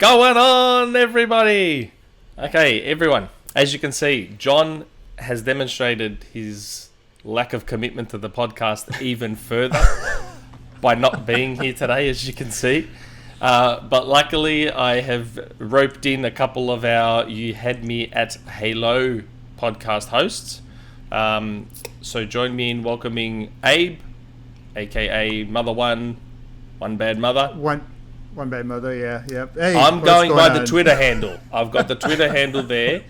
going on, everybody? Okay, everyone. As you can see, John has demonstrated his lack of commitment to the podcast even further by not being here today, as you can see. But luckily, I have roped in a couple of our You Had Me at Halo podcast hosts. So join me in welcoming Abe, aka Mother One Bad Mother. One bad mother, yeah. Hey, I'm going by the Twitter handle. I've got the Twitter handle there,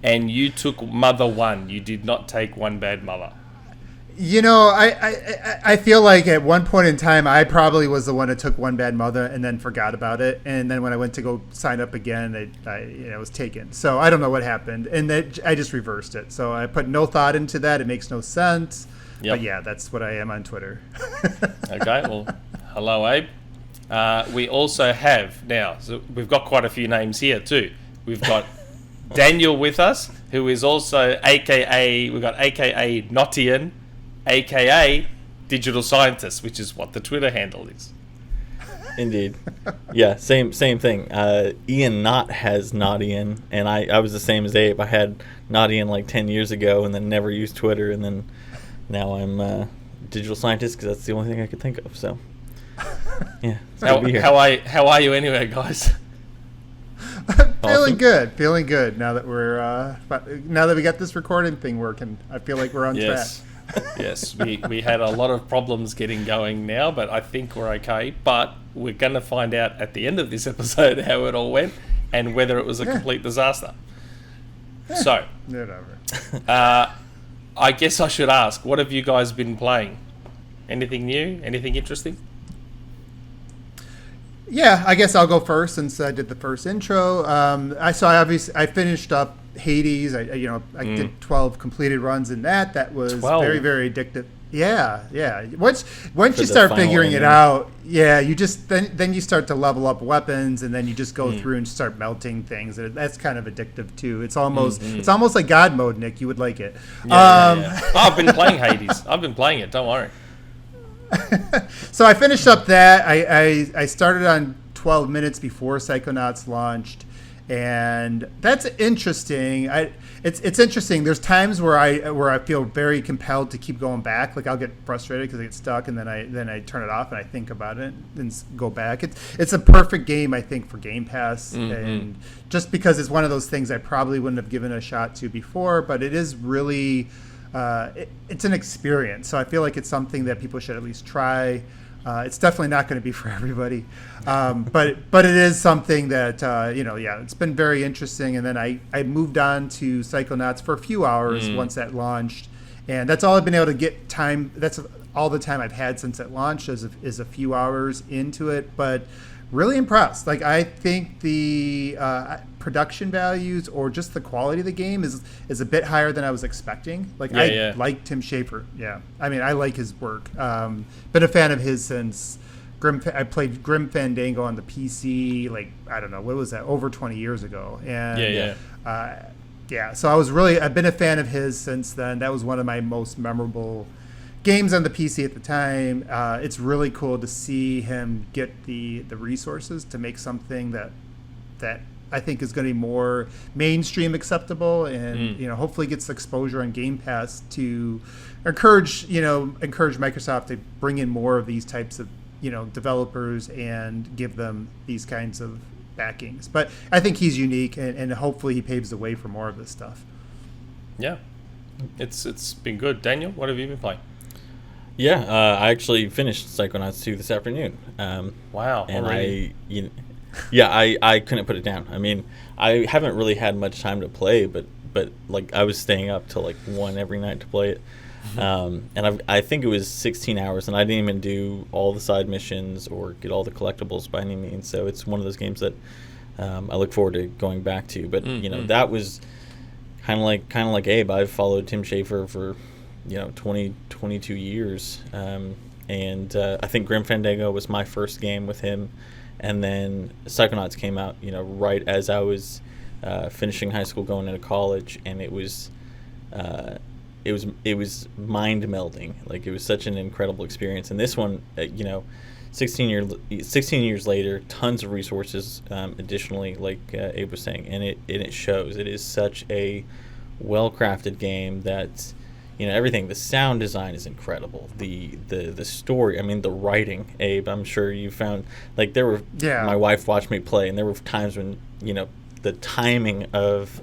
and you took Mother One. You did not take One Bad Mother. You know, I feel like at one point in time, I probably was the one that took One Bad Mother and then forgot about it. And then when I went to go sign up again, it was taken. So I don't know what happened. And I just reversed it. So I put no thought into that. It makes no sense. Yep. But yeah, that's what I am on Twitter. Okay, well, hello, Abe. We also have now, so we've got quite a few names here too. We've got Daniel with us, who is also we've got AKA Knottian, AKA Digital Scientist, which is what the Twitter handle is. Indeed. Yeah, same thing. Ian Knott has Knottian, and I was the same as Abe. I had Knottian like 10 years ago and then never used Twitter, and then now I'm Digital Scientist because that's the only thing I could think of, so... Yeah, how are you anyway, guys? Feeling good now that we got this recording thing working. I feel like we're on track. Yes, we had a lot of problems getting going now, but I think we're okay. But we're going to find out at the end of this episode how it all went and whether it was a complete disaster. So, whatever. I guess I should ask, what have you guys been playing? Anything new? Anything interesting? Yeah, I guess I'll go first since I did the first intro. I finished up Hades. I did 12 completed runs in that. That was 12. Very, very addictive. Yeah. Once you start figuring it out, yeah, you just then you start to level up weapons, and then you just go through and start melting things. That's kind of addictive too. It's almost like God mode, Nick. You would like it. Yeah. I've been playing Hades. I've been playing it. Don't worry. So I finished up that. I started on 12 minutes before Psychonauts launched, and that's interesting. It's interesting. There's times where I feel very compelled to keep going back. Like I'll get frustrated because I get stuck, and then I turn it off and I think about it and go back. It's a perfect game, I think, for Game Pass, and just because it's one of those things I probably wouldn't have given a shot to before, but it is really. It's an experience, so I feel like it's something that people should at least try. It's definitely not going to be for everybody, but it is something that it's been very interesting. And then I moved on to Psychonauts for a few hours once that launched, and that's all I've been able to get time. That's all the time I've had since it launched is a few hours into it, but really impressed. Like I think the production values or just the quality of the game is a bit higher than I was expecting. Like I like Tim Schafer. Yeah, I mean I like his work. Been a fan of his since I played Grim Fandango on the PC. Like I don't know what was that, over 20 years ago. And so I've been a fan of his since then. That was one of my most memorable games on the PC at the time. It's really cool to see him get the resources to make something that I think is going to be more mainstream acceptable, and hopefully gets exposure on Game Pass to encourage Microsoft to bring in more of these types of developers and give them these kinds of backings. But I think he's unique, and hopefully he paves the way for more of this stuff. Yeah, it's been good. Daniel, what have you been playing? Yeah, I actually finished Psychonauts 2 this afternoon. Wow, and already? I couldn't put it down. I mean, I haven't really had much time to play, but like I was staying up till like 1 every night to play it. And I think it was 16 hours, and I didn't even do all the side missions or get all the collectibles by any means. So it's one of those games that I look forward to going back to. But that was kind of like Abe. I've followed Tim Schafer for 22 years, and I think Grim Fandango was my first game with him, and then Psychonauts came out right as I was finishing high school, going into college, and it was mind melding. Like it was such an incredible experience. And this one, 16 years later, tons of resources. Additionally, like Abe was saying, and it shows. It is such a well-crafted game that, everything. The sound design is incredible. The story. I mean, the writing. Abe, I'm sure you found there were. Yeah. My wife watched me play, and there were times when the timing of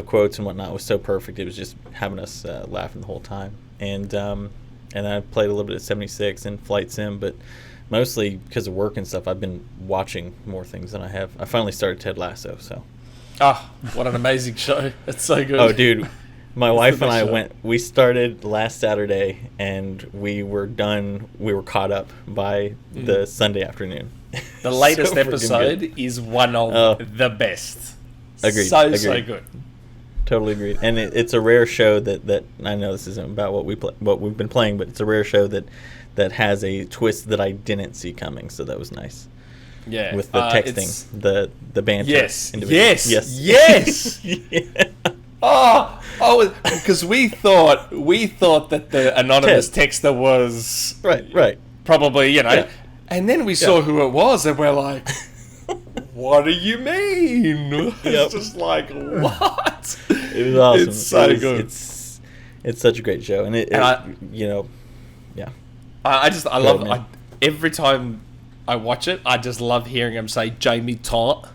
quotes and whatnot was so perfect. It was just having us laughing the whole time. And I played a little bit of 76 and Flight Sim, but mostly because of work and stuff, I've been watching more things than I have. I finally started Ted Lasso, so. Oh, what an amazing show. It's so good. Oh, dude. My wife and I we started last Saturday, and we were done. We were caught up by the Sunday afternoon. The latest episode is one of the best. Agreed. So good. Totally agreed. And it's a rare show that I know this isn't about what we've been playing, but it's a rare show that has a twist that I didn't see coming. So that was nice. Yeah. With the texting, the banter. Yes. Yeah. Oh, because we thought that the anonymous texter was right. Probably, Yeah. And then we saw who it was, and we're like, what do you mean? It's just like, what? It was awesome. It's so good. It's such a great show, and yeah. I love every time I watch it. I just love hearing him say Jamie Tot.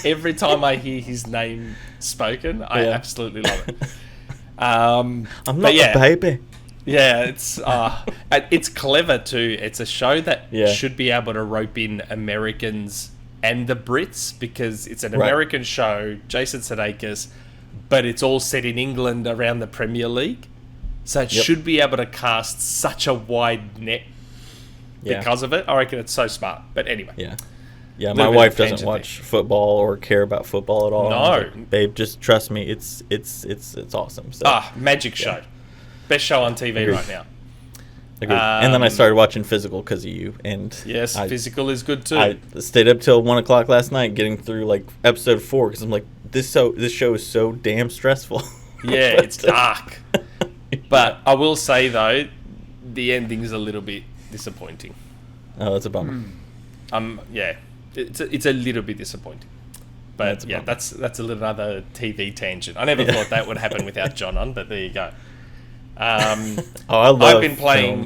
Every time I hear his name spoken, I absolutely love it. I'm not a baby. Yeah, it's clever too. It's a show that should be able to rope in Americans and the Brits, because it's an American show, Jason Sudeikis, but it's all set in England around the Premier League. So it should be able to cast such a wide net because of it. I reckon it's so smart. But anyway. Yeah, my wife doesn't watch football or care about football at all. No. Like, babe, just trust me. It's awesome. So, magic show. Best show on TV right now. Agreed. And then I started watching Physical because of you. And yes, Physical is good too. I stayed up till 1 o'clock last night getting through episode 4 because I'm like, this show is so damn stressful. Yeah, it's dark. But I will say though, the ending's a little bit disappointing. Oh, that's a bummer. It's a little bit disappointing. But that's a little other TV tangent. I never thought that would happen without John on, but there you go. I've been playing,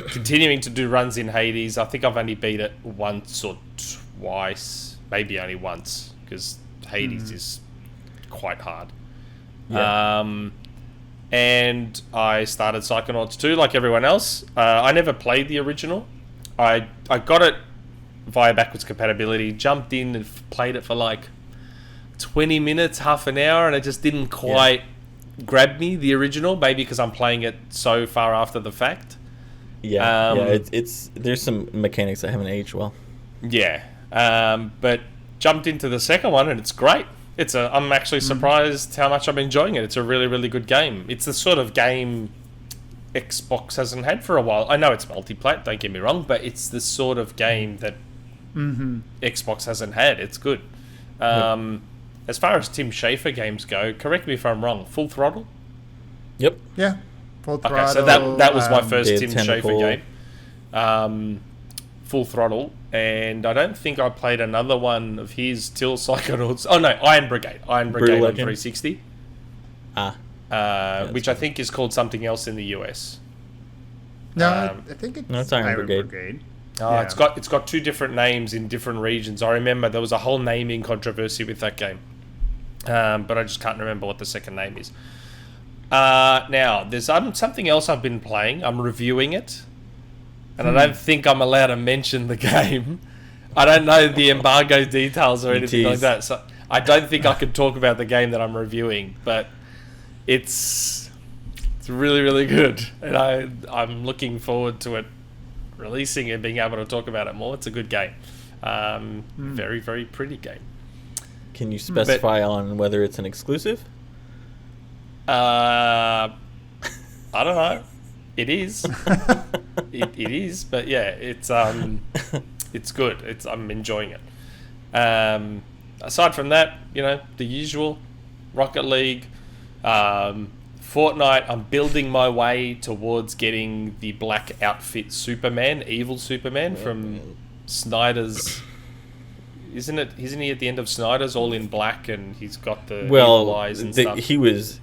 continuing to do runs in Hades. I think I've only beat it once or twice, maybe only once, because Hades is quite hard. And I started Psychonauts 2 like everyone else. I never played the original. I got it via backwards compatibility, jumped in and played it for 20 minutes, half an hour, and it just didn't quite grab me, the original, maybe because I'm playing it so far after the fact. There's some mechanics that haven't aged well. But jumped into the second one and it's great. I'm actually surprised how much I'm enjoying it. It's a really, really good game. It's the sort of game Xbox hasn't had for a while. I know it's multi-plat, don't get me wrong, but it's the sort of game that Xbox hasn't had. It's good. As far as Tim Schafer games go, correct me if I'm wrong, Full Throttle? Yep. Yeah. Full Throttle. Okay, so that was my first Tim Schafer game. Full Throttle. And I don't think I played another one of his till Psychonauts. Oh, no, Iron Brigade. Iron Brigade on 360. Which I think is called something else in the US. No, I think it's Iron Brigade. It's got two different names in different regions. I remember there was a whole naming controversy with that game. But I just can't remember what the second name is. Now, there's something else I've been playing. I'm reviewing it. And I don't think I'm allowed to mention the game. I don't know the embargo details or anything like that. So I don't think I can talk about the game that I'm reviewing. But it's really, really good. And I'm looking forward to it releasing and being able to talk about it more. It's a good game. Very, very pretty game. Can you specify on whether it's an exclusive? I don't know. It is. it is, but yeah, it's good. I'm enjoying it. Aside from that, the usual Rocket League. Fortnite, I'm building my way towards getting the black outfit Superman, evil Superman from Snyder's. Isn't he at the end of Snyder's all in black and he's got the evil eyes and stuff? He was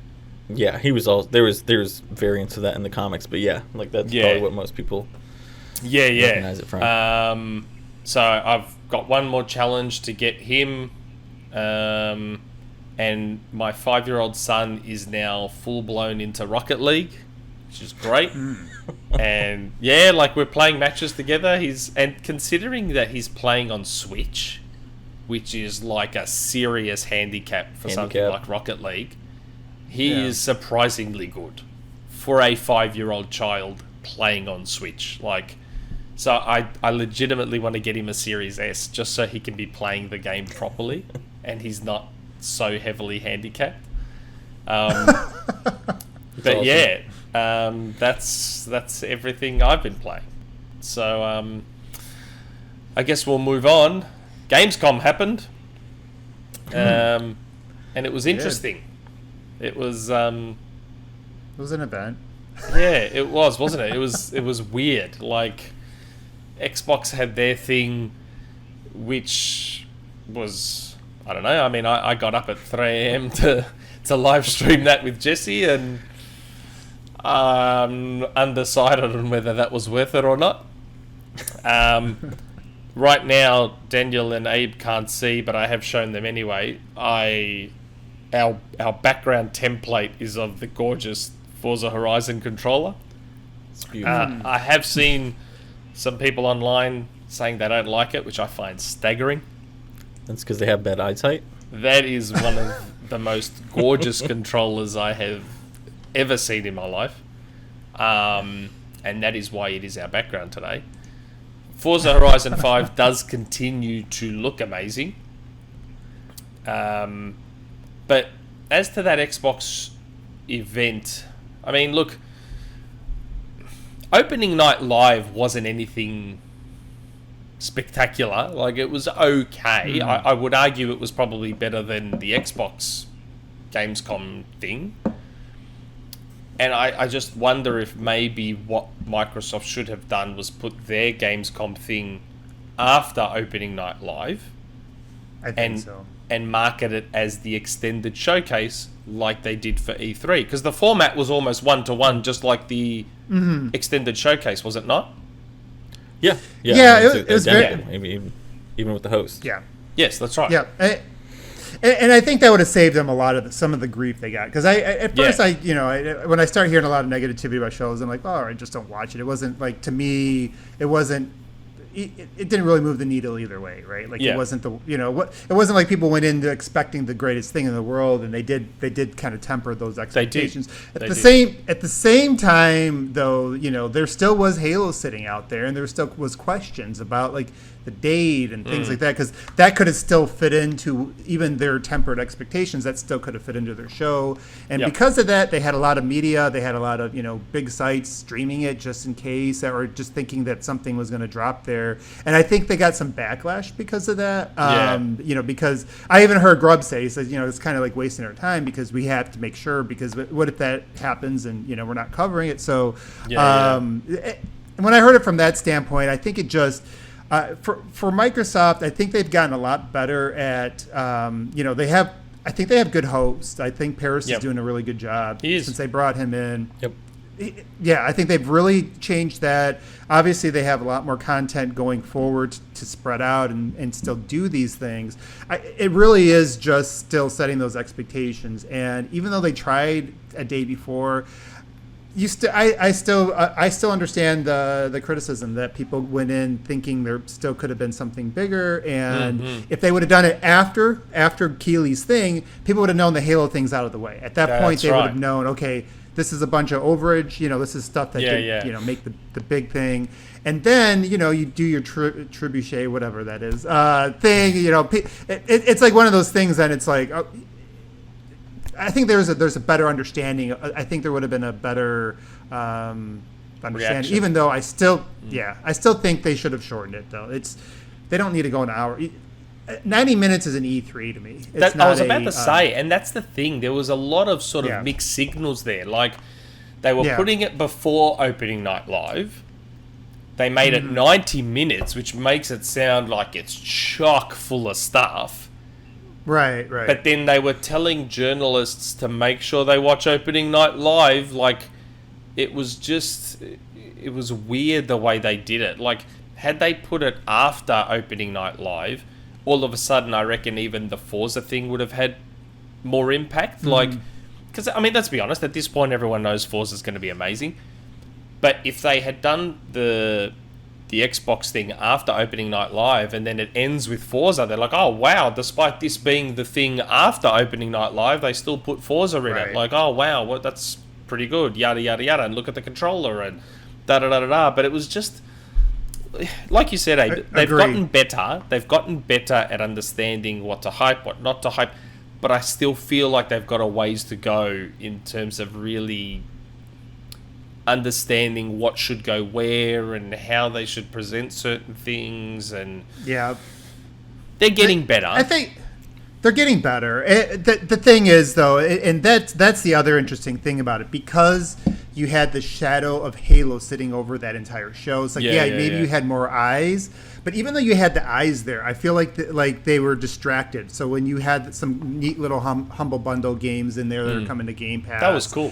all there's variants of that in the comics, but yeah, like that's probably what most people recognize it from. So I've got one more challenge to get him. And my 5-year-old son is now full-blown into Rocket League, which is great. And yeah, like we're playing matches together. And considering that he's playing on Switch, which is like a serious handicap for something like Rocket League, he is surprisingly good for a 5-year-old child playing on Switch. So I legitimately want to get him a Series S just so he can be playing the game properly and he's not so heavily handicapped. But awesome. That's everything I've been playing. So I guess we'll move on. Gamescom happened, and it was interesting. It was an event. Yeah, it was, wasn't it? It was weird. Like Xbox had their thing, which was, I don't know. I mean, I got up at 3 a.m. to live stream that with Jesse, and undecided on whether that was worth it or not. Right now, Daniel and Abe can't see, but I have shown them anyway. Our background template is of the gorgeous Forza Horizon controller. It's beautiful. I have seen some people online saying they don't like it, which I find staggering. That's because they have bad eyesight? That is one of the most gorgeous controllers I have ever seen in my life. And that is why it is our background today. Forza Horizon 5 does continue to look amazing. But as to that Xbox event, I mean, look, opening night live wasn't anything spectacular. Like, it was okay. I would argue it was probably better than the Xbox Gamescom thing. And I just wonder if maybe what Microsoft should have done was put their Gamescom thing after opening night live. I think so. And market it as the extended showcase like they did for E3. Because the format was almost one-to-one, just like the extended showcase, was it not? Yeah. It was very... Even with the host. Yeah. Yes, that's right. Yeah. And I think that would have saved them a lot of some of the grief they got. Because at first, when I start hearing a lot of negativity about shows, I'm like, oh, I just don't watch it. It wasn't like, to me, it wasn't. It didn't really move the needle either way, right? Like it wasn't it wasn't like people went into expecting the greatest thing in the world, and they did kind of temper those expectations. At the same time, though, there still was Halo sitting out there, and there still was questions about like the date and things like that, because that could have still fit into even their tempered expectations. That still could have fit into their show, and because of that, they had a lot of media. They had a lot of big sites streaming it just in case, or just thinking that something was going to drop there. And I think they got some backlash because of that. Because I even heard Grubb say, he says, it's kind of like wasting our time because we have to make sure, because what if that happens and, we're not covering it. So when I heard it from that standpoint, I think it just, for Microsoft, I think they've gotten a lot better at, I think they have good hosts. I think Paris is doing a really good job since they brought him in. Yep. Yeah, I think they've really changed that. Obviously, they have a lot more content going forward to spread out and still do these things. It really is just still setting those expectations. And even though they tried a day before, I still understand the criticism that people went in thinking there still could have been something bigger. And if they would have done it after Keeley's thing, people would have known the Halo thing's out of the way. At that point, they would have known, okay, this is a bunch of overage. This is stuff that didn't, make the big thing. And then, you do your trebuchet, whatever that is, thing. It's like one of those things, and it's like, I think there's a better understanding. I think there would have been a better understanding, reaction. Even though I still think they should have shortened it, though. They don't need to go an hour. 90 minutes is an E3 to me. I was about to say, and that's the thing. There was a lot of sort of mixed signals there. Like, they were putting it before opening night live. They made it 90 minutes, which makes it sound like it's chock full of stuff. Right. But then they were telling journalists to make sure they watch opening night live. Like, it was weird the way they did it. Like, had they put it after opening night live, all of a sudden, I reckon even the Forza thing would have had more impact. Like, because, I mean, let's be honest, at this point, everyone knows Forza's going to be amazing. But if they had done the Xbox thing after opening night live and then it ends with Forza, they're like, oh, wow, despite this being the thing after opening night live, they still put Forza in it. Like, oh, wow, well, that's pretty good, yada, yada, yada. And look at the controller and da-da-da-da-da. But it was just... Like you said, they've gotten better. They've gotten better at understanding what to hype, what not to hype. But I still feel like they've got a ways to go in terms of really understanding what should go where and how they should present certain things. And they're getting better. I think they're getting better. The thing is, though, and that's the other interesting thing about it, because you had the shadow of Halo sitting over that entire show. It's like, maybe you had more eyes, but even though you had the eyes there, I feel like they were distracted. So when you had some neat little Humble Bundle games in there that are coming to Game Pass, that was cool.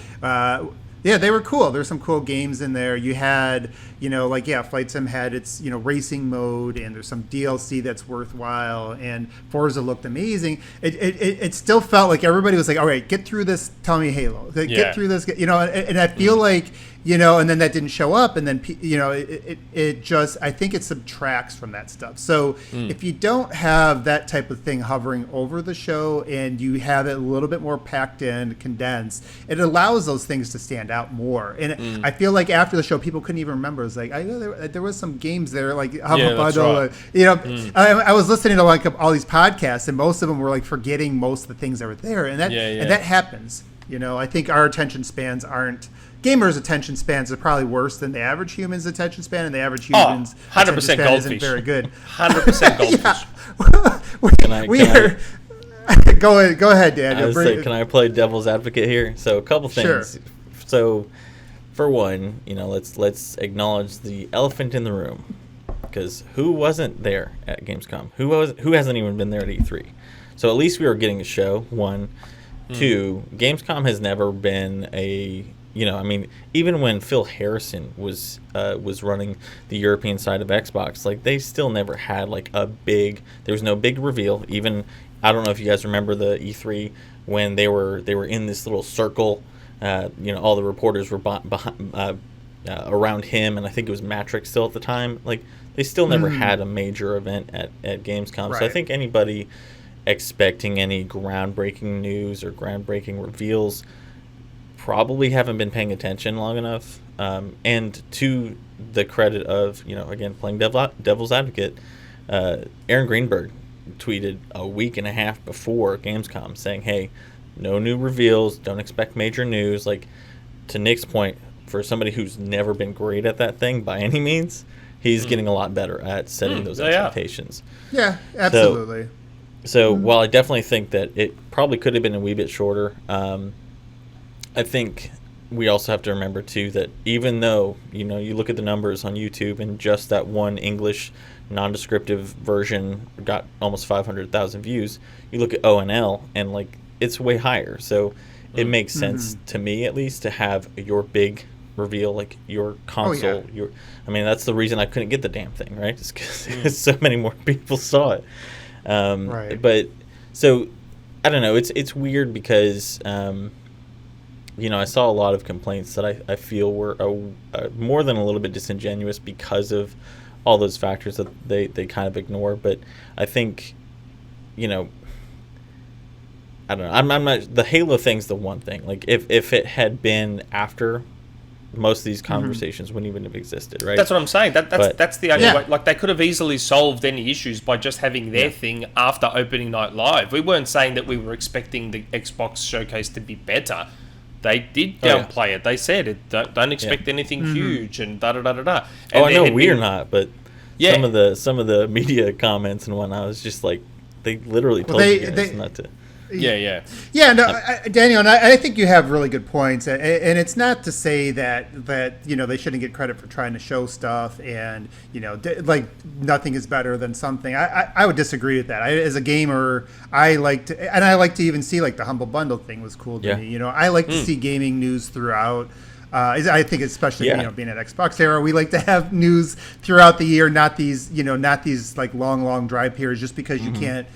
Yeah, they were cool. There's some cool games in there. You had, Flight Sim had its, racing mode, and there's some DLC that's worthwhile, and Forza looked amazing. It still felt like everybody was like, all right, get through this, tell me Halo. Get through this, and I feel like, and then that didn't show up, and then, it just, I think it subtracts from that stuff. So if you don't have that type of thing hovering over the show and you have it a little bit more packed in, condensed, it allows those things to stand out more. And I feel like after the show, people couldn't even remember. It's like, there was some games there, like Humble Bundle. Right. I was listening to like all these podcasts, and most of them were like forgetting most of the things that were there. And that happens. I think our attention spans aren't... Gamers' attention spans are probably worse than the average human's attention span, and the average human's 100% attention span goldfish. Isn't very good. 100% goldfish. Go ahead, Daniel. Can I play devil's advocate here? So a couple things. Sure. So, for one, let's acknowledge the elephant in the room, because who wasn't there at Gamescom? Who hasn't even been there at E3? So at least we were getting a show. One, two. Gamescom has never been a even when Phil Harrison was running the European side of Xbox, like they still never had like a big. There was no big reveal. Even I don't know if you guys remember the E3 when they were in this little circle. All the reporters were around him, and I think it was Matrix still at the time. Like they still never had a major event at Gamescom. Right. So I think anybody expecting any groundbreaking news or groundbreaking reveals probably haven't been paying attention long enough. And to the credit of, again, playing devil's advocate, Aaron Greenberg tweeted a week and a half before Gamescom saying, hey, no new reveals, don't expect major news. Like, to Nick's point, for somebody who's never been great at that thing by any means, he's getting a lot better at setting those expectations. Yeah, absolutely. So while I definitely think that it probably could have been a wee bit shorter, I think we also have to remember, too, that even though, you look at the numbers on YouTube and just that one English non-descriptive version got almost 500,000 views, you look at ONL and, like, it's way higher. So it makes sense to me, at least, to have your big reveal, like your console. That's the reason I couldn't get the damn thing, right? Just because so many more people saw it. Right. But, so, I don't know. It's weird because... I saw a lot of complaints that I feel were more than a little bit disingenuous because of all those factors that they kind of ignore. But I think, I don't know. I'm not, the Halo thing's the one thing. Like, if it had been after, most of these conversations wouldn't even have existed, right? That's what I'm saying. That's the only way. Like, they could have easily solved any issues by just having their thing after opening night live. We weren't saying that we were expecting the Xbox showcase to be better. They did downplay it. They said it. Don't expect anything huge and da da da da da. I know we're not, but some of the media comments and whatnot was just like, They literally told you guys not to. Yeah. No, Daniel, and I think you have really good points, and it's not to say that they shouldn't get credit for trying to show stuff, and like nothing is better than something. I would disagree with that. As a gamer, I like to even see like the Humble Bundle thing was cool to me. I like to see gaming news throughout. I think especially being at XboxEra, we like to have news throughout the year, not these like long drive periods, just because you can't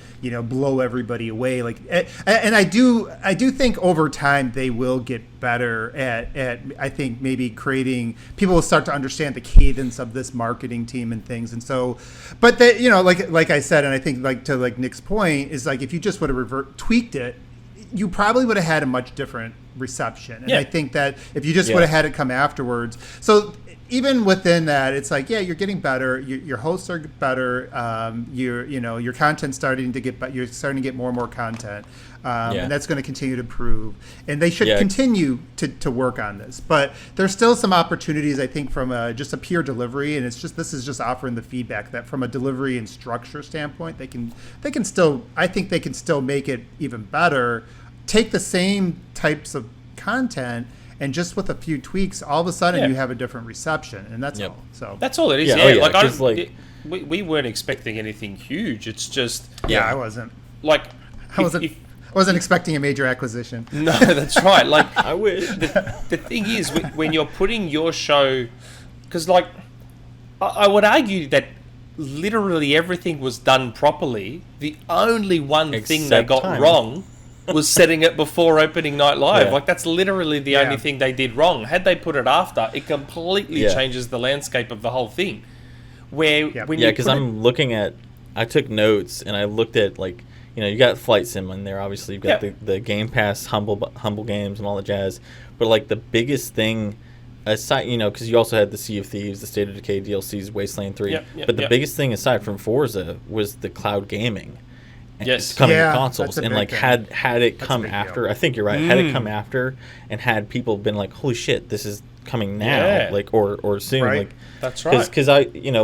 blow everybody away. Like, and I do think over time they will get better at I think maybe creating, people will start to understand the cadence of this marketing team and things. And so, but like I said, and I think like to like Nick's point is like if you just would have tweaked it, you probably would have had a much different reception. And I think that if you just would have had it come afterwards. So even within that, it's like, you're getting better. Your hosts are better. Your content's starting to get, you're starting to get more and more content. And that's going to continue to improve. And they should continue to work on this. But there's still some opportunities, I think, from just a pure delivery. And this is just offering the feedback that from a delivery and structure standpoint, they can still make it even better. Take the same types of content and just with a few tweaks, all of a sudden you have a different reception, and that's all. So that's all it is. We weren't expecting anything huge. It's just I wasn't. Like I wasn't expecting a major acquisition. No, that's right. Like I wish. The thing is, when you're putting your show, because like I would argue that literally everything was done properly. The only one thing they got wrong was setting it before opening night live. Like that's literally the only thing they did wrong. Had they put it after, it completely changes the landscape of the whole thing. Because I took notes and I looked at like, you got Flight Sim in there. Obviously, you've got the Game Pass humble games and all the jazz. But like the biggest thing, aside, because you also had the Sea of Thieves, the State of Decay DLCs, Wasteland 3. But the biggest thing aside from Forza was the cloud gaming. Coming to consoles, and like had it come after, I think you're right. Had it come after, and had people been like, "Holy shit, this is coming now!" Like or soon, like that's right. Because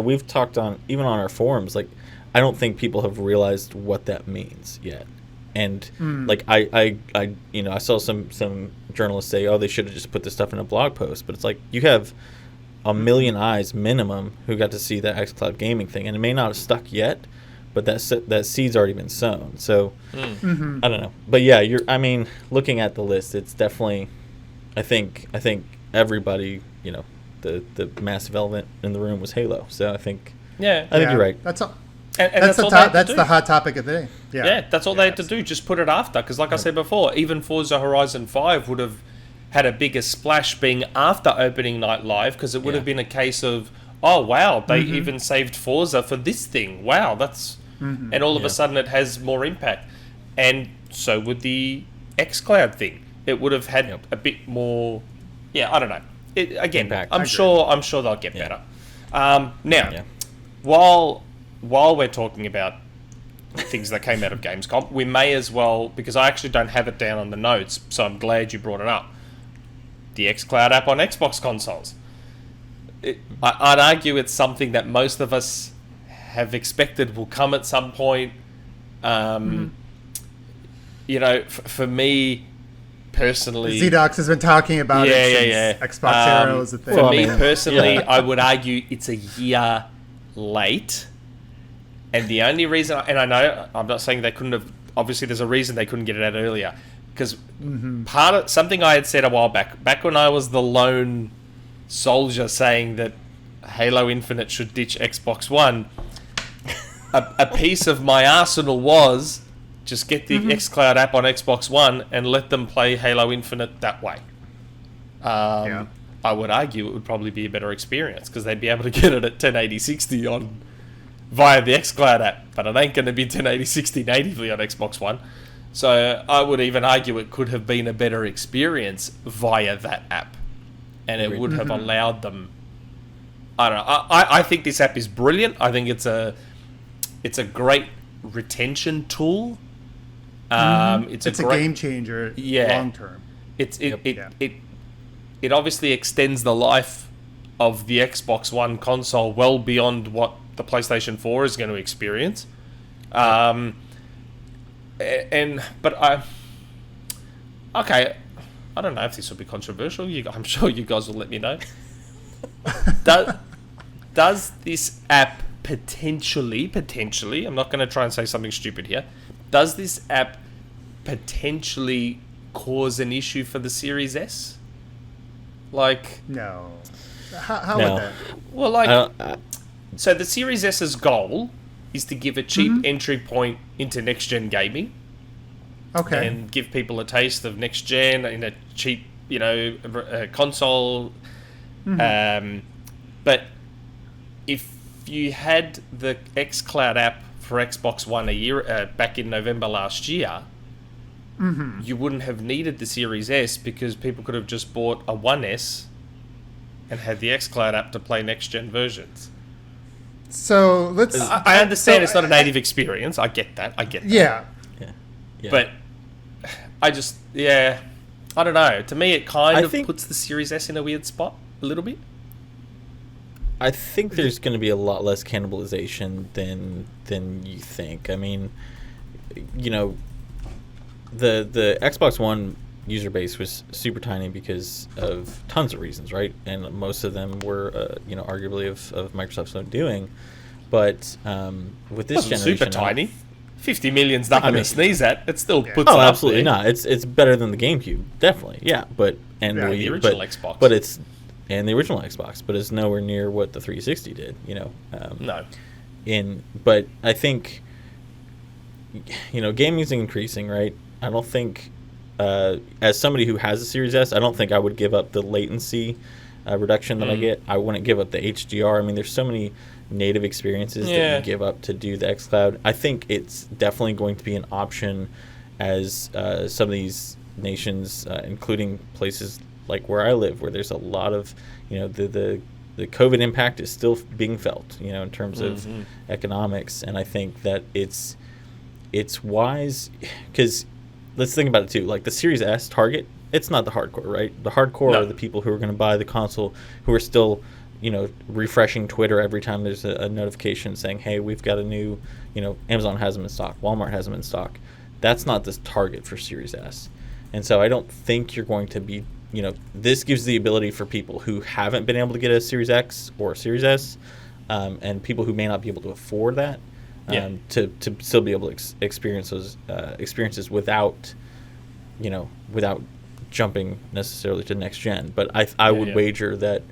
we've talked on even on our forums, like I don't think people have realized what that means yet. And like I saw some journalists say, "Oh, they should have just put this stuff in a blog post," but it's like you have a million eyes minimum who got to see that xCloud gaming thing, and it may not have stuck yet. But that seed's already been sown, so I don't know. But looking at the list, it's definitely, I think everybody, the massive element in the room was Halo. So I think you're right. That's all. That's the hot topic of the day. Yeah, that's all they had to do. Just put it after, because like I said before, even Forza Horizon 5 would have had a bigger splash being after opening night live, because it would have been a case of, oh wow, they even saved Forza for this thing. Wow, that's. And all of a sudden it has more impact. And so would the xCloud thing. It would have had a bit more, I don't know. Impact. I'm sure they'll get better. Now, while we're talking about things that came out of Gamescom, we may as well, because I actually don't have it down on the notes, so I'm glad you brought it up. The xCloud app on Xbox consoles. I'd argue it's something that most of us have expected will come at some point. For me personally, ZDocs has been talking about it since XboxEra was a thing. For me personally, I would argue it's a year late. And the only reason, and I know I'm not saying they couldn't have, obviously there's a reason they couldn't get it out earlier, because part of something I had said a while back when I was the lone soldier saying that Halo Infinite should ditch Xbox One, a piece of my arsenal was just get the xCloud app on Xbox One and let them play Halo Infinite that way. I would argue it would probably be a better experience, because they'd be able to get it at 1080-60 on via the xCloud app, but it ain't going to be 1080-60 natively on Xbox One. So I would even argue it could have been a better experience via that app, and it would have allowed them. I don't know. I think this app is brilliant. I think it's a great retention tool. It's a game changer long term. It obviously extends the life of the Xbox One console well beyond what the PlayStation 4 is going to experience. Okay, I don't know if this will be controversial. I'm sure you guys will let me know. Does this app potentially, I'm not going to try and say something stupid here. Does this app potentially cause an issue for the Series S? Like, No. How No. would that? well, like, so the Series S's goal is to give a cheap entry point into next-gen gaming. Okay. And give people a taste of next gen in a cheap, console. But if you had the xCloud app for Xbox One back in November last year, you wouldn't have needed the Series S because people could have just bought a 1S and had the xCloud app to play next gen versions. So let's. I understand it's not a native experience. I get that. Yeah. Yeah. But I don't know. To me, it kind of think- puts the Series S in a weird spot a little bit. I think there's going to be a lot less cannibalization than you think. I mean, the Xbox One user base was super tiny because of tons of reasons, right? And most of them were, arguably of Microsoft's own doing. But with this generation, Super tiny. 50 million's nothing to sneeze at. It still puts it oh, up absolutely there. not. It's better than the GameCube, definitely. Yeah, but and Yeah, the original Xbox. but it's and the original Xbox, but it's nowhere near what the 360 did. No. But I think gaming's increasing, right? I don't think as somebody who has a Series S, I don't think I would give up the latency reduction that I get. I wouldn't give up the HDR. I mean, there's so many native experiences that you give up to do the xCloud. I think it's definitely going to be an option as some of these nations, including places like where I live, where there's a lot of, the COVID impact is still being felt, in terms of economics. And I think that it's wise because let's think about it too. Like the Series S target, it's not the hardcore, right? The hardcore are the people who are going to buy the console, who are still refreshing Twitter every time there's a notification saying, hey, we've got a new, Amazon has them in stock, Walmart has them in stock. That's not the target for Series S. And so I don't think you're going to be, this gives the ability for people who haven't been able to get a Series X or a Series S, and people who may not be able to afford that, to still be able to experience those experiences without jumping necessarily to next gen. But I would wager that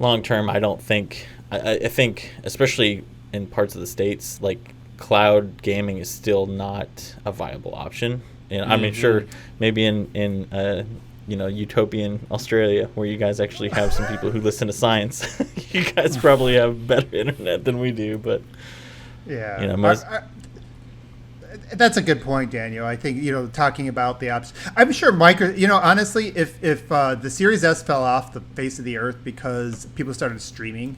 long term, I don't think. I think, especially in parts of the States, like cloud gaming is still not a viable option. And I mean, sure, maybe in utopian Australia, where you guys actually have some people who listen to science, you guys probably have better internet than we do. But that's a good point, Daniel. I think talking about the apps. I'm sure honestly, if the Series S fell off the face of the earth because people started streaming,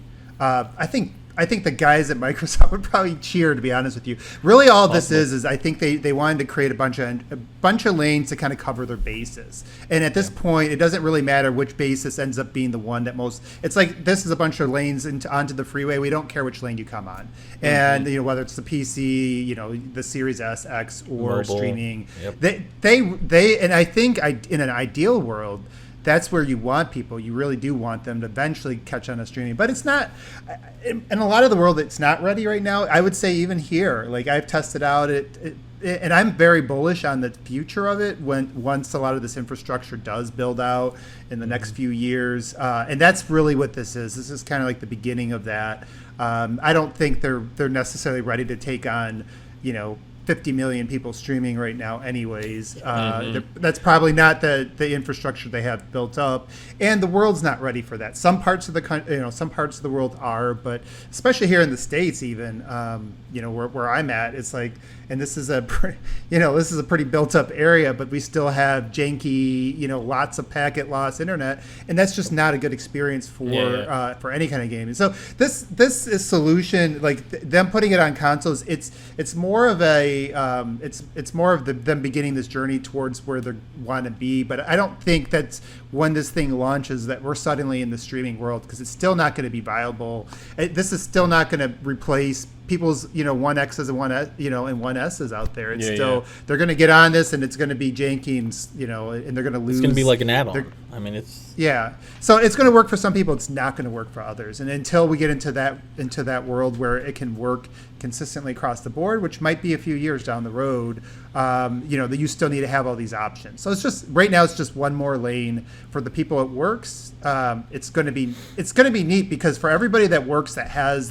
I think the guys at Microsoft would probably cheer, to be honest with you. Really, all this is I think they wanted to create a bunch of lanes to kind of cover their bases. And at this point, it doesn't really matter which basis ends up being the one that most. It's like this is a bunch of lanes onto the freeway. We don't care which lane you come on, and whether it's the PC, the Series S, X, or mobile, streaming. Yep. They and I think in an ideal world, that's where you want people. You really do want them to eventually catch on to streaming. But it's not, in a lot of the world, it's not ready right now. I would say even here, like I've tested out it and I'm very bullish on the future of it once a lot of this infrastructure does build out in the next few years. And that's really what this is. This is kind of like the beginning of that. I don't think they're necessarily ready to take on, 50 million people streaming right now anyways. That's probably not the infrastructure they have built up, and the world's not ready for that. Some parts of the country, some parts of the world are, but especially here in the States even, where I'm at, it's like, and this is a pretty built up area, but we still have janky, lots of packet loss internet, and that's just not a good experience for any kind of gaming. So this is solution, like them putting it on consoles, it's more of it's more of them beginning this journey towards where they want to be. But I don't think that's when this thing launches that we're suddenly in the streaming world, because it's still not going to be viable. This is still not going to replace people's, One X's and and One S's out there. It's they're going to get on this, and it's going to be janky, and they're going to lose. It's going to be like an add-on. I mean, it's So it's going to work for some people. It's not going to work for others. And until we get into that world where it can work consistently across the board, which might be a few years down the road, that you still need to have all these options. So it's just right now, it's just one more lane for the people it works. It's going to be neat because for everybody that works that has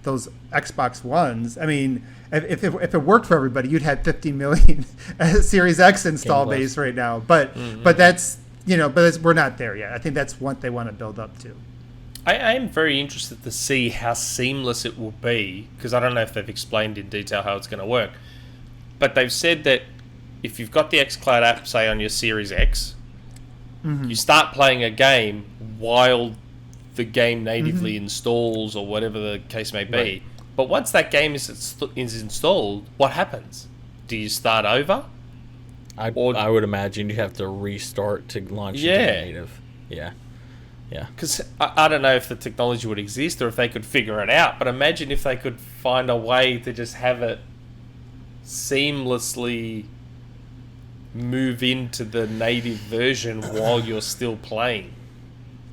those Xbox Ones, I mean, if it worked for everybody, you'd have 50 million Series X install base right now. But that's we're not there yet. I think that's what they want to build up to. I am very interested to see how seamless it will be, because I don't know if they've explained in detail how it's going to work. But they've said that if you've got the xCloud app, say, on your Series X, you start playing a game while the game natively installs, or whatever the case may be. Right. But once that game is installed, what happens? Do you start over? I would imagine you have to restart to launch it native. Yeah. Because I don't know if the technology would exist or if they could figure it out, but imagine if they could find a way to just have it seamlessly move into the native version while you're still playing.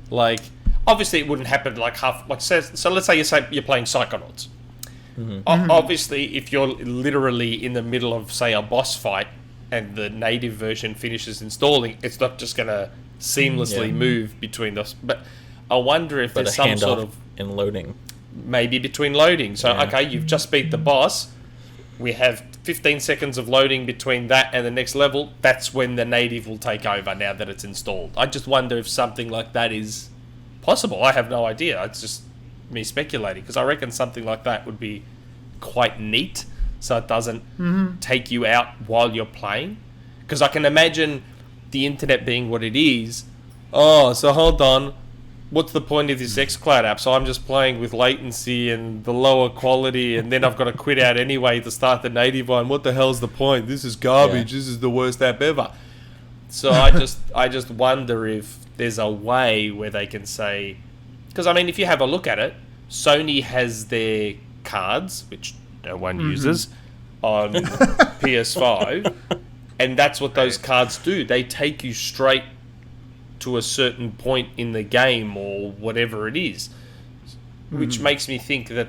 Like, obviously it wouldn't happen so let's say you're playing Psychonauts. Obviously, if you're literally in the middle of, say, a boss fight and the native version finishes installing, it's not just going to seamlessly move between those. But I wonder if there's some sort of in loading, maybe between loading. So okay, you've just beat the boss. We have 15 seconds of loading between that and the next level. That's when the native will take over. Now that it's installed, I just wonder if something like that is possible. I have no idea. It's just me speculating, because I reckon something like that would be quite neat, so it doesn't take you out while you're playing. Because I can imagine the internet being what it is. Oh, so hold on, what's the point of this xCloud app? So I'm just playing with latency and the lower quality, and then I've got to quit out anyway to start the native one. What the hell's the point? This is garbage. This is the worst app ever. So I just wonder if there's a way where they can say, because I mean, if you have a look at it, Sony has their cards, which no one uses, on PS5, and that's what those cards do. They take you straight to a certain point in the game or whatever it is, which makes me think that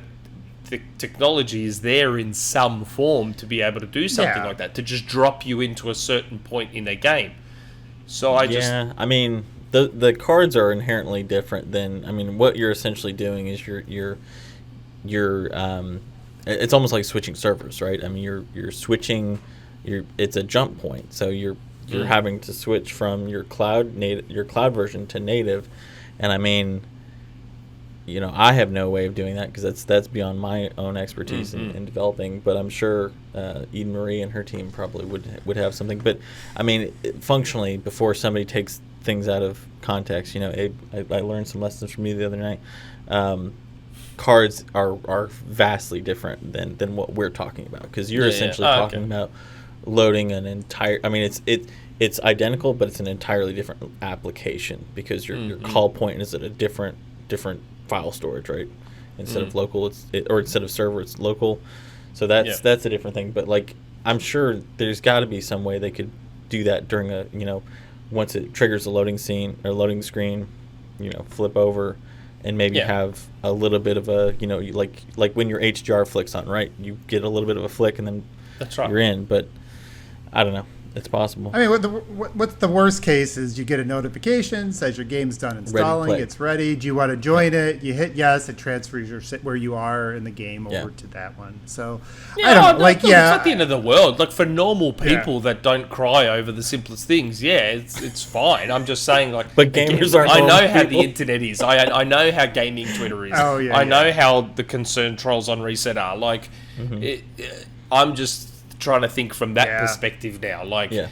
the technology is there in some form to be able to do something like that, to just drop you into a certain point in a game. So I mean, the cards are inherently different than, I mean, what you're essentially doing is you're it's almost like switching servers, right? I mean, you're switching, it's a jump point, so you're having to switch from your cloud version to native, and I mean, I have no way of doing that because that's beyond my own expertise in developing. But I'm sure Eden Marie and her team probably would have something. But I mean, functionally, before somebody takes things out of context, Abe, I learned some lessons from you the other night. Cards are vastly different than what we're talking about, because you're essentially talking about loading an entire. I mean, it's identical, but it's an entirely different application, because your call point is at a different file storage, right? Instead of local, or instead of server, it's local. So that's a different thing. But like, I'm sure there's got to be some way they could do that during a once it triggers a loading scene or loading screen, flip over. And maybe have a little bit of a, like when your HDR flicks on, right? You get a little bit of a flick, and then you're in. But I don't know. It's possible. I mean, what's the worst case is you get a notification, says your game's done installing, it's ready. Do you want to join it? You hit yes, it transfers where you are in the game over to that one. So, I don't know. It's not the end of the world. Like, for normal people that don't cry over the simplest things, it's fine. I'm just saying, like, but gamers aren't. I know how the internet is. I know how gaming Twitter is. I know how the concerned trolls on Reset are. Like, I'm just trying to think from that perspective now. Like, they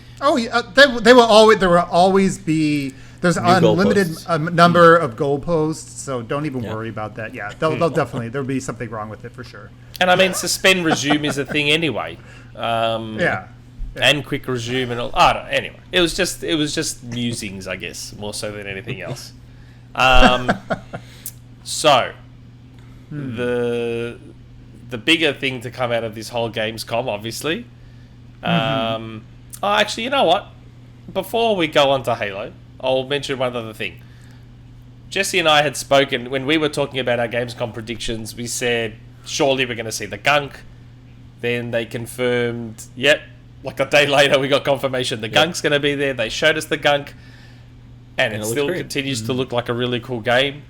will always. There will always be. There's an unlimited number of goalposts, so don't even worry about that. Yeah, they'll definitely. There'll be something wrong with it for sure. And I mean, suspend resume is a thing anyway. And quick resume and all. Anyway, it was just musings, I guess, more so than anything else. So the the bigger thing to come out of this whole Gamescom, obviously. Actually, you know what? Before we go on to Halo, I'll mention one other thing. Jesse and I had spoken, when we were talking about our Gamescom predictions, we said, surely we're going to see the Gunk. Then they confirmed, yep, like a day later we got confirmation the Gunk's going to be there. They showed us the Gunk, and it still continues to look like a really cool game.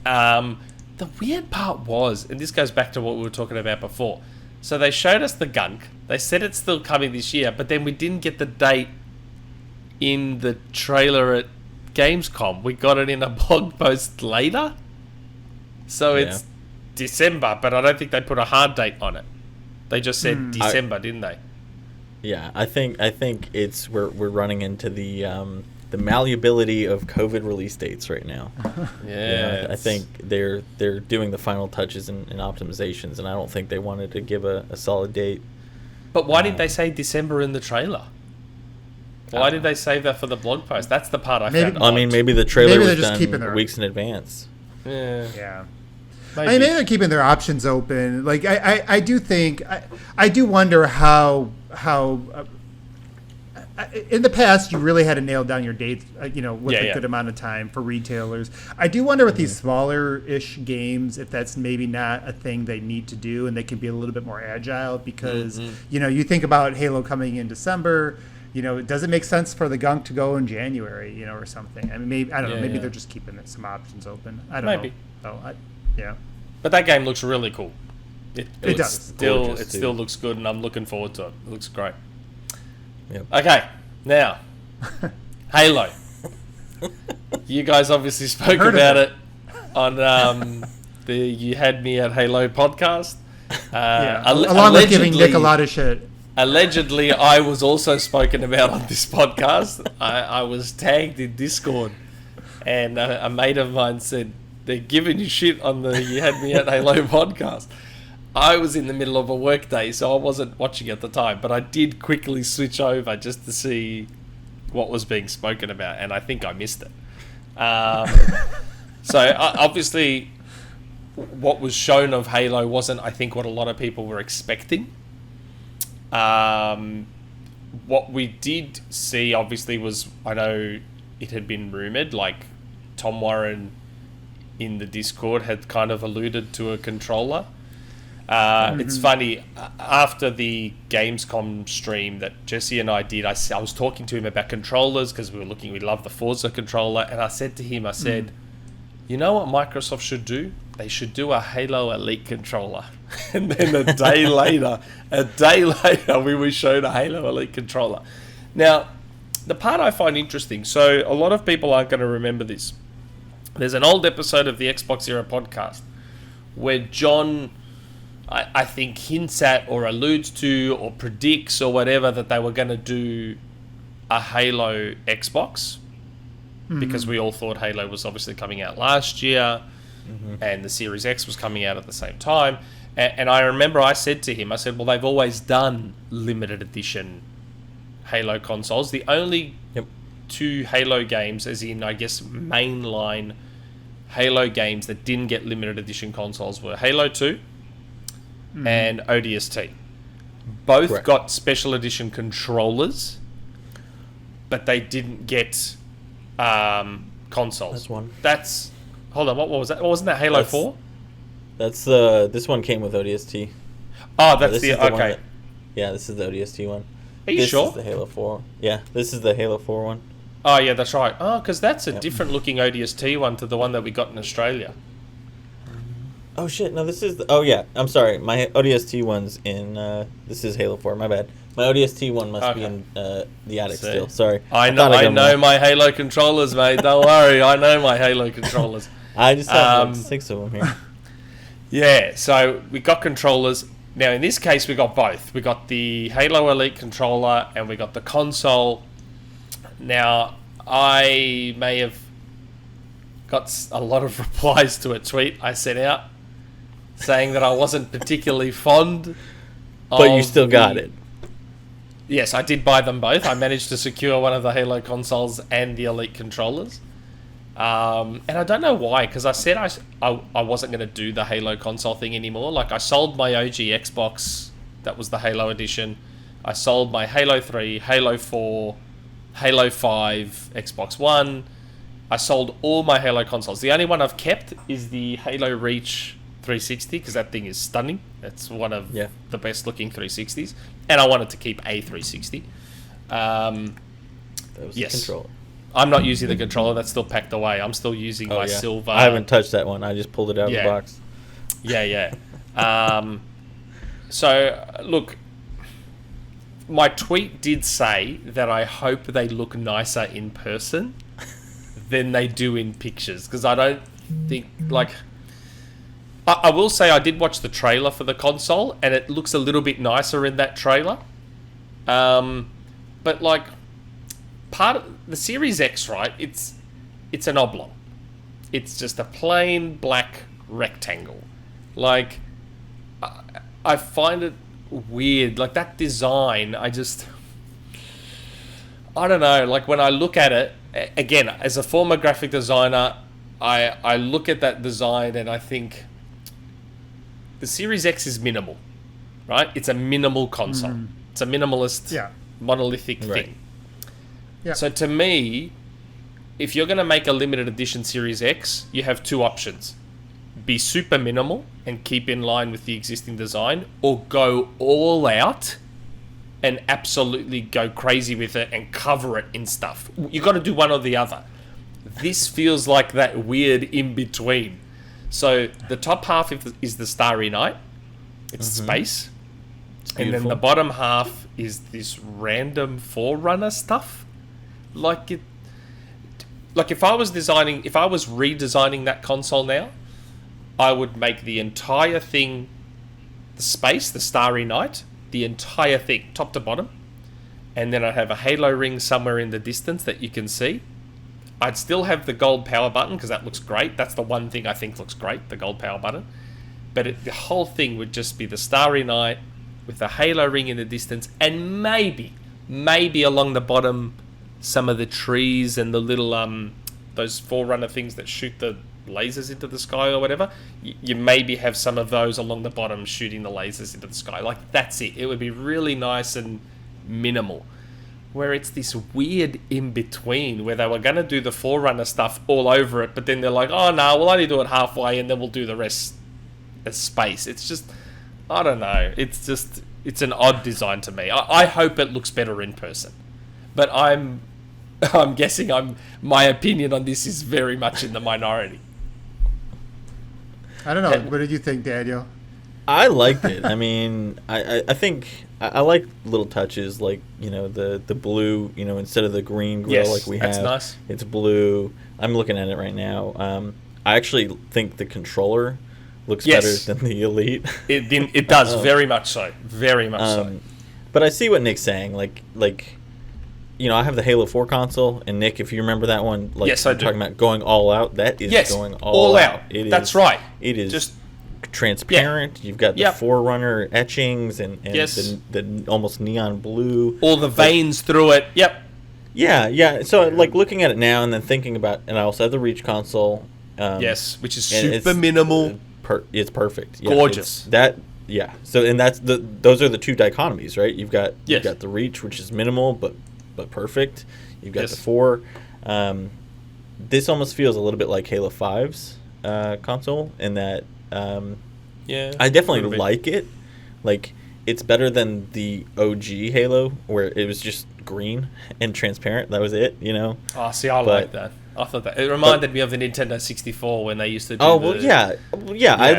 The weird part was, and this goes back to what we were talking about before, so they showed us the Gunk, they said it's still coming this year, but then we didn't get the date in the trailer at Gamescom. We got it in a blog post later, so it's December, but I don't think they put a hard date on it. They just said December, didn't they? Yeah, I think it's we're running into the malleability of COVID release dates right now. I think they're doing the final touches and optimizations, and I don't think they wanted to give a solid date. But why did they say December in the trailer? Why did they save that for the blog post? That's the part I found odd. I mean, maybe the trailer was just done weeks in advance. Yeah. Maybe. I mean, maybe they're keeping their options open. Like, I do think, I do wonder how in the past you really had to nail down your dates, with a good amount of time for retailers. I do wonder with these smaller-ish games if that's maybe not a thing they need to do, and they can be a little bit more agile because, you think about Halo coming in December. Does it make sense for the Gunk to go in January, or something? I mean, maybe, I don't know. Maybe they're just keeping some options open. I don't know. Oh, yeah. But that game looks really cool. It does. It still looks good, and I'm looking forward to it. It looks great. Yep. Okay, now, Halo. You guys obviously spoke about it on the You Had Me at Halo podcast. Along with giving Nick a lot of shit. Allegedly, I was also spoken about on this podcast. I was tagged in Discord, and a mate of mine said, they're giving you shit on the You Had Me at Halo podcast. I was in the middle of a work day, so I wasn't watching at the time, but I did quickly switch over just to see what was being spoken about, and I think I missed it. So obviously, what was shown of Halo wasn't, I think, what a lot of people were expecting. What we did see, obviously, was, I know it had been rumoured, like Tom Warren in the Discord had kind of alluded to a controller. It's funny, after the Gamescom stream that Jesse and I did, I was talking to him about controllers because we love the Forza controller, and I said to him, you know what Microsoft should do? They should do a Halo Elite controller. And then a day later, we were shown a Halo Elite controller. Now, the part I find interesting, so a lot of people aren't going to remember this. There's an old episode of the XboxEra podcast where John, I think, hints at or alludes to or predicts or whatever that they were going to do a Halo Xbox because we all thought Halo was obviously coming out last year and the Series X was coming out at the same time. And I remember I said to him, well, they've always done limited edition Halo consoles. The only two Halo games, as in, I guess, mainline Halo games that didn't get limited edition consoles were Halo 2 and ODST. Both got special edition controllers, but they didn't get consoles. That's hold on, what was that? Wasn't that Halo 4? That's this one came with ODST. Oh, that's okay. This is the ODST one. Are you sure? This is the Halo 4. Yeah, this is the Halo 4 one. Oh, yeah, that's right. Oh, because that's a different looking ODST one to the one that we got in Australia. Oh, shit. No, this is... I'm sorry. My ODST one's in... this is Halo 4. My bad. My ODST one must be in the attic still. Sorry. I know my Halo controllers, mate. Don't worry. I know my Halo controllers. I just have like 6 of them here. Yeah, so we got controllers. Now, in this case, we got both. We got the Halo Elite controller and we got the console. Now, I may have got a lot of replies to a tweet I sent out saying that I wasn't particularly fond of... But you still got it. Yes, I did buy them both. I managed to secure one of the Halo consoles and the Elite controllers. And I don't know why, because I said I wasn't going to do the Halo console thing anymore. Like, I sold my OG Xbox, that was the Halo edition. I sold my Halo 3, Halo 4, Halo 5, Xbox One. I sold all my Halo consoles. The only one I've kept is the Halo Reach 360, because that thing is stunning. It's one of the best looking 360s. And I wanted to keep a 360. That was the controller. I'm not using the controller. That's still packed away. I'm still using my silver. I haven't touched that one. I just pulled it out of the box. Yeah. So, look, my tweet did say that I hope they look nicer in person than they do in pictures. Because I don't think, like... I will say I did watch the trailer for the console, and it looks a little bit nicer in that trailer. But, like... part of the Series X, right? It's an oblong. It's just a plain black rectangle. Like, I find it weird. Like, that design, I don't know. Like, when I look at it, again, as a former graphic designer, I look at that design and I think the Series X is minimal, right? It's a minimal console. It's a minimalist, monolithic thing. Yeah. So to me, if you're going to make a limited edition Series X, you have two options. Be super minimal and keep in line with the existing design, or go all out and absolutely go crazy with it and cover it in stuff. You got to do one or the other. This feels like that weird in between. So the top half is the Starry Night. It's space. And then the bottom half is this random Forerunner stuff. Like if I was redesigning that console now, I would make the entire thing the space, the Starry Night, the entire thing, top to bottom. And then I'd have a Halo ring somewhere in the distance that you can see. I'd still have the gold power button, because that looks great. That's the one thing I think looks great, the gold power button. But the whole thing would just be the Starry Night with the Halo ring in the distance, and maybe along the bottom, some of the trees and the little those Forerunner things that shoot the lasers into the sky or whatever. You maybe have some of those along the bottom shooting the lasers into the sky. Like, that's it. It would be really nice and minimal. Where it's this weird in between, where they were going to do the Forerunner stuff all over it, but then they're like, oh no, we'll only do it halfway and then we'll do the rest as space. It's just, I don't know. It's an odd design to me. I hope it looks better in person. But I'm guessing my opinion on this is very much in the minority. I don't know. What did you think, Daniel? I liked it. I mean, I think I like little touches, like, you know, the blue, you know, instead of the green grill like we have. That's nice. It's blue. I'm looking at it right now. I actually think the controller looks better than the Elite. It does, very much so. Very much so. But I see what Nick's saying. Like, you know, I have the Halo 4 console, and Nick, if you remember that one, like, yes, I do. Talking about going all out, that is going all out. That's right. It is just transparent. You've got the Forerunner etchings and the almost neon blue. All the veins through it. Yep. Yeah. So, like, looking at it now and then thinking about, and I also have the Reach console. Which is super minimal. It's perfect. Yeah, gorgeous. So, and those are the two dichotomies, right? You've got the Reach, which is minimal but perfect. You've got the 4. This almost feels a little bit like Halo 5's console in that I definitely like it. Like, it's better than the OG Halo, where it was just green and transparent. That was it, you know? Oh, see, I like that. I thought that it reminded me of the Nintendo 64 when they used to do I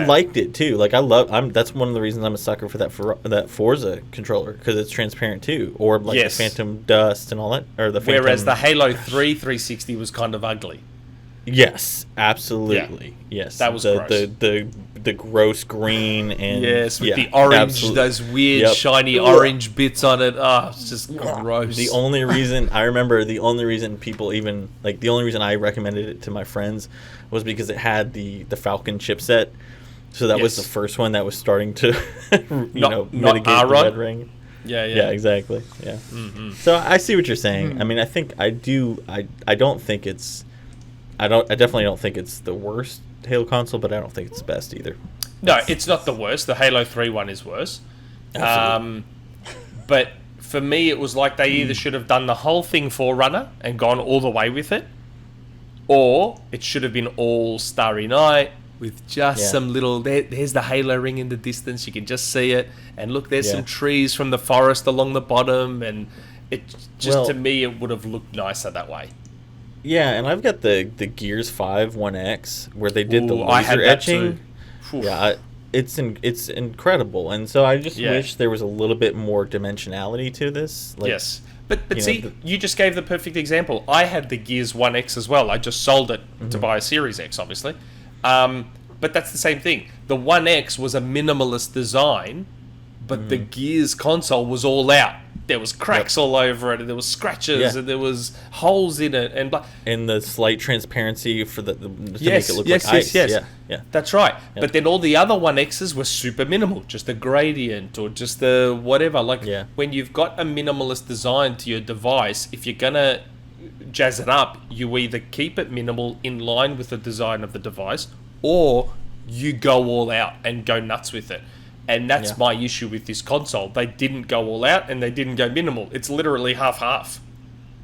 liked it too. Like, that's one of the reasons I'm a sucker for that Forza controller, because it's transparent too, or like the Phantom Dust and all that, or the Phantom. Whereas the Halo 3 360 was kind of ugly. Yes, absolutely. Yeah. Yes, that was gross. The gross green and with the orange, those weird shiny orange bits on it. Oh, it's just gross. The only reason I recommended it to my friends was because it had the Falcon chipset. So that was the first one that was starting to mitigate the red ring. Yeah, exactly. Yeah. Mm-hmm. So I see what you're saying. I mean, I think I don't think it's I definitely don't think it's the worst Halo console, but I don't think it's the best either. No, it's not the worst. The Halo 3 one is worse. Absolutely. But for me, it was like they either should have done the whole thing Forerunner and gone all the way with it, or it should have been all Starry Night with just some little... There's the Halo ring in the distance. You can just see it. And look, there's some trees from the forest along the bottom. And it just, to me, it would have looked nicer that way. Yeah, and I've got the Gears 5 1X where they did the laser I had that etching. Too. Yeah, it's incredible, and so I just wish there was a little bit more dimensionality to this. Like, yes, but see, you just gave the perfect example. I had the Gears 1X as well. I just sold it to buy a Series X, obviously. But that's the same thing. The 1X was a minimalist design, but the Gears console was all out. There was cracks all over it, and there was scratches, and there was holes in it, and the slight transparency for to make it look like ice. Yes, yeah, that's right. Yeah. But then all the other 1Xs were super minimal, just a gradient or just the whatever. When you've got a minimalist design to your device, if you're gonna jazz it up, you either keep it minimal in line with the design of the device, or you go all out and go nuts with it. And that's my issue with this console. They didn't go all out and they didn't go minimal. It's literally half-half.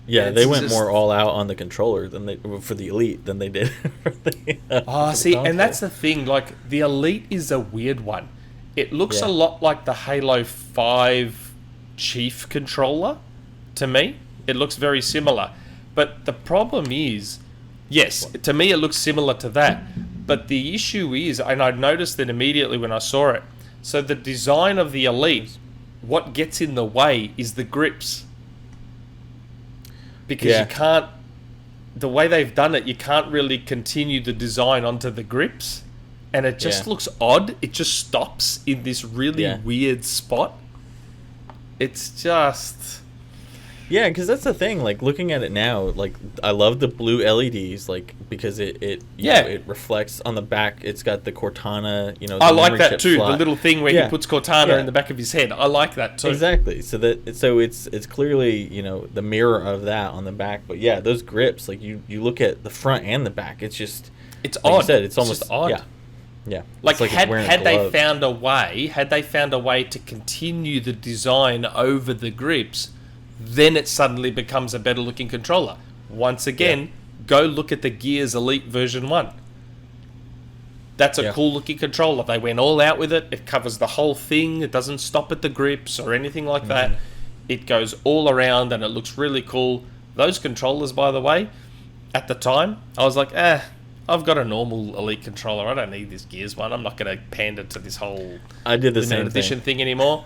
Yeah, they went more all out on the controller for the Elite than they did for the console. And that's the thing. Like, the Elite is a weird one. It looks a lot like the Halo 5 Chief controller to me. It looks very similar. But the problem is, yes, to me it looks similar to that. But the issue is, and I noticed it immediately when I saw it, so the design of the Elite, what gets in the way is the grips. Because you can't... The way they've done it, you can't really continue the design onto the grips. And it just looks odd. It just stops in this really weird spot. It's just... Yeah, because that's the thing. Like, looking at it now, like, I love the blue LEDs, like, because it reflects on the back. It's got the Cortana, the I like that too. slot. The little thing where he puts Cortana in the back of his head. I like that too. Exactly. So it's clearly the mirror of that on the back. But yeah, those grips, like you look at the front and the back, it's just it's like odd. You said, it's almost just odd. Yeah. Like had they found a way to continue the design over the grips, then it suddenly becomes a better looking controller. Once again, go look at the Gears Elite version 1. That's a cool looking controller. They went all out with it. It covers the whole thing. It doesn't stop at the grips or anything like that. It goes all around and it looks really cool. Those controllers, by the way, at the time, I was like, I've got a normal Elite controller. I don't need this Gears one. I'm not going to pander to this whole I did the same edition thing anymore.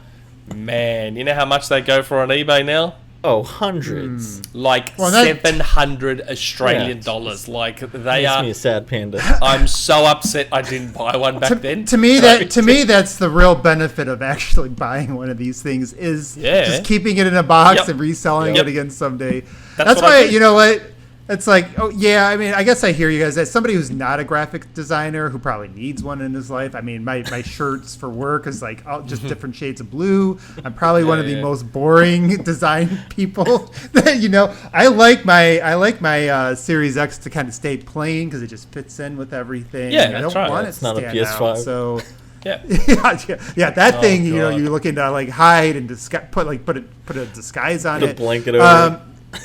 Man, you know how much they go for on eBay now? Oh, hundreds. Like $700 Australian dollars. Like they makes are. Me a sad panda. I'm so upset I didn't buy one back then. To me, that's the real benefit of actually buying one of these things is just keeping it in a box and reselling it again someday. That's why you know what. It's like, I mean, I guess I hear you guys. As somebody who's not a graphic designer who probably needs one in his life, I mean, my shirts for work is like just different shades of blue. I'm probably one of the most boring design people. I like my Series X to kind of stay plain because it just fits in with everything. Yeah, I don't want it to stand not a PS5. out. So that thing, you're looking to like hide and put a disguise on it. Put a blanket over it.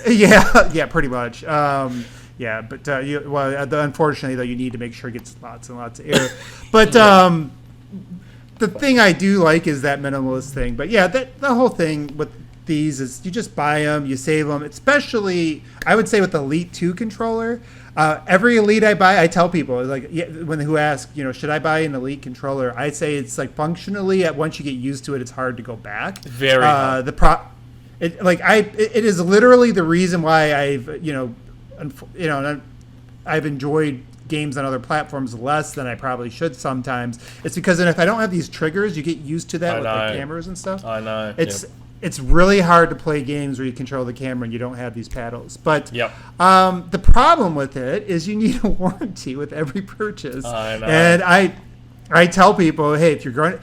Yeah, pretty much. Unfortunately, though, you need to make sure it gets lots and lots of air. But the thing I do like is that minimalist thing. But yeah, the whole thing with these is you just buy them, you save them. Especially, I would say with the Elite 2 controller. Every Elite I buy, I tell people who ask, should I buy an Elite controller? I say it's like functionally, once you get used to it, it's hard to go back. Very hard. It is literally the reason why I've enjoyed games on other platforms less than I probably should sometimes. It's because then if I don't have these triggers, you get used to that with the cameras and stuff. I know. It's really hard to play games where you control the camera and you don't have these paddles. But the problem with it is you need a warranty with every purchase. I know. And I tell people, hey, if you're going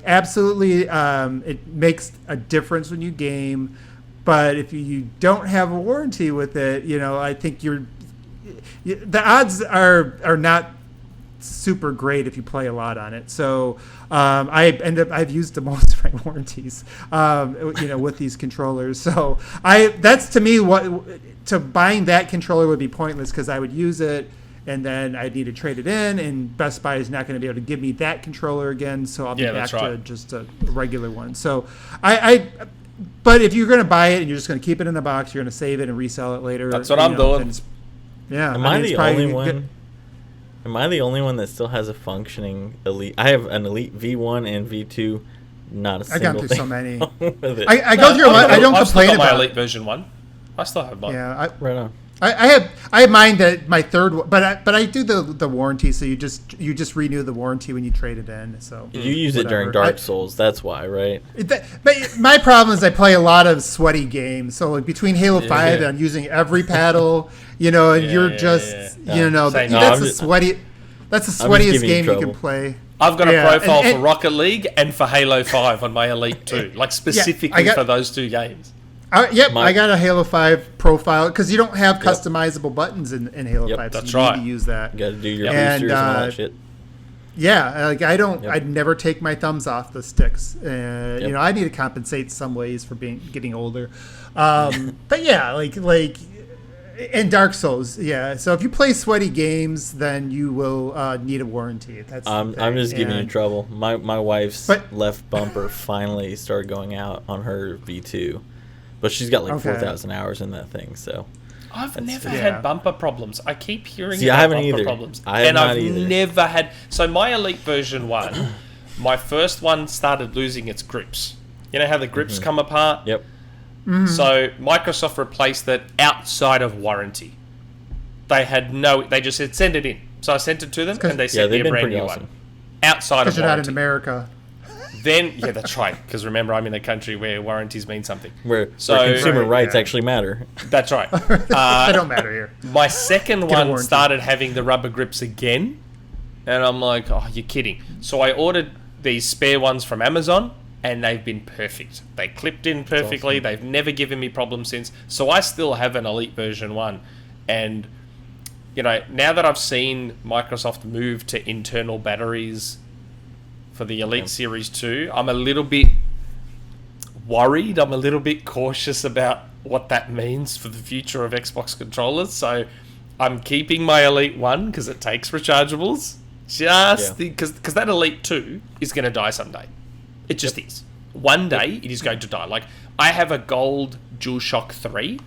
absolutely, it makes a difference when you game. But if you don't have a warranty with it, I think the odds are not super great if you play a lot on it. So I've used the most of my warranties, with these controllers. So that's to me buying that controller would be pointless because I would use it and then I'd need to trade it in, and Best Buy is not going to be able to give me that controller again. So I'll be back to just a regular one. So but if you're going to buy it and you're just going to keep it in the box, you're going to save it and resell it later. That's what I'm doing. Am I the only one? Am I the only one that still has a functioning Elite? I have an Elite V1 and V2. Not a single thing. I've gone through so many. I go through. I don't complain about my Elite version 1. I still have mine. Yeah, right on. I have mine that my third one, but I do the warranty. So you just renew the warranty when you trade it in. So you use it during Dark Souls. That's why, right? But my problem is I play a lot of sweaty games. So like between Halo 5, I'm using every paddle. And you're just that's the sweatiest game you can play. I've got a profile for Rocket League and for Halo 5 on my Elite 2, like specifically for those two games. I got a Halo 5 profile because you don't have customizable buttons in Halo 5. So that's you right. need to use that. You got to do your boosters and all that shit. Yeah, like I'd never take my thumbs off the sticks. I need to compensate some ways for getting older. But yeah, like in Dark Souls, yeah. So if you play sweaty games, then you will need a warranty. That's I'm just giving you trouble. My wife's left bumper finally started going out on her V2, but she's got like 4,000 hours in that thing. So I've never had bumper problems. I keep hearing I haven't bumper either. problems, I've never had. So my Elite version 1, my first one started losing its grips. You know how the grips come apart? Yep. Mm-hmm. So Microsoft replaced it outside of warranty. They just said send it in. So I sent it to them and they sent me a brand new one. Outside of warranty. Because you're not in America. Then, that's right. Because remember, I'm in a country where warranties mean something. Where consumer rights actually matter. That's right. They don't matter here. My second one started having the rubber grips again. And I'm like, oh, you're kidding. So I ordered these spare ones from Amazon. And they've been perfect. They clipped in perfectly. Awesome. They've never given me problems since. So I still have an Elite version 1. And, now that I've seen Microsoft move to internal batteries for the Elite Series 2, I'm a little bit worried. I'm a little bit cautious about what that means for the future of Xbox controllers. So I'm keeping my Elite 1 because it takes rechargeables. Because that Elite 2 is going to die someday. It just is. One day, it is going to die. Like, I have a gold DualShock 3,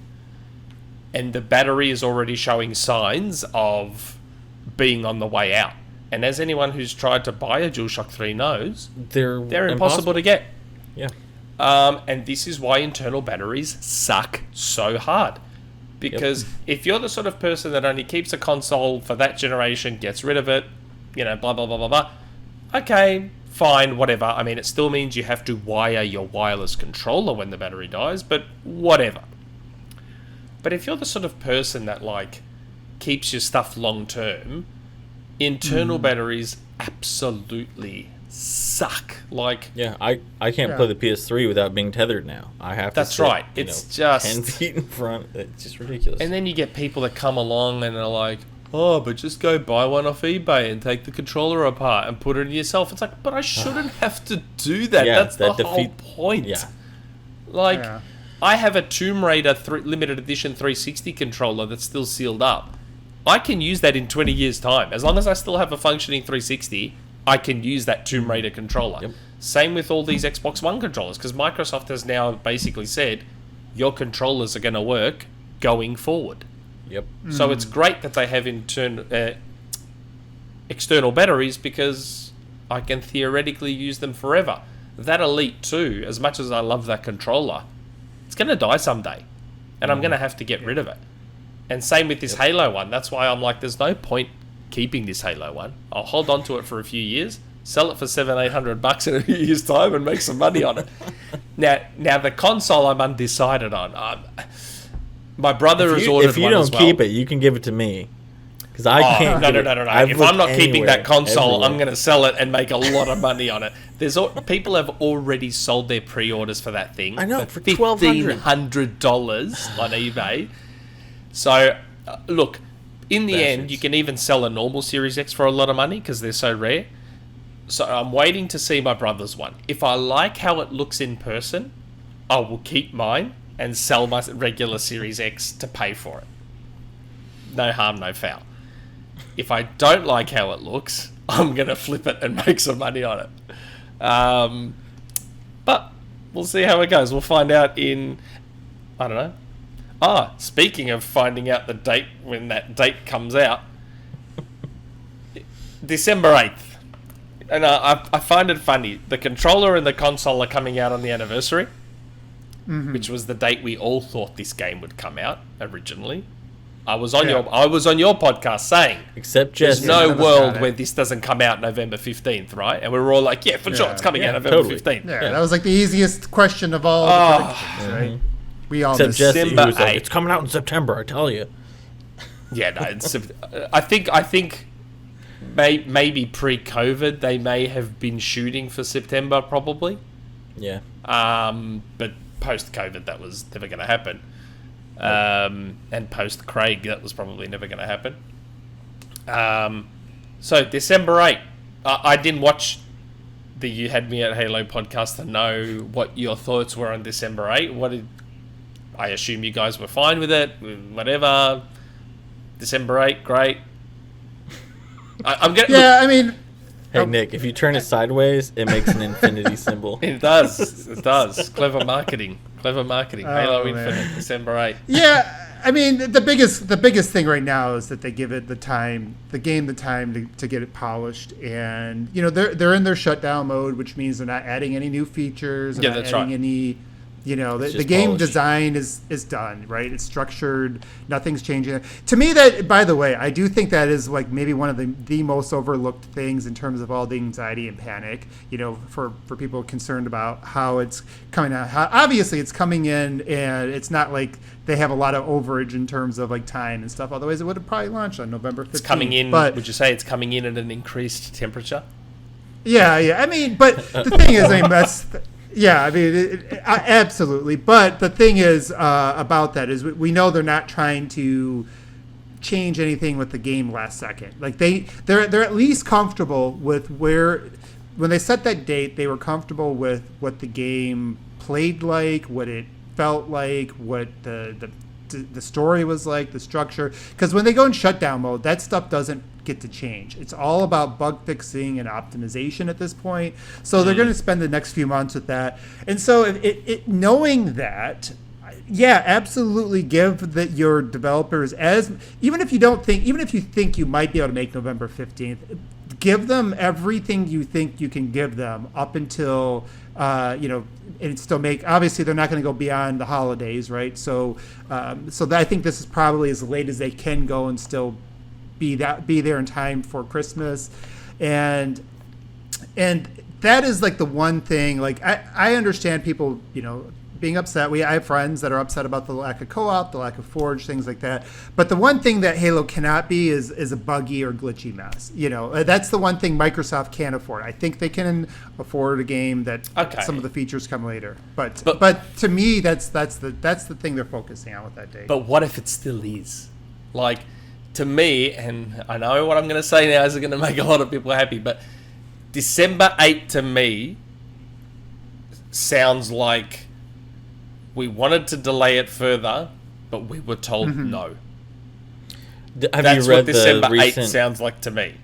and the battery is already showing signs of being on the way out. And as anyone who's tried to buy a DualShock 3 knows, they're impossible to get. Yeah. And this is why internal batteries suck so hard. Because if you're the sort of person that only keeps a console for that generation, gets rid of it, blah, blah, blah, blah, blah, okay, fine, whatever. I mean, it still means you have to wire your wireless controller when the battery dies, but whatever. But if you're the sort of person that, keeps your stuff long-term, internal batteries absolutely suck. I can't play the PS3 without being tethered now. I have to That's right. It's just 10 feet in front. It's just ridiculous. And then you get people that come along and are like, oh, but just go buy one off eBay and take the controller apart and put it in yourself. It's like, but I shouldn't have to do that. That's the whole point. Yeah. I have a Tomb Raider limited edition 360 controller that's still sealed up. I can use that in 20 years' time. As long as I still have a functioning 360, I can use that Tomb Raider controller. Yep. Same with all these Xbox One controllers, because Microsoft has now basically said, your controllers are going to work going forward. Yep. So it's great that they have external batteries because I can theoretically use them forever. That Elite 2, as much as I love that controller, it's going to die someday. And I'm going to have to get rid of it. And same with this Halo one. That's why I'm like, there's no point keeping this Halo one. I'll hold on to it for a few years, sell it for $700-800 in a few years' time and make some money on it. Now the console I'm undecided on. My brother has ordered one as well. If you don't keep it, you can give it to me. Because I can't. No. If I'm not keeping that console, I'm going to sell it and make a lot of money on it. People have already sold their pre-orders for that thing. I know, for $1,200 on eBay. So, look, in the end, you can even sell a normal Series X for a lot of money because they're so rare. So I'm waiting to see my brother's one. If I like how it looks in person, I will keep mine and sell my regular Series X to pay for it. No harm, no foul. If I don't like how it looks, I'm going to flip it and make some money on it. But we'll see how it goes. We'll find out in, I don't know. Speaking of finding out the date when that date comes out, December 8th. And I find it funny. The controller and the console are coming out on the anniversary, which was the date we all thought this game would come out originally. I was on your podcast saying, except Jesse, there's no world where this doesn't come out November 15th, right? And we were all like, yeah, for sure, it's coming out November 15th. Yeah, that was like the easiest question of all the predictions, right? We all except Jesse, December who was like, it's coming out in September, I tell you. Yeah, no, I think maybe pre-COVID they may have been shooting for September, probably. Yeah. But post-COVID that was never going to happen. And post-Craig that was probably never going to happen. So December 8th. I didn't watch the You Had Me at Halo podcast to know what your thoughts were on December 8th. I assume you guys were fine with it, whatever. December 8th, great. I mean... Hey, Nick, if you turn it sideways, it makes an infinity symbol. It does. It does. Clever marketing. Halo Infinite, December 8th. Yeah, I mean, the biggest thing right now is that they give it the game the time to get it polished. And, you know, they're in their shutdown mode, which means they're not adding any new features. They're not adding any... You know, the game design is done, right? It's structured. Nothing's changing. To me, that, by the way, I do think that is like maybe one of the most overlooked things in terms of all the anxiety and panic, you know, for people concerned about how it's coming out. Obviously, it's coming in, and it's not like they have a lot of overage in terms of like time and stuff. Otherwise, it would have probably launched on November 15th. It's coming in, but would you say it's coming in at an increased temperature? Yeah. I mean, but the thing is, I mean, that's... Yeah, I mean, absolutely. But the thing is about that is we know they're not trying to change anything with the game last second. Like they're at least comfortable with when they set that date, they were comfortable with what the game played like, what it felt like, what the story was like, the structure. Because when they go in shutdown mode, that stuff doesn't get to change. It's all about bug fixing and optimization at this point. So they're going to spend the next few months with that. And so knowing that, yeah, absolutely give your developers even if you think you might be able to make November 15th, give them everything you think you can give them up until and still make. Obviously, they're not going to go beyond the holidays, right? So I think this is probably as late as they can go and still be there in time for Christmas, and that is like the one thing. Like I understand people, you know, being upset. I have friends that are upset about the lack of co-op, the lack of Forge, things like that. But the one thing that Halo cannot be is a buggy or glitchy mess. You know, that's the one thing Microsoft can't afford. I think they can afford a game that some of the features come later. But to me, that's the thing they're focusing on with that date. But what if it still is? Like, to me, and I know what I'm going to say now isn't going to make a lot of people happy, but December 8th to me sounds like we wanted to delay it further, but we were told no. That's what December 8th sounds like to me.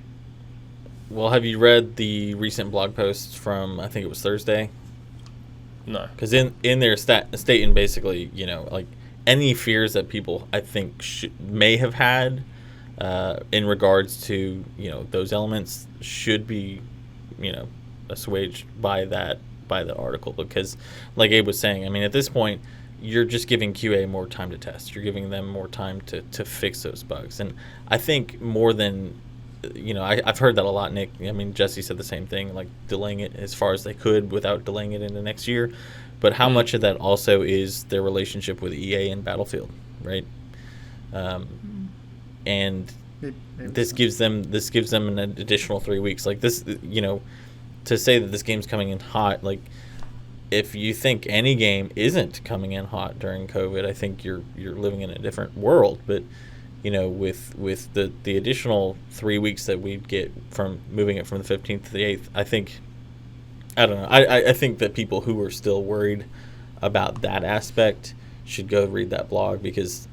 Well, have you read the recent blog posts from, I think it was Thursday? No. Because in their stating basically, you know, like any fears that people, I think, may have had in regards to, you know, those elements should be, you know, assuaged by the article. Because like Abe was saying, I mean, at this point you're just giving QA more time to test, you're giving them more time to fix those bugs. And I think more than, you know, I've heard that a lot, Nick. I mean, Jesse said the same thing, like delaying it as far as they could without delaying it into next year. But how much of that also is their relationship with EA and Battlefield, right? And this gives them an additional 3 weeks. Like this, you know, to say that this game's coming in hot, like if you think any game isn't coming in hot during COVID, I think you're living in a different world. But with the additional 3 weeks that we'd get from moving it from the 15th to the 8th, I don't know. I think that people who are still worried about that aspect should go read that blog, because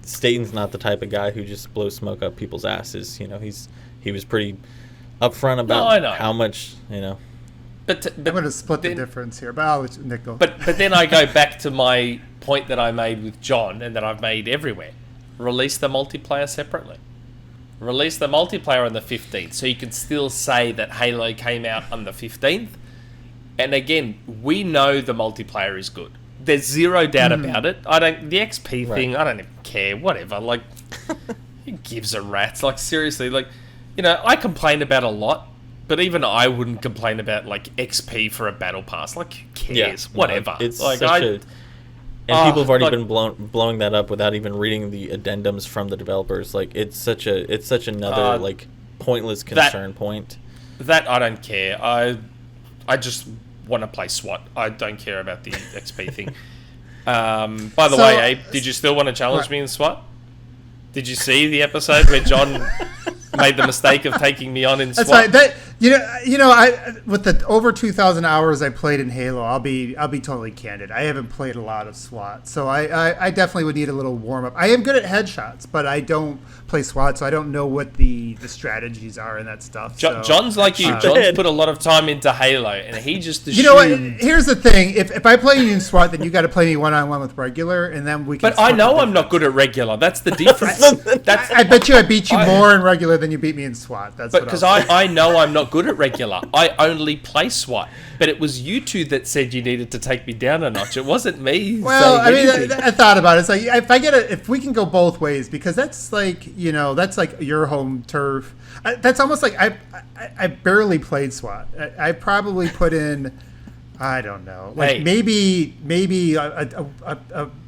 Staten's not the type of guy who just blows smoke up people's asses. He was pretty upfront about how much. But I'm going to split the difference here, but I'll let Nick go. But then I go back to my point that I made with John and that I've made everywhere. Release the multiplayer separately. Release the multiplayer on the 15th, so you can still say that Halo came out on the 15th. And again, we know the multiplayer is good. There's zero doubt about it. The XP thing, I don't even care. Whatever. Like, who gives a rat's? Like, seriously, like, I complain about a lot, but even I wouldn't complain about like XP for a battle pass. Like, who cares? Whatever. It's like people have already been blowing that up without even reading the addendums from the developers. Like, it's such another like pointless concern point. That I don't care. I just want to play SWAT. I don't care about the XP thing. By the way, Abe, did you still want to challenge me in SWAT? Did you see the episode where John made the mistake of taking me on in SWAT? That's right. I with the over 2,000 hours I played in Halo, I'll be totally candid. I haven't played a lot of SWAT, so I definitely would need a little warm up. I am good at headshots, but I don't play SWAT, so I don't know what the strategies are and that stuff. John's like you. John's put a lot of time into Halo, and he just assumed... You know what? Here's the thing: if I play you in SWAT, then you got to play me 1-on-1 with regular, and then we can. But I know I'm not good at regular. That's the difference. I bet you I beat you more in regular than you beat me in SWAT. That's because I know I'm not good at regular. I only play SWAT. But it was you two that said you needed to take me down a notch. It wasn't me. Well, I mean, I thought about it. It's like if we can go both ways, because that's like that's like your home turf. That's almost like I barely played SWAT. I probably put in, I don't know, like maybe a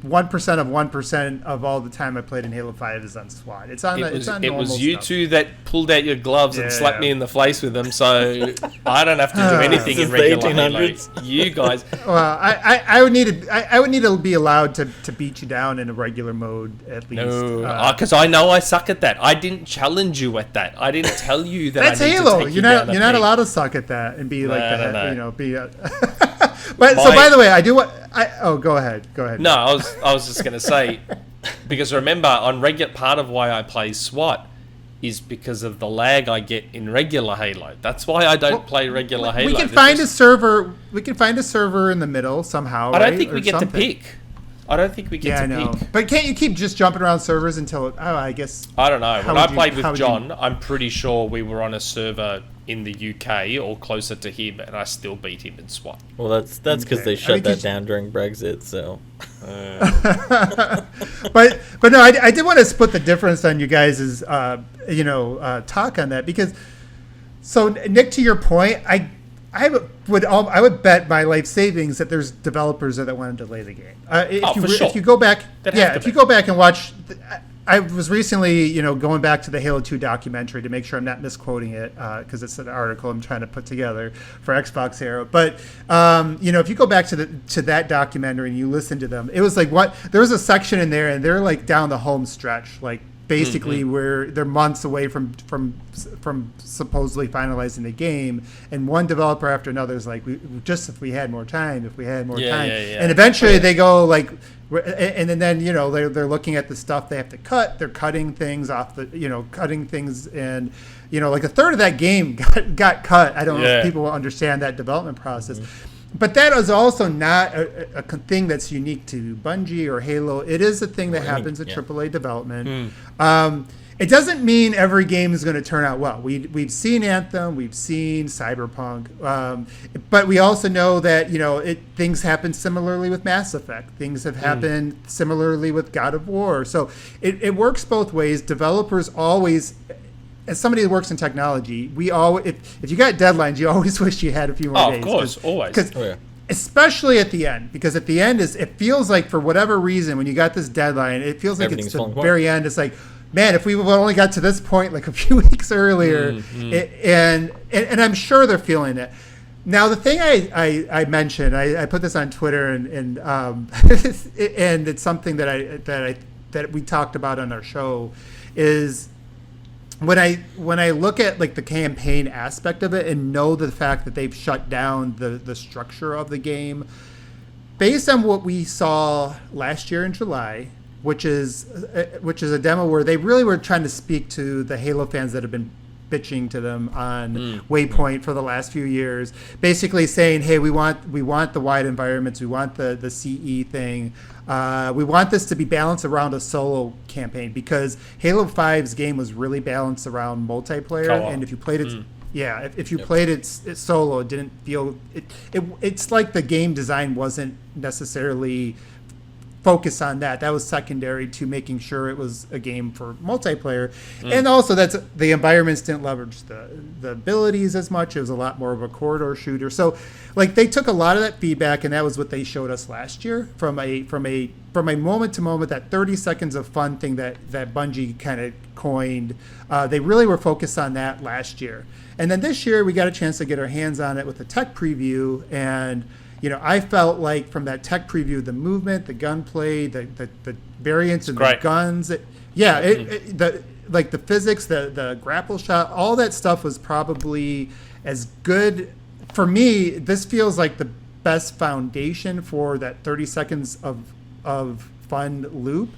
1% of 1% of all the time I played in Halo 5 is on SWAT. It was you two that pulled out your gloves and slapped me in the face with them, so I don't have to do anything in regular Halo. You guys. Well, I would need to be allowed to beat you down in a regular mode at least. No, because I know I suck at that. I didn't challenge you at that. I didn't tell you that. That's I need Halo. To take you're not allowed to suck at that and be be. But so by the way, I do what go ahead. No, I was just gonna say, because remember, on regular, part of why I play SWAT is because of the lag I get in regular Halo. That's why I don't play regular Halo. We can find a server. We can find a server in the middle somehow. I don't think we get to pick. I don't think we get to pick. But can't you keep just jumping around servers until? I guess. I don't know. When I played with John, I'm pretty sure we were on a server in the UK or closer to him, and I still beat him in SWAT. Well, that's because they shut that down during Brexit. So, but no, I did want to split the difference on you guys' talk on that, because so Nick, to your point, I would bet my life savings that there's developers that want to delay the game. If you go back, if you go back and watch. I was recently, going back to the Halo 2 documentary to make sure I'm not misquoting it, because it's an article I'm trying to put together for XboxEra. But if you go back to that documentary and you listen to them, it was like there was a section in there, and they're like down the home stretch, like basically where they're months away from supposedly finalizing the game, and one developer after another is like, if we had more time, and eventually they go like. And then they're looking at the stuff they have to cut. They're cutting things off cutting things, and like a third of that game got cut. I don't know if people will understand that development process, but that is also not a thing that's unique to Bungie or Halo. It is a thing that happens at AAA development. It doesn't mean every game is going to turn out well. We've seen Anthem, we've seen Cyberpunk, but we also know that things happen similarly with Mass Effect. Things have happened similarly with God of War. So it works both ways. Developers always, as somebody who works in technology, if you got deadlines, you always wish you had a few more days. Of course, always. Especially at the end, because at the end it feels like, for whatever reason, when you got this deadline, it feels like it's the very end. It's like, man, if we only got to this point like a few weeks earlier, and I'm sure they're feeling it. Now, the thing I mentioned, I put this on Twitter, and and it's something that that we talked about on our show is when I look at like the campaign aspect of it and know the fact that they've shut down the structure of the game based on what we saw last year in July, which is a demo where they really were trying to speak to the Halo fans that have been bitching to them on Waypoint for the last few years, basically saying, hey, we want the wide environments, we want the CE thing, we want this to be balanced around a solo campaign, because Halo 5's game was really balanced around multiplayer. Co-op. And if you played it if you played it solo, it didn't feel it's like the game design wasn't necessarily focus on that. That was secondary to making sure it was a game for multiplayer. And also the environments didn't leverage the abilities as much. It was a lot more of a corridor shooter. So like they took a lot of that feedback, and that was what they showed us last year from a moment to moment, that 30 seconds of fun thing that Bungie kind of coined. They really were focused on that last year. And then this year we got a chance to get our hands on it with a tech preview, and I felt like from that tech preview, the movement, the gunplay, the variants and the guns, the physics, the grapple shot, all that stuff was probably as good. For me, this feels like the best foundation for that 30 seconds of fun loop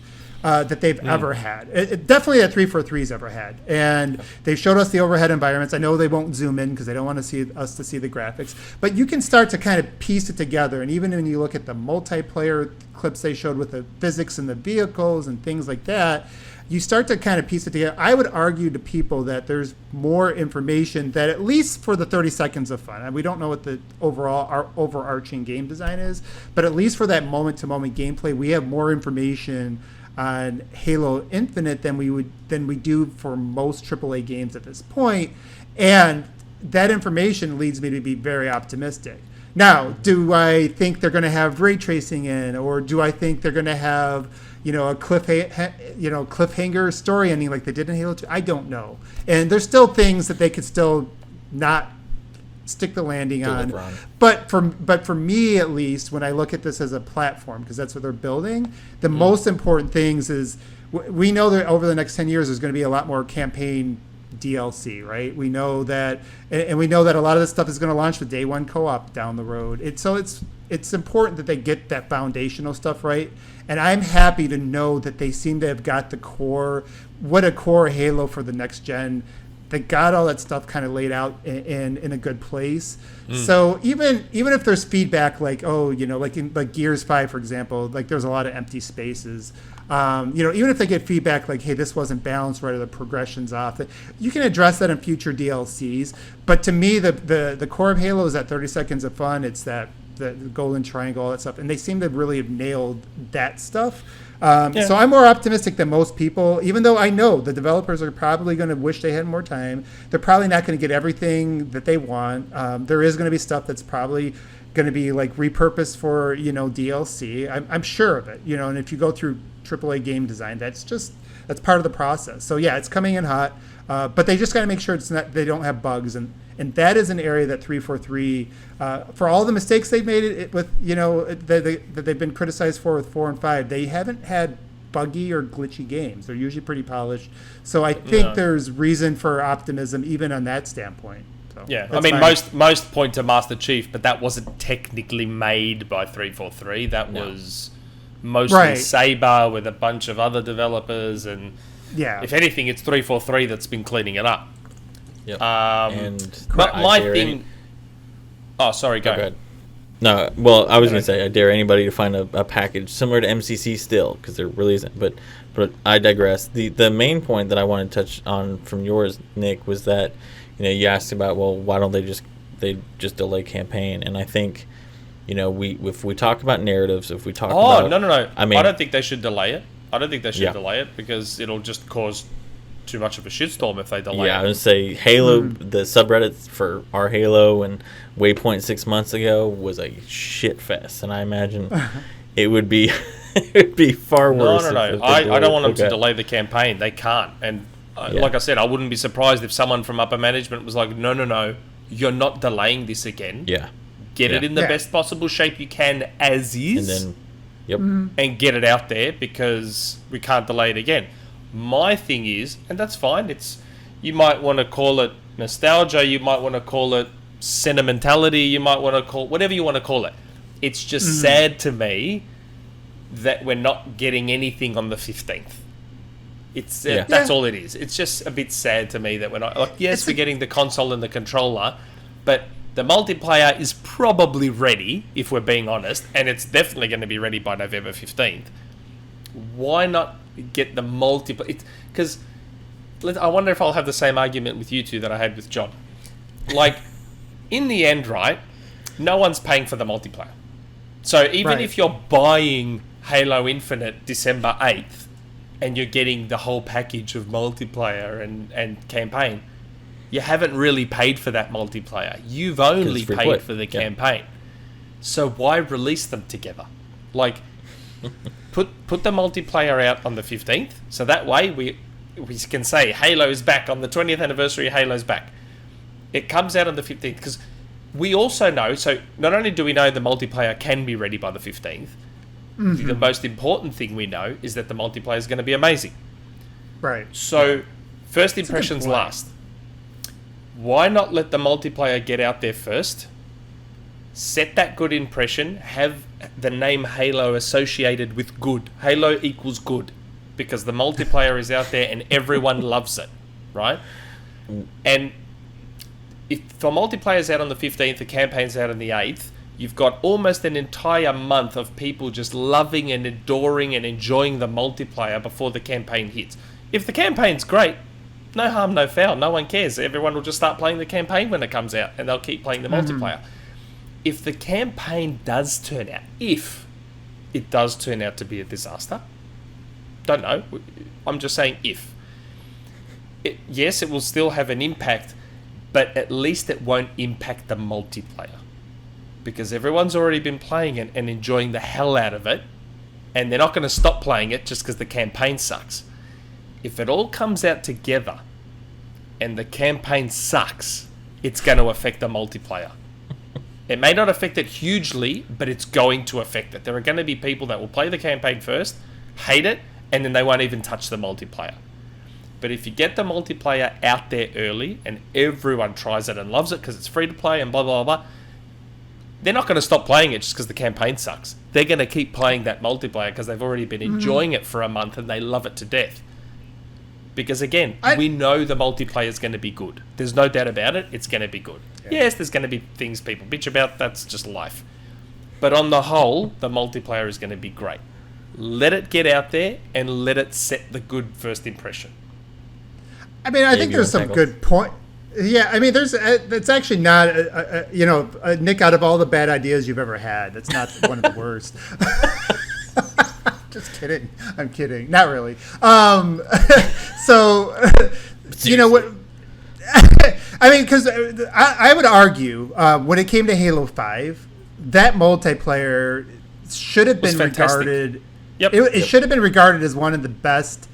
that they've ever had. It definitely that 343's ever had. And they showed us the overhead environments. I know they won't zoom in because they don't want to see us to see the graphics, but you can start to kind of piece it together. And even when you look at the multiplayer clips they showed with the physics and the vehicles and things like that, you start to kind of piece it together. I would argue to people that there's more information, that at least for the 30 seconds of fun, and we don't know what the overarching game design is, but at least for that moment-to-moment gameplay, we have more information on Halo Infinite than we do for most AAA games at this point, and that information leads me to be very optimistic. Now, do I think they're going to have ray tracing in, or do I think they're going to have a cliffhanger story ending like they did in Halo 2? I don't know, and there's still things that they could still not stick the landing on. But for me, at least, when I look at this as a platform, because that's what they're building, the most important things is we know that over the next 10 years there's going to be a lot more campaign DLC, right? We know that, and we know that a lot of this stuff is going to launch with day one co-op down the road. It's important that they get that foundational stuff right, and I'm happy to know that they seem to have got the core Halo for the next gen. They got all that stuff kind of laid out in a good place. So even if there's feedback like, like Gears 5, for example, like there's a lot of empty spaces. Even if they get feedback like, hey, this wasn't balanced right, or the progression's off, you can address that in future DLCs. But to me, the core of Halo is that 30 seconds of fun. It's the golden triangle, all that stuff. And they seem to really have nailed that stuff. So I'm more optimistic than most people, even though I know the developers are probably going to wish they had more time. They're probably not going to get everything that they want. There is going to be stuff that's probably going to be like repurposed for, DLC. I'm sure of it, and if you go through AAA game design, that's part of the process. So yeah, it's coming in hot, but they just got to make sure they don't have bugs, and that is an area that 343, for all the mistakes they've made it with, that they've been criticized for with 4 and 5, they haven't had buggy or glitchy games. They're usually pretty polished. So I think there's reason for optimism even on that standpoint. So yeah, I mean, most point to Master Chief, but that wasn't technically made by 343. That was mostly Saber with a bunch of other developers, and if anything, it's 343 that's been cleaning it up. Yep. But my thing. Oh, sorry. Go ahead. No, well, I was going to say, I dare anybody to find a package similar to MCC still, because there really isn't. But I digress. The main point that I want to touch on from yours, Nick, was that you asked about, well, why don't they just delay campaign? And I think if we talk about narratives, if we talk about no. I mean, I don't think they should delay it. I don't think they should delay it, because it'll just cause too much of a shitstorm if they delay it. Yeah, I would say Halo, the subreddit for our Halo and Waypoint 6 months ago was a shit fest, and I imagine it would be far worse. No. I don't want them to delay the campaign. They can't. And like I said, I wouldn't be surprised if someone from upper management was like, no, you're not delaying this again. Yeah. Get it in the best possible shape you can as is. And then, Yep. and get it out there because we can't delay it again. My thing is, and that's fine, you might want to call it nostalgia, you might want to call it sentimentality, you might want to call whatever you want to call it. It's just sad to me that we're not getting anything on the 15th. That's all it is. It's just a bit sad to me that we're not, like, yes, we're getting the console and the controller, but the multiplayer is probably ready, if we're being honest, and it's definitely going to be ready by November 15th. Why not get the multiplayer? Because I wonder if I'll have the same argument with you two that I had with John. Like, in the end, right, no one's paying for the multiplayer. So even if you're buying Halo Infinite December 8th and you're getting the whole package of multiplayer and campaign, you haven't really paid for that multiplayer. You've only paid for the campaign. So why release them together? Like, put the multiplayer out on the 15th, so that way we can say Halo's back on the 20th anniversary. Halo's back. It comes out on the 15th because we also know. So not only do we know the multiplayer can be ready by the 15th, the most important thing we know is that the multiplayer is going to be amazing. Right. So first impressions last. Why not let the multiplayer get out there first? Set that good impression. Have the name Halo associated with good. Halo equals good. Because the multiplayer is out there and everyone loves it. Right? And if the multiplayer's out on the 15th, the campaign's out on the 8th, you've got almost an entire month of people just loving and adoring and enjoying the multiplayer before the campaign hits. If the campaign's great, no harm, no foul. No one cares. Everyone will just start playing the campaign when it comes out, and they'll keep playing the multiplayer. If the campaign does turn out, if it does turn out to be a disaster, don't know. I'm just saying if. Yes, it will still have an impact, but at least it won't impact the multiplayer. Because everyone's already been playing it and enjoying the hell out of it, and they're not going to stop playing it just because the campaign sucks. If it all comes out together and the campaign sucks, it's going to affect the multiplayer. It may not affect it hugely, but it's going to affect it. There are going to be people that will play the campaign first, hate it, and then they won't even touch the multiplayer. But if you get the multiplayer out there early and everyone tries it and loves it because it's free to play and blah, blah, blah, they're not going to stop playing it just because the campaign sucks. They're going to keep playing that multiplayer because they've already been enjoying it for a month and they love it to death. Because again, we know the multiplayer is going to be good. There's no doubt about it. It's going to be good. Yeah. Yes, there's going to be things people bitch about. That's just life. But on the whole, the multiplayer is going to be great. Let it get out there and let it set the good first impression. I mean, I think there's some good point. Yeah, I mean, it's actually not, Nick, out of all the bad ideas you've ever had, that's not one of the worst. Just kidding. I'm kidding. Not really. So, you know what? I mean, because I would argue when it came to Halo 5, that multiplayer should have been regarded. Yep. It should have been regarded as one of the best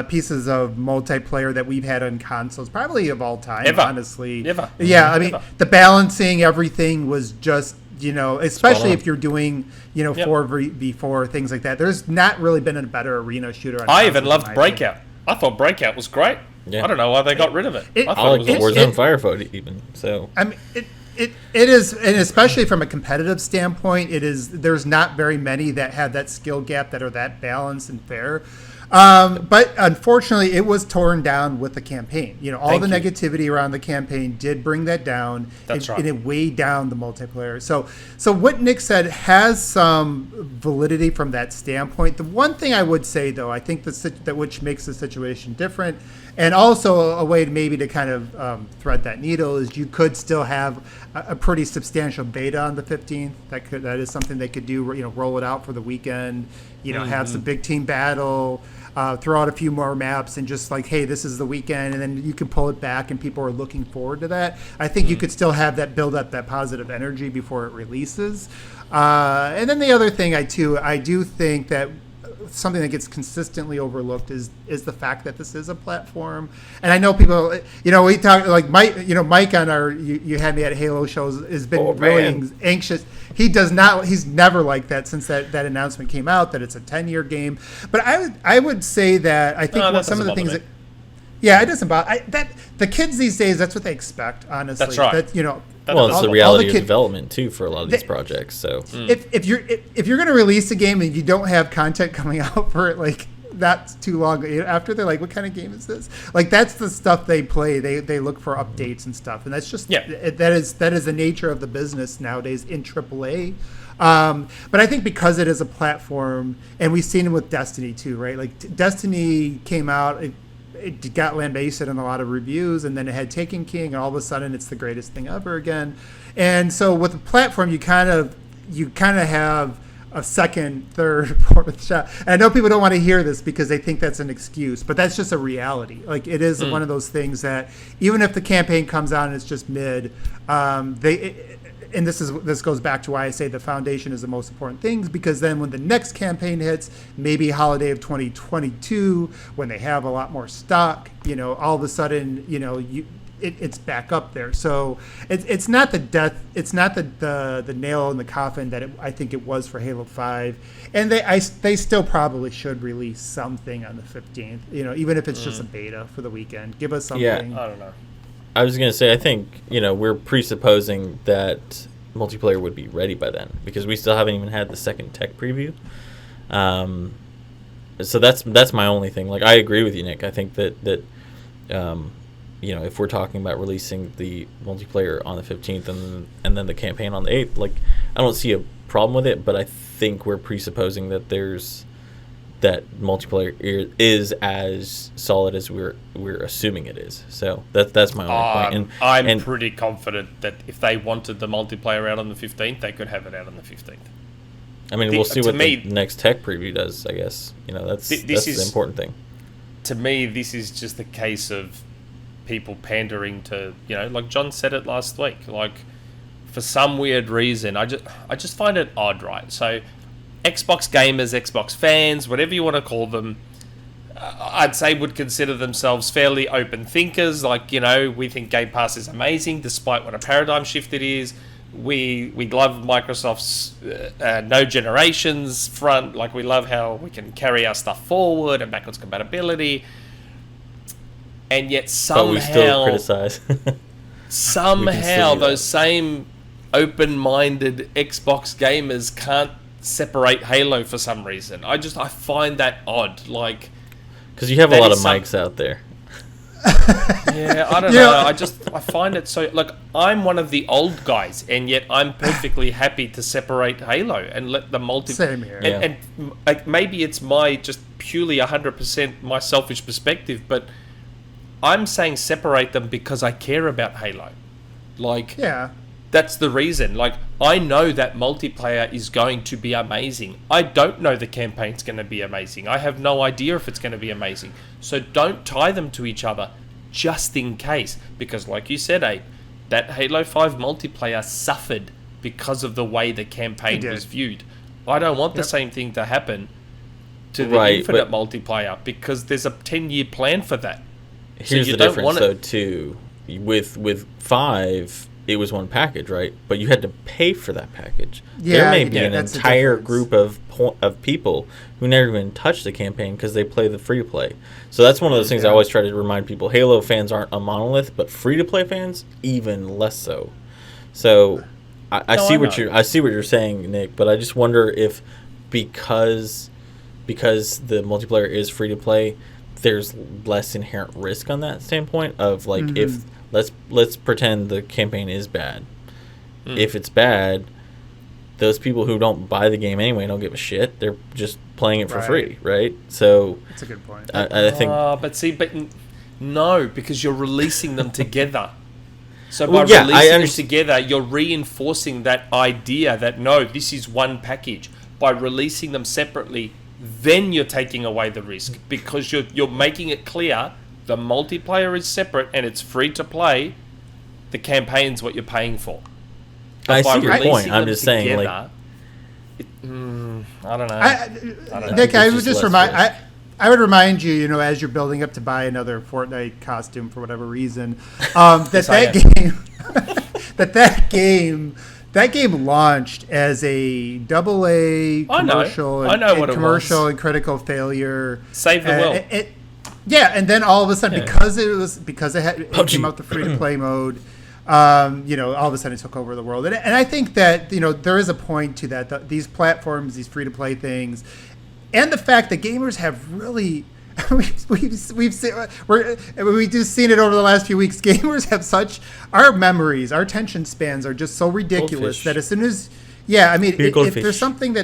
pieces of multiplayer that we've had on consoles, probably of all time. Honestly, never. Yeah, I mean, the balancing, everything was just. Especially if you're doing, 4v4, things like that. There's not really been a better arena shooter. I even loved Breakout. I thought Breakout was great. Yeah. I don't know why they got rid of it. I like the Warzone Firefight even. So I mean, it is, and especially from a competitive standpoint, it is. There's not very many that have that skill gap that are that balanced and fair. But unfortunately, it was torn down with the campaign. All the negativity around the campaign did bring that down. That's right. And it weighed down the multiplayer. So what Nick said has some validity from that standpoint. The one thing I would say, though, I think that which makes the situation different, and also a way maybe to kind of thread that needle, is you could still have a pretty substantial beta on the 15th. That is something they could do. Roll it out for the weekend. Have some big team battle. Throw out a few more maps and just like, hey, this is the weekend, and then you can pull it back and people are looking forward to that. I think you could still have that build up, that positive energy before it releases. And then the other thing I do think that something that gets consistently overlooked is the fact that this is a platform. And I know people, we talk like Mike on our you had me at Halo shows has been really anxious. He's never like that since that announcement came out that it's a 10-year game. But I would say that I think some of the things that it doesn't bother the kids these days. That's what they expect. Honestly, that's right. It's the reality of development too for a lot of these projects. So if you're going to release a game and you don't have content coming out for it, like that's too long. After they're like, what kind of game is this? Like that's the stuff they play. They look for updates and stuff, and that's just that is the nature of the business nowadays in AAA. But I think because it is a platform, and we've seen it with Destiny too, right? Like Destiny came out. It got lambasted in a lot of reviews, and then it had Taken King, and all of a sudden it's the greatest thing ever again. And so with the platform, you kind of have a second, third, fourth shot. And I know people don't want to hear this because they think that's an excuse, but that's just a reality. Like it is one of those things that even if the campaign comes out and it's just mid, and this goes back to why I say the foundation is the most important thing, because then when the next campaign hits, maybe holiday of 2022, when they have a lot more stock, all of a sudden, it's back up there. So it's not the death, it's not the nail in the coffin that I think it was for Halo 5, and they still probably should release something on the 15th. Even if it's just a beta for the weekend, give us something. Yeah, I don't know. I was going to say, I think, we're presupposing that multiplayer would be ready by then because we still haven't even had the second tech preview. So that's my only thing. Like, I agree with you, Nick. I think that if we're talking about releasing the multiplayer on the 15th and then the campaign on the 8th, like, I don't see a problem with it, but I think we're presupposing that that multiplayer is as solid as we're assuming it is. So that's my only point. And I'm pretty confident that if they wanted the multiplayer out on the 15th, they could have it out on the 15th. I mean, we'll see what the next tech preview does, I guess. That's the important thing. To me, this is just a case of people pandering to, like John said it last week. Like, for some weird reason, I just find it odd, right? So Xbox gamers, Xbox fans, whatever you want to call them, I'd say would consider themselves fairly open thinkers. Like, we think Game Pass is amazing, despite what a paradigm shift it is. We love Microsoft's no generations front. Like, we love how we can carry our stuff forward and backwards compatibility. And yet somehow... But we still criticize. Somehow those same open-minded Xbox gamers can't separate Halo for some reason. I find that odd. Like, because you have a lot of mics out there. Yeah, I don't know. I find it so, like, I'm one of the old guys, and yet I'm perfectly happy to separate Halo and let the Same here. And like, maybe it's my just purely 100% my selfish perspective, but I'm saying separate them because I care about Halo. Like, that's the reason. Like, I know that multiplayer is going to be amazing. I don't know the campaign's going to be amazing. I have no idea if it's going to be amazing. So don't tie them to each other just in case. Because like you said, Abe, that Halo 5 multiplayer suffered because of the way the campaign was viewed. I don't want the same thing to happen to the Infinite multiplayer because there's a 10-year plan for that. Here's the difference, though, too. With 5... it was one package, right? But you had to pay for that package. There may be an entire group of people who never even touched the campaign because they play the free-to-play. So that's one of those things I always try to remind people. Halo fans aren't a monolith, but free-to-play fans, even less so. So I see what you're saying, Nick, but I just wonder if because the multiplayer is free-to-play, there's less inherent risk on that standpoint of, like, if... Let's pretend the campaign is bad. If it's bad, those people who don't buy the game anyway don't give a shit. They're just playing it for free, right? So that's a good point. I think. But no, because you're releasing them together. So by releasing them together, you're reinforcing that idea that no, this is one package. By releasing them separately, then you're taking away the risk because you're making it clear. The multiplayer is separate and it's free to play. The campaign's what you're paying for. I see your point. I'm just saying, like, I don't know. I don't know. Nick, I It's would just just less remind. risk. I would remind you, as you're building up to buy another Fortnite costume for whatever reason, that game launched as a AA commercial, I know what it commercial was. and critical failure. Save the world. And then all of a sudden, because it came out the free to play mode, all of a sudden it took over the world. And I think that there is a point to that. These platforms, these free to play things, and the fact that gamers have really. We've seen it over the last few weeks. Gamers have our memories, our attention spans are just so ridiculous Goldfish. that as soon as if goldfish. there's something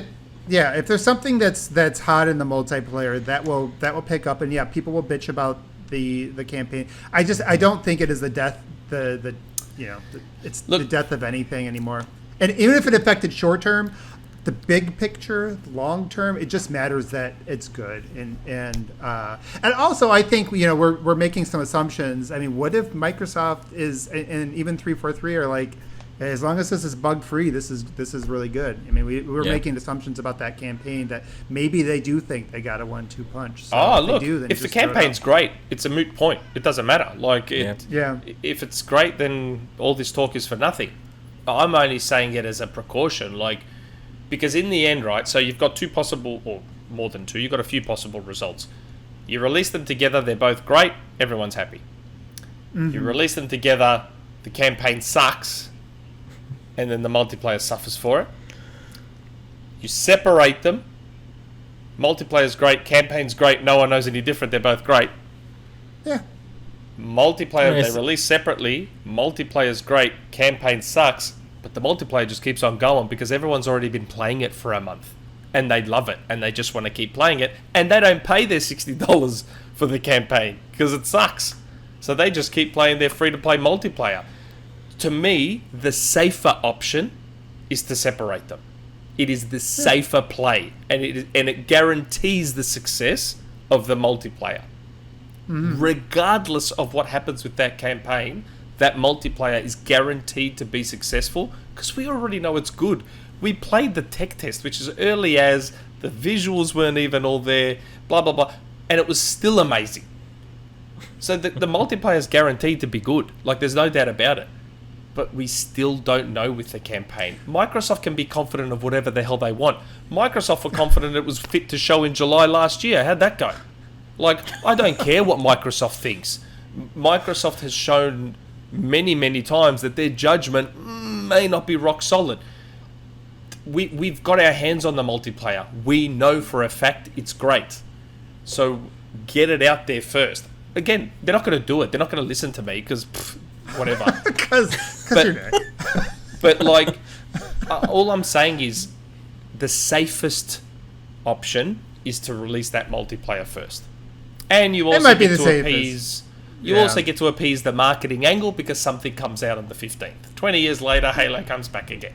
that's hot in the multiplayer that will pick up, and people will bitch about the campaign. I don't think it is the death the death of anything anymore. And even if it affected short term, the big picture, long term, it just matters that it's good. And also I think we're making some assumptions. I mean, what if Microsoft is and even 343 are like, as long as this is bug free, this is really good. I mean, we're making assumptions about that campaign that maybe they do think they got a 1-2 punch. So if the campaign's great, it's a moot point. It doesn't matter. If it's great, then all this talk is for nothing. I'm only saying it as a precaution, because in the end, right, so you've got two possible, or more than two, you've got a few possible results. You release them together, they're both great, everyone's happy. Mm-hmm. You release them together, the campaign sucks, and then the multiplayer suffers for it. You separate them, multiplayer's great, campaign's great, no one knows any different, they're both great. Yeah. Multiplayer, they release separately, multiplayer's great, campaign sucks, but the multiplayer just keeps on going because everyone's already been playing it for a month and they love it and they just want to keep playing it, and they don't pay their $60 for the campaign because it sucks. So they just keep playing their free-to-play multiplayer. To me, the safer option is to separate them. It is the safer play, and it guarantees the success of the multiplayer. Mm-hmm. Regardless of what happens with that campaign, that multiplayer is guaranteed to be successful because we already know it's good. We played the tech test, which is early as the visuals weren't even all there, blah, blah, blah, and it was still amazing. So the multiplayer is guaranteed to be good. There's no doubt about it. But we still don't know with the campaign. Microsoft can be confident of whatever the hell they want. Microsoft were confident it was fit to show in July last year. How'd that go? I don't care what Microsoft thinks. Microsoft has shown many, many times that their judgment may not be rock solid. We've got our hands on the multiplayer. We know for a fact it's great. So get it out there first. Again, they're not going to do it. They're not going to listen to me because whatever. Because you're Nick. But all I'm saying is the safest option is to release that multiplayer first. And you also get to appease... You also get to appease the marketing angle because something comes out on the 15th. 20 years later, Halo comes back again.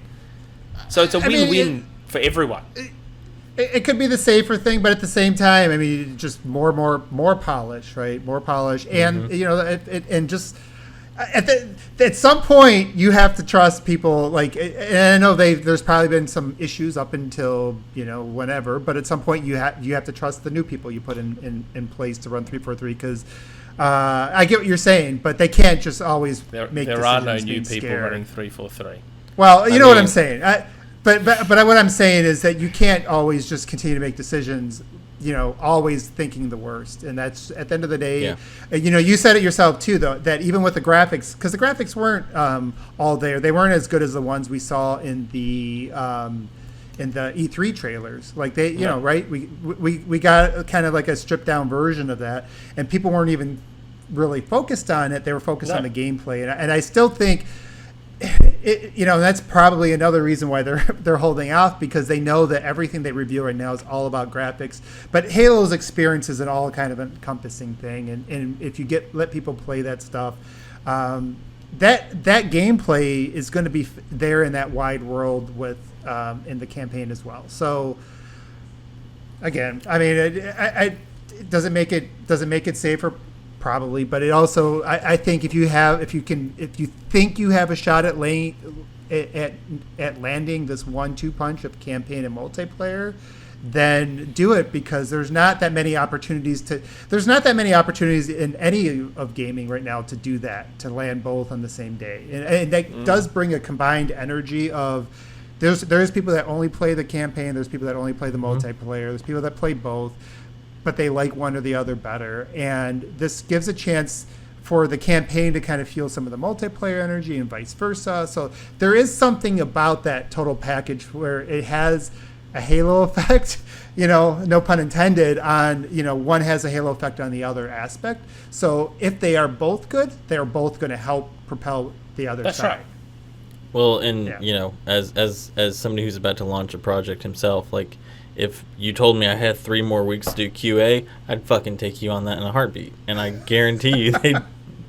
So it's a win-win for everyone. It could be the safer thing, but at the same time, I mean, just more polish, right? More polish, and and just at some point you have to trust people. And I know there's probably been some issues up until whenever, but at some point you have to trust the new people you put in place to run 343 because. I get what you're saying, but they can't just always make decisions. There are no new people running 343. Well, you know what I'm saying. But what I'm saying is that you can't always just continue to make decisions, always thinking the worst. And that's, at the end of the day, you said it yourself too, though, that even with the graphics, because the graphics weren't all there. They weren't as good as the ones we saw in the E3 trailers. Right? We got kind of like a stripped down version of that, and people weren't even really focused on it. They were focused on the gameplay, and I still think that's probably another reason why they're holding off, because they know that everything they review right now is all about graphics. But Halo's experience is an all kind of encompassing thing, and if you let people play that stuff, that gameplay is going to be there in that wide world with in the campaign as well. So again, I mean, it doesn't make it safer, probably, but it also, I think if you think you have a shot at at landing this 1-2 punch of campaign and multiplayer, then do it, because there's not that many opportunities in any of gaming right now to do that, to land both on the same day. And that does bring a combined energy of there's people that only play the campaign, there's people that only play the multiplayer, there's people that play both, but they like one or the other better. And this gives a chance for the campaign to kind of feel some of the multiplayer energy and vice versa. So there is something about that total package where it has a halo effect, no pun intended, on, one has a halo effect on the other aspect. So if they are both good, they're both going to help propel the other That's side. right. Well, and as somebody who's about to launch a project himself, like, if you told me I had 3 more weeks to do QA, I'd fucking take you on that in a heartbeat, and I guarantee you,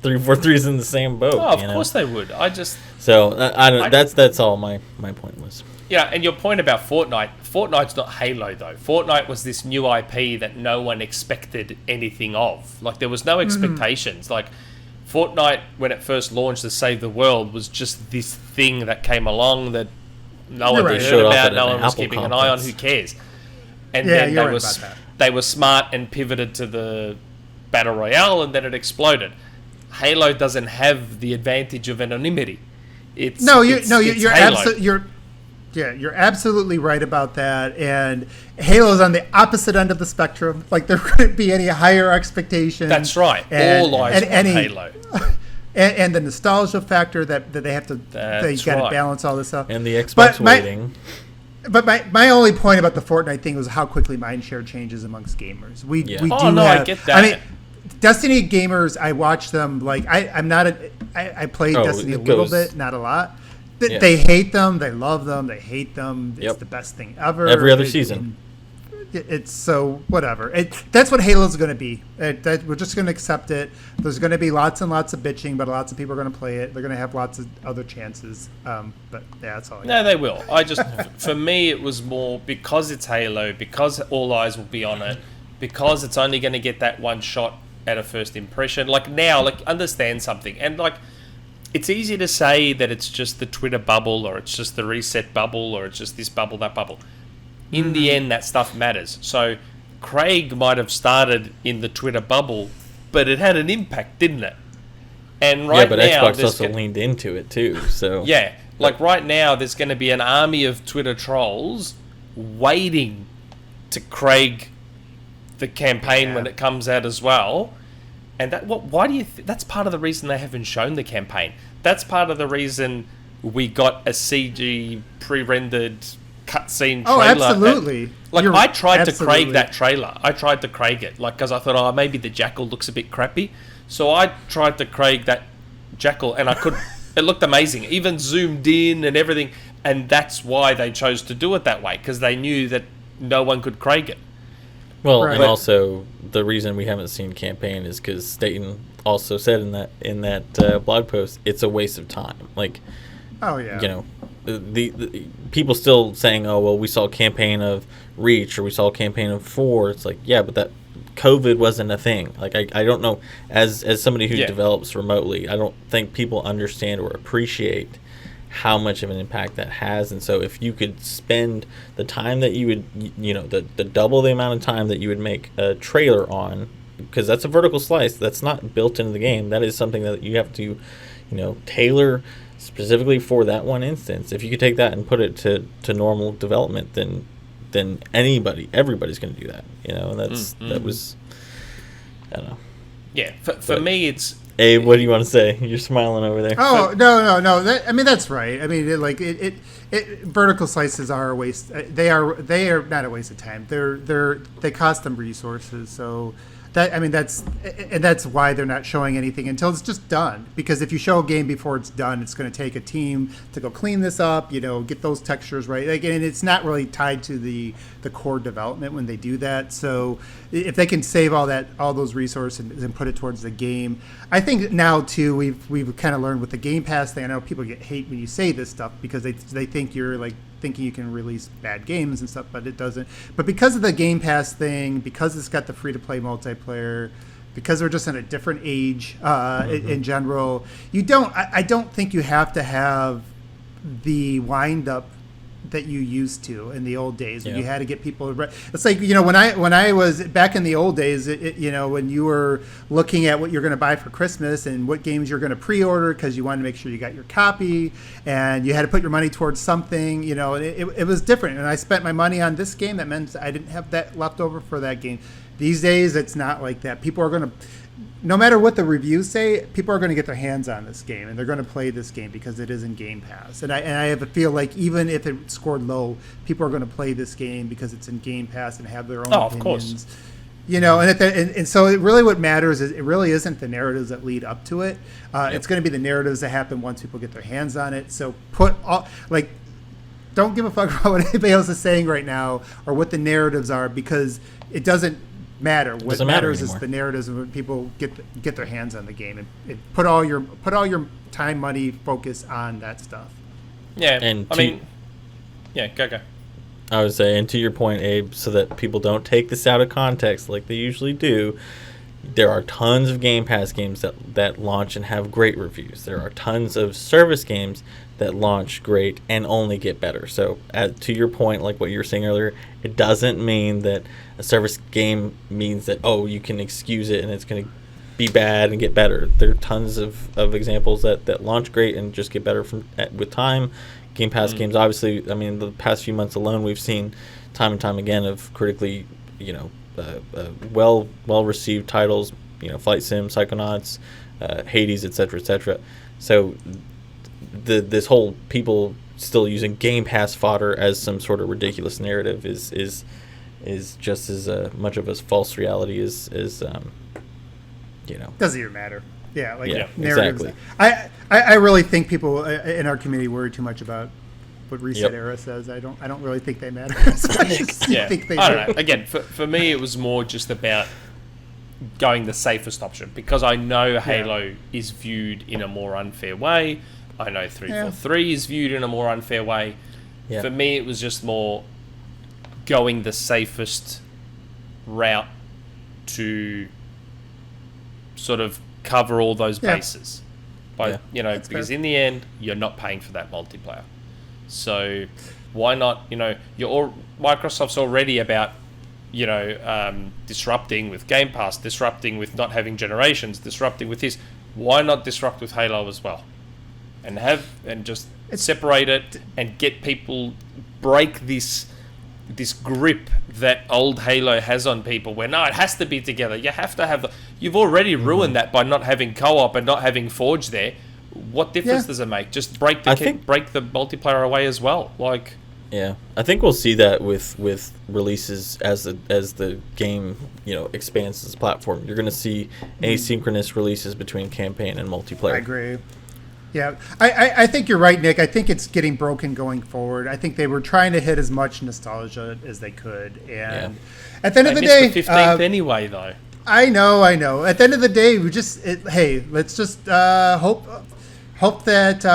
343's in the same boat. Oh, of course they would. I don't. That's all my point was. Yeah, and your point about Fortnite's not Halo, though. Fortnite was this new IP that no one expected anything of. Like, there was no expectations. Like, Fortnite, when it first launched to save the world, was just this thing that came along that no one had heard about, no one was keeping an eye on, who cares? And then they were smart and pivoted to the Battle Royale, and then it exploded. Halo doesn't have the advantage of anonymity. You're absolutely right about that. And Halo's on the opposite end of the spectrum. Like, there couldn't be any higher expectations. That's right. All eyes on Halo. And the nostalgia factor that they have to, they got to balance all this stuff. And the Xbox waiting. But my only point about the Fortnite thing was how quickly mindshare changes amongst gamers. I get that. I mean, Destiny gamers, I watch them, like, I play Destiny a little bit, not a lot. They hate them, they love them, they hate them. It's the best thing ever. Every other season. It's so whatever. That's what Halo's going to be. We're just going to accept it. There's going to be lots and lots of bitching, but lots of people are going to play it. They're going to have lots of other chances. But yeah, that's all. No, they will. For me, it was more because it's Halo, because all eyes will be on it, because it's only going to get that one shot at a first impression. Like, now, like, understand something, and like, it's easy to say that it's just the Twitter bubble, or it's just the reset bubble, or it's just this bubble, that bubble. In the end, that stuff matters. So Craig might have started in the Twitter bubble, but it had an impact, didn't it? And right but now, Xbox also leaned into it too. So like right now, there's going to be an army of Twitter trolls waiting to Craig the campaign when it comes out as well. And why do you that's part of the reason they haven't shown the campaign. That's part of the reason we got a CG pre-rendered cutscene trailer. Oh, absolutely. I tried to Craig that trailer. I tried to Craig it, like, because I thought, maybe the jackal looks a bit crappy. So I tried to Craig that jackal, and I could. It looked amazing, even zoomed in and everything. And that's why they chose to do it that way, because they knew that no one could Craig it. Well, and also the reason we haven't seen campaign is because Staten also said in that blog post, it's a waste of time. Like, the people still saying, oh well, we saw a campaign of Reach or we saw a campaign of 4. It's like, yeah, but that COVID wasn't a thing. Like, I don't know, as somebody who develops remotely, I don't think people understand or appreciate how much of an impact that has. And so if you could spend the time that you would, the double the amount of time that you would make a trailer on, because that's a vertical slice that's not built into the game, that is something that you have to, tailor specifically for that one instance. If you could take that and put it to normal development, then everybody's going to do that, and that was, I don't know. Yeah, for me, it's... Abe, what do you want to say? You're smiling over there. Oh, no. That's right. I mean, vertical slices are a waste. They are not a waste of time. They cost them resources. So that's why they're not showing anything until it's just done. Because if you show a game before it's done, it's going to take a team to go clean this up, get those textures right. And it's not really tied to the core development when they do that. So if they can save all those resources and put it towards the game, I think now too we've kind of learned with the Game Pass thing. I know people get hate when you say this stuff because they think you're like thinking you can release bad games and stuff, but it doesn't. But because of the Game Pass thing, because it's got the free-to-play multiplayer, because we're just in a different age in general, I don't think you have to have the wind up that you used to in the old days when Yeah. you had to get people. It's like, when I was back in the old days, when you were looking at what you're going to buy for Christmas and what games you're going to pre-order because you wanted to make sure you got your copy, and you had to put your money towards something, it was different. And I spent my money on this game. That meant I didn't have that left over for that game. These days, it's not like that. People are going to, no matter what the reviews say, people are going to get their hands on this game, and they're going to play this game because it is in Game Pass. And I have a feel like even if it scored low, people are going to play this game because it's in Game Pass and have their own opinions. Of course. And so it really, what matters is it really isn't the narratives that lead up to it. It's going to be the narratives that happen once people get their hands on it. So don't give a fuck about what anybody else is saying right now or what the narratives are, because it doesn't matter. What matters is the narratives of when people get their hands on the game, and put all your time, money, focus on that stuff. Yeah, and go. I would say, and to your point, Abe, so that people don't take this out of context like they usually do, there are tons of Game Pass games that launch and have great reviews. There are tons of service games that launch great and only get better. So to your point, like what you were saying earlier, it doesn't mean that a service game means that, you can excuse it and it's going to be bad and get better. There are tons of examples that launch great and just get better with time. Game Pass games, obviously, the past few months alone, we've seen time and time again of critically, well received titles, Flight Sim, Psychonauts, Hades, etc. So this whole people still using Game Pass fodder as some sort of ridiculous narrative is just as much of a false reality as Doesn't even matter. Yeah, narratives. Exactly. I really think people in our community worry too much about what Reset Era says. I don't really think they matter as much as you think they do. I don't know. Again, for me, it was more just about going the safest option, because I know Halo is viewed in a more unfair way. I know 343 is viewed in a more unfair way. Yeah. For me, it was just more going the safest route to sort of cover all those bases. Because in the end, you're not paying for that multiplayer. So why not, Microsoft's already about, disrupting with Game Pass, disrupting with not having generations, disrupting with this. Why not disrupt with Halo as well? And just separate it and get people, break this grip that old Halo has on people, where it has to be together. You have to have you've already ruined that by not having co-op and not having Forge there. What difference does it make? Just break the multiplayer away as well. I think we'll see that with releases as the game expands its platform. You're going to see asynchronous releases between campaign and multiplayer. I agree. Yeah, I think you're right, Nick. I think it's getting broken going forward. I think they were trying to hit as much nostalgia as they could, and at the end of the day, the 15th anyway, though. I know. At the end of the day, let's just hope that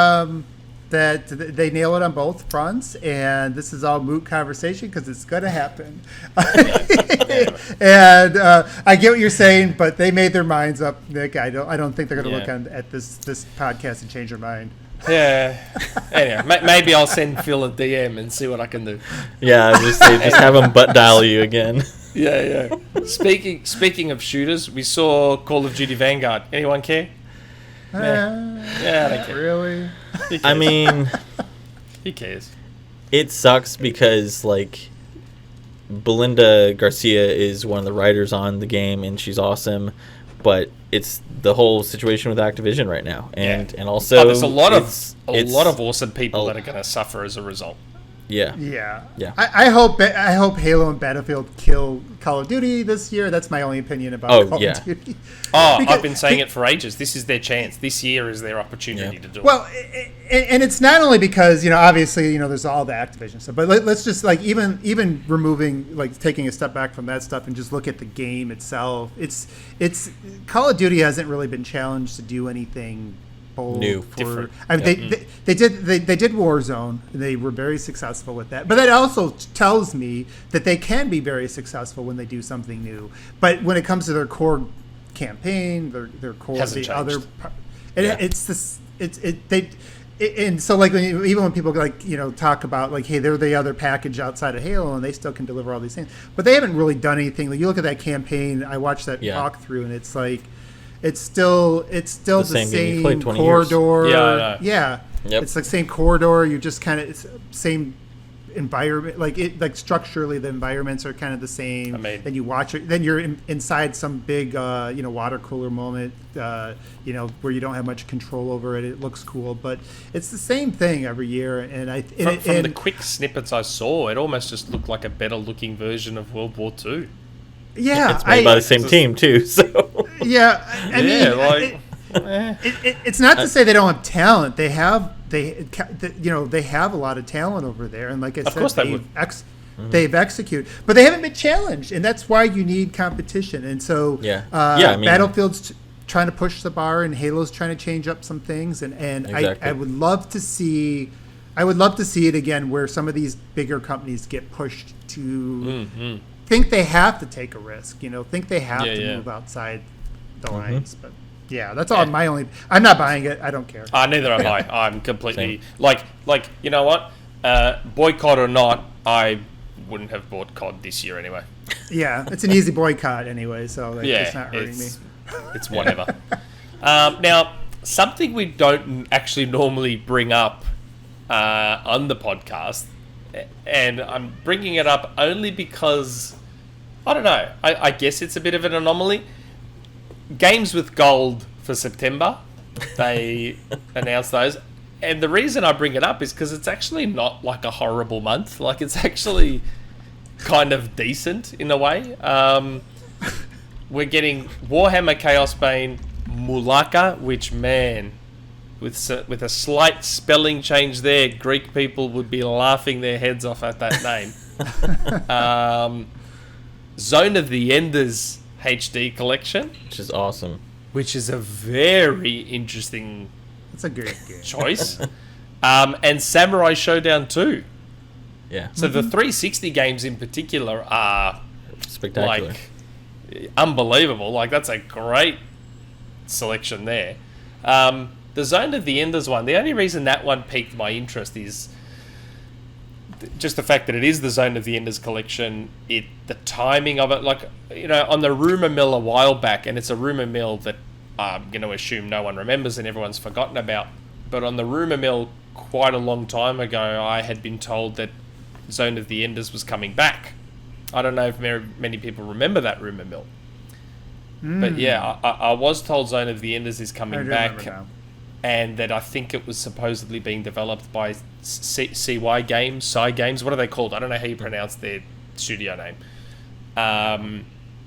that they nail it on both fronts, and this is all moot conversation because it's going to happen. And I get what you're saying, but they made their minds up, Nick. I don't think they're going to look at this podcast and change their mind. Yeah. Anyway, maybe I'll send Phil a DM and see what I can do. Yeah, just have him butt dial you again. Yeah. Speaking of shooters, we saw Call of Duty Vanguard. Anyone care? I don't care. Really? I mean, who cares? It sucks because Belinda Garcia is one of the writers on the game, and she's awesome, but it's the whole situation with Activision right now, and also there's a lot of awesome people that are going to suffer as a result. Yeah. I hope Halo and Battlefield kill Call of Duty this year. That's my only opinion about Call of Duty. I've been saying it for ages. This is their chance. This year is their opportunity to do it. Well, and it's not only because obviously there's all the Activision stuff, but let's just even removing taking a step back from that stuff and just look at the game itself. It's Call of Duty hasn't really been challenged to do anything new, different. I mean, they did Warzone. They were very successful with that. But that also tells me that they can be very successful when they do something new. But when it comes to their core campaign, their core, hasn't the changed. other, it's this. and so like even when people like talk about like, hey, they're the other package outside of Halo and they still can deliver all these things, but they haven't really done anything. Like you look at that campaign, I watched that walkthrough, and it's like it's still the same corridor. Yeah. Yep. It's like same corridor. You just kind of same environment, like structurally the environments are kind of the same. Then you watch it, then you're inside some big water cooler moment where you don't have much control over it. It looks cool, but it's the same thing every year. And from the quick snippets I saw, it almost just looked like a better looking version of World War II. Yeah, it's made by the same team too, so it's not to say they don't have talent. They have a lot of talent over there, and like I said, they've executed, but they haven't been challenged, and that's why you need competition. And so, Battlefield's trying to push the bar, and Halo's trying to change up some things, and exactly. I would love to see it again, where some of these bigger companies get pushed to think they have to take a risk, think they have to move outside the lines, but. Yeah, that's all my only... I'm not buying it. I don't care. Neither am I. I'm completely... Like, you know what? Boycott or not, I wouldn't have bought COD this year anyway. Yeah, it's an easy boycott anyway, so it's not hurting me. It's whatever. Now, something we don't actually normally bring up on the podcast, and I'm bringing it up only because... I don't know. I guess it's a bit of an anomaly. Games with Gold for September, they announced those, and the reason I bring it up is because it's actually not like a horrible month. Like, it's actually kind of decent in a way. We're getting Warhammer Chaos Bane Mulaka, which, man, with a slight spelling change there, Greek people would be laughing their heads off at that name. Zone of the Enders HD collection, which is awesome, which is a very interesting that's a great game choice. And Samurai Showdown 2. So the 360 games in particular are spectacular, like unbelievable. Like, that's a great selection there. The Zone of the Enders one, the only reason that one piqued my interest is just the fact that it is the Zone of the Enders collection, the timing of it, like, on the rumour mill a while back, and it's a rumour mill that I'm going to assume no one remembers and everyone's forgotten about, but on the rumour mill quite a long time ago, I had been told that Zone of the Enders was coming back. I don't know if many people remember that rumour mill. But yeah, I was told Zone of the Enders is coming back, and that I think it was supposedly being developed by CY Games, Psy Games. What are they called? I don't know how you pronounce their studio name.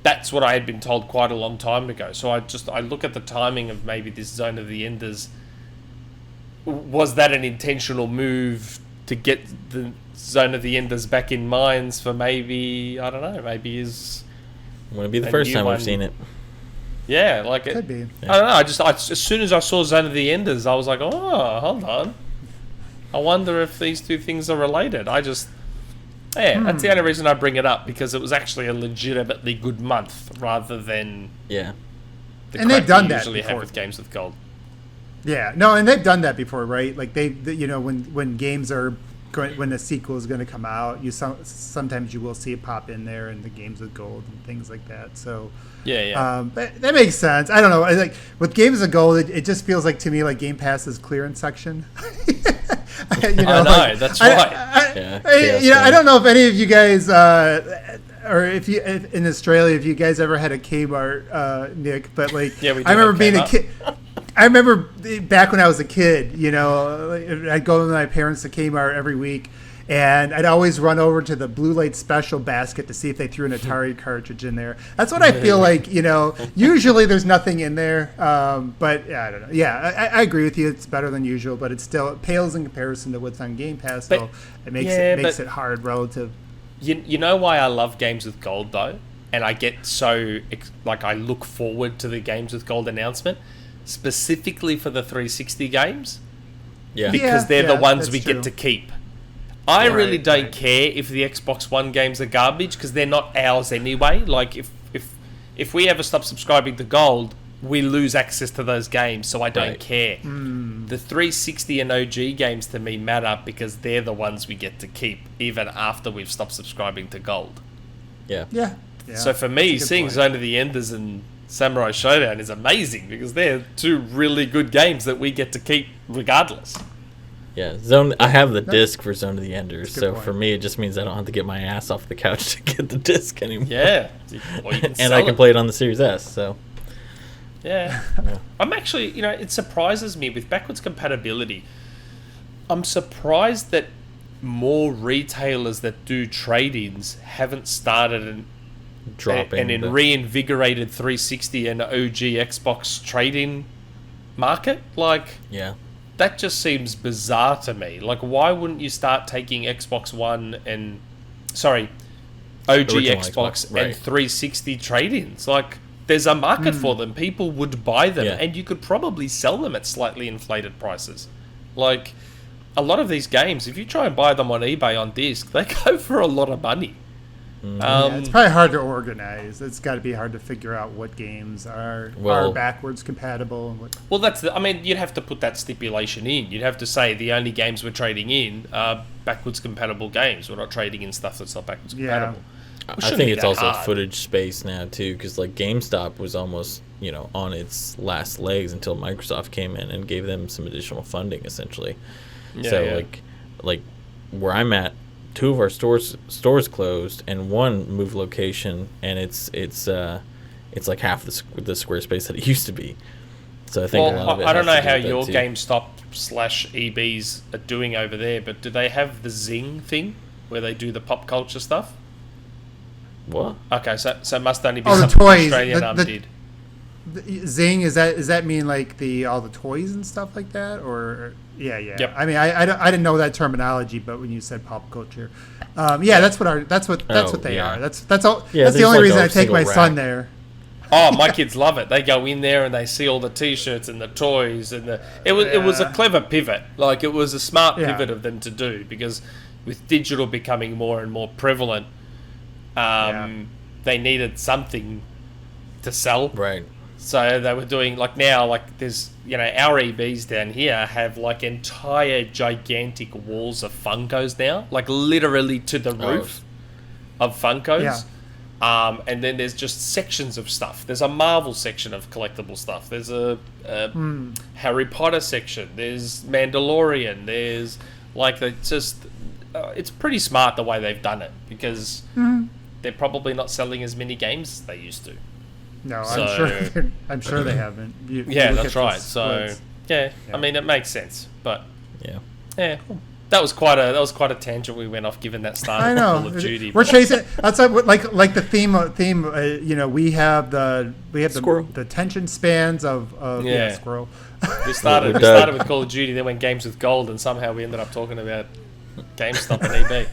That's what I had been told quite a long time ago. So I look at the timing of maybe this Zone of the Enders. Was that an intentional move to get the Zone of the Enders back in minds for maybe, I don't know, maybe is... It wouldn't be the first time we've seen it. Yeah, like could be. I don't know. As soon as I saw Zone of the Enders, I was like, oh, hold on. I wonder if these two things are related. That's the only reason I bring it up, because it was actually a legitimately good month rather than the and they've done that usually before. have with Games with Gold. Yeah, no, and they've done that before, right? Like when games are when a sequel is going to come out, sometimes you will see it pop in there in the Games with Gold and things like that. So that makes sense. I don't know. Like with Games with Gold, it just feels like to me like Game Pass's clearance section. I know, that's right. I don't know if any of you guys, or if you in Australia, if you guys ever had a Kmart, Nick, but like we do. I remember being a kid. I remember back when I was a kid, I'd go with my parents to Kmart every week, and I'd always run over to the Blue Light Special basket to see if they threw an Atari cartridge in there. That's what I feel like, usually there's nothing in there, but I don't know. Yeah, I agree with you. It's better than usual, but it pales in comparison to what's on Game Pass, so it makes it hard relative. You know why I love Games with Gold, though? And I get so, I look forward to the Games with Gold announcement, specifically for the 360 games, because they're the ones we get to keep. I really don't care if the Xbox One games are garbage, because they're not ours anyway. Like if we ever stop subscribing to Gold, we lose access to those games, so I don't Right. care. The 360 and OG games to me matter because they're the ones we get to keep even after we've stopped subscribing to Gold. Yeah. Yeah. So for me, That's a good seeing point. Zone of the Enders and Samurai Showdown is amazing because they're two really good games that we get to keep regardless. Yeah, I have the disc for Zone of the Enders, That's a so good point. for me, it just means I don't have to get my ass off the couch to get the disc anymore. Yeah. Or you can And sell I can it. play it on the Series S, so. Yeah. I'm actually, it surprises me with backwards compatibility. I'm surprised that more retailers that do trade-ins haven't started and reinvigorated 360 and OG Xbox trade-in market. Like, Yeah. that just seems bizarre to me. Like, why wouldn't you start taking Xbox One and... Sorry, OG Original Xbox Xbox, right. and 360 trade-ins? Like, there's a market for them. People would buy them, Yeah. and you could probably sell them at slightly inflated prices. Like, a lot of these games, if you try and buy them on eBay on disc, they go for a lot of money. Yeah, it's probably hard to organize. It's got to be hard to figure out what games are Well- backwards compatible and what. Well, you'd have to put that stipulation in. You'd have to say the only games we're trading in are backwards compatible games. We're not trading in stuff that's not backwards Yeah. compatible. I shouldn't think be it's that also hard. footage space now, too, because, like, GameStop was almost, on its last legs until Microsoft came in and gave them some additional funding, essentially. Yeah, So, yeah. like where I'm at, 2 of our stores closed and 1 moved location, and it's like half the square space that it used to be. So I think a lot of it I don't know has to do how with that, your too. GameStop/EBs are doing over there, but do they have the Zing thing where they do the pop culture stuff? What? Okay, so it must only be Oh, the something toys. Australian The- did. Zing, does that mean like all the toys and stuff like that, or yeah. Yep. I mean, I didn't know that terminology, but when you said pop culture, that's what they yeah. are. That's all. Yeah, that's the there's only like reason a I take single my son rack. there. Oh, my kids love it. They go in there and they see all the T-shirts and the toys and it was a clever pivot. Like, it was a smart Yeah. pivot of them to do because with digital becoming more and more prevalent, they needed something to sell. Right. So they were doing there's our EBs down here have like entire gigantic walls of Funkos now, like literally to the roof of Funkos. Yeah. And then there's just sections of stuff. There's a Marvel section of collectible stuff. There's a Harry Potter section. There's Mandalorian. There's it's pretty smart the way they've done it because they're probably not selling as many games as they used to. No, So- I'm sure they haven't. You Yeah, look that's at the right. So splits. yeah, Yeah. I mean it makes sense, but Yeah. yeah, that was quite a tangent we went off. Given that started I with know. Call of Duty, We're chasing. That's like the theme. We have the Squirrel. the attention spans of Yeah. squirrel. we started We're done. with Call of Duty, then went Games with Gold, and somehow we ended up talking about GameStop and EB.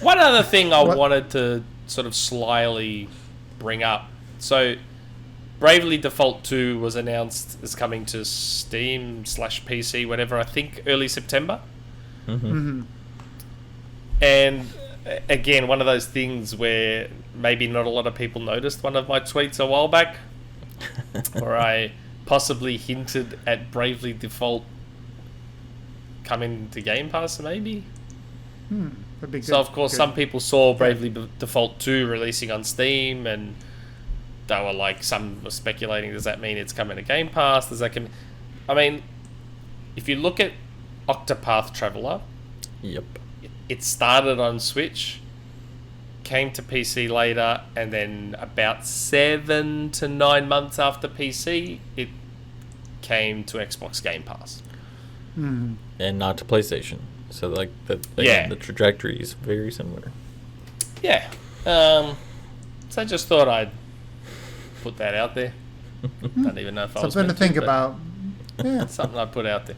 One other thing I wanted to sort of slyly bring up. So, Bravely Default 2 was announced as coming to Steam/PC, whatever, I think early September. And again, one of those things where maybe not a lot of people noticed one of my tweets a while back, where I possibly hinted at Bravely Default coming to Game Pass, maybe? That'd be So, of course, good. some people saw Bravely Default 2 releasing on Steam, and they were like, some were speculating, does that mean it's coming to Game Pass? I mean, if you look at Octopath Traveler, Yep. it started on Switch, came to PC later, and then about 7 to 9 months after PC, it came to Xbox Game Pass. And not to PlayStation. So the trajectory is very similar. Yeah. So I just thought I'd put that out there. Don't even know if I was Something to meant think but about. Yeah. Something I put out there.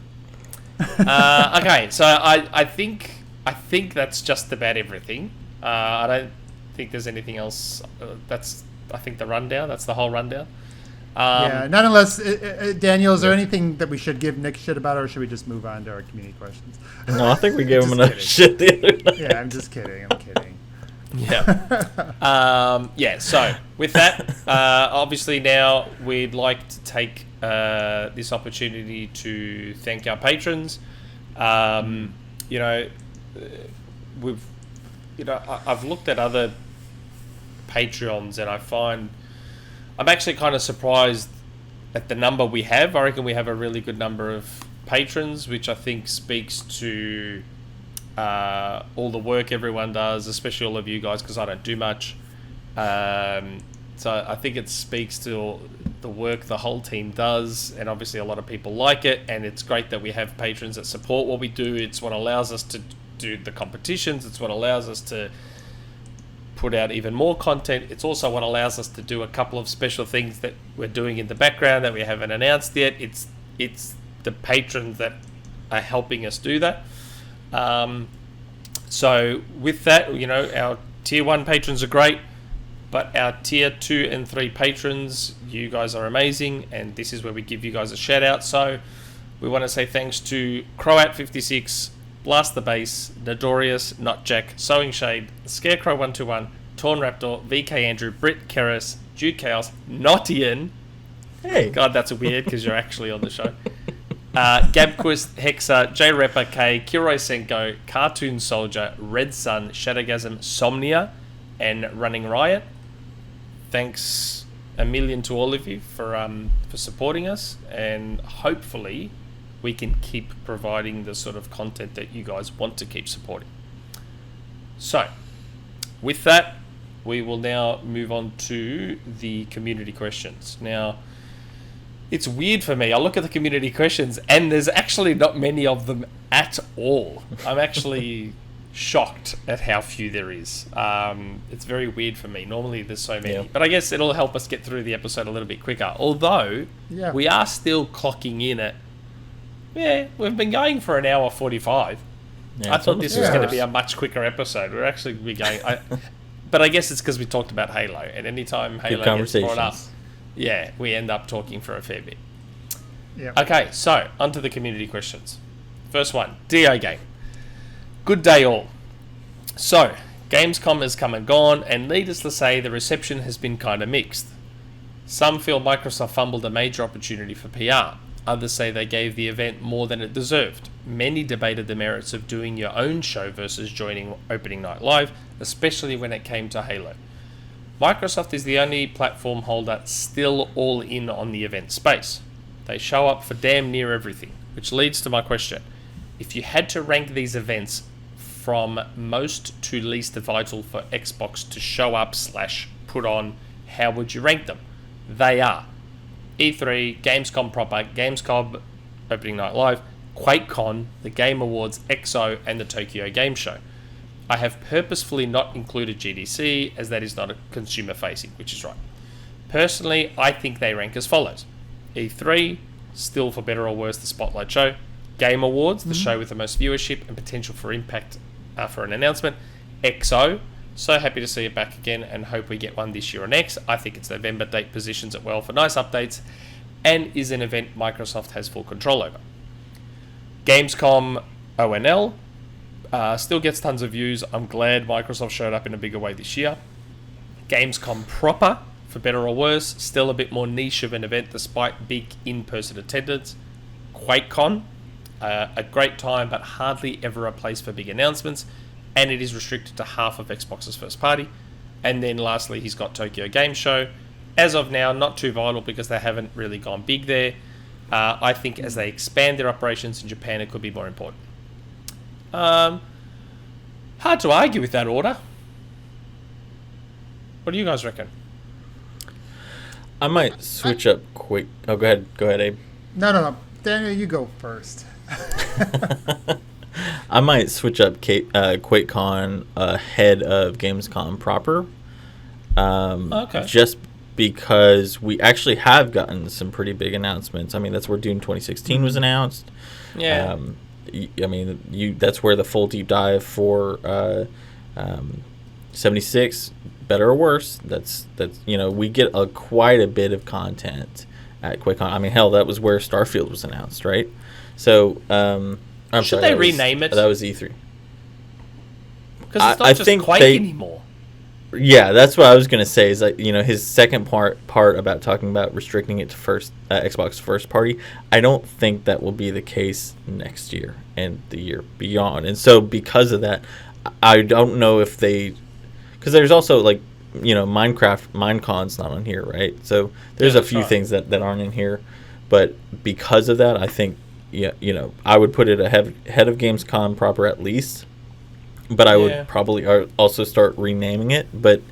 Okay, so I think that's just about everything. I don't think there's anything else. That's the rundown. That's the whole rundown. Yeah, not unless Daniel. Is there anything that we should give Nick shit about, or should we just move on to our community questions? No, I think we gave him Just enough kidding. shit the other night. Yeah, I'm just kidding. I'm kidding. Yeah. So with that, obviously now we'd like to take this opportunity to thank our patrons. You know, I've looked at other Patreons and I find I'm actually kind of surprised at the number we have. I reckon we have a really good number of patrons, which I think speaks to all the work everyone does, especially all of you guys, because I don't do much. So I think it speaks to the work the whole team does, and obviously a lot of people like it, and it's great that we have patrons that support what we do. It's what allows us to do the competitions. It's what allows us to put out even more content. It's also what allows us to do a couple of special things that we're doing in the background that we haven't announced yet. It's the patrons that are helping us do that. So with that, you know, our tier 1 patrons are great, but our tier 2 and 3 patrons, you guys are amazing, and this is where we give you guys a shout out. So we want to say thanks to Croat56, Blast the Base, Nodorius, Not Jack, Sowing Shade, Scarecrow 121, Torn Raptor, VK Andrew, Brit Keras, Jude Chaos, Knottian. Hey, God, that's weird because you're actually on the show. Gabquist, Hexa, J Repper K, Kiroi Senko, Cartoon Soldier, Red Sun, Shadowgasm, Somnia, and Running Riot. Thanks a million to all of you for supporting us, and hopefully we can keep providing the sort of content that you guys want to keep supporting. So, with that, we will now move on to the community questions. Now, it's weird for me. I look at the community questions and there's actually not many of them at all. I'm actually shocked at how few there is. It's very weird for me. Normally there's so many. Yeah. But I guess it'll help us get through the episode a little bit quicker. Although, we are still clocking in at... Yeah, we've been going for an hour 45. Yeah, I thought this was going to be a much quicker episode. We're actually going... But I guess it's because we talked about Halo. And anytime Halo gets brought up... Yeah, we end up talking for a fair bit. Yep. Okay, so onto the community questions. First one, DeoGame. Good day all. So, Gamescom has come and gone, and needless to say, the reception has been kind of mixed. Some feel Microsoft fumbled a major opportunity for PR. Others say they gave the event more than it deserved. Many debated the merits of doing your own show versus joining opening night live, especially when it came to Halo. Microsoft is the only platform holder still all in on the event space. They show up for damn near everything, which leads to my question. If you had to rank these events from most to least vital for Xbox to show up / put on, how would you rank them? They are E3, Gamescom proper, Gamescom opening night live, QuakeCon, the Game Awards, XO, and the Tokyo Game Show. I have purposefully not included GDC as that is not a consumer facing, which is right. Personally, I think they rank as follows. E3, still for better or worse the spotlight show. Game Awards, the show with the most viewership and potential for impact for an announcement. XO, so happy to see it back again and hope we get one this year or next. I think its November date positions it well for nice updates and is an event Microsoft has full control over. Gamescom ONL, still gets tons of views. I'm glad Microsoft showed up in a bigger way this year. Gamescom proper, for better or worse, still a bit more niche of an event despite big in-person attendance. QuakeCon, a great time but hardly ever a place for big announcements, and it is restricted to half of Xbox's first party. And then lastly, he's got Tokyo Game Show. As of now, not too vital because they haven't really gone big there. I think as they expand their operations in Japan, it could be more important. Hard to argue with that order. What do you guys reckon? I might switch up quick. Oh, go ahead, Abe. No. Daniel, you go first. I might switch up QuakeCon ahead of Gamescom proper. Okay. Just because we actually have gotten some pretty big announcements. I mean, that's where Dune 2016 was announced. Yeah. I mean, that's where the full deep dive for 76, better or worse. That's we get quite a bit of content at QuakeCon. I mean, hell, that was where Starfield was announced, right? So, Should they rename it? That was E3. Because it's not just Quake anymore. Yeah, that's what I was gonna say. Is like his second part about talking about restricting it to Xbox first party. I don't think that will be the case next year and the year beyond. And so because of that, I don't know if because there's also like Minecon's not on here, right? So there's a few things that aren't in here, but because of that, I think I would put it ahead of Gamescom proper at least. But I would probably also start renaming it. But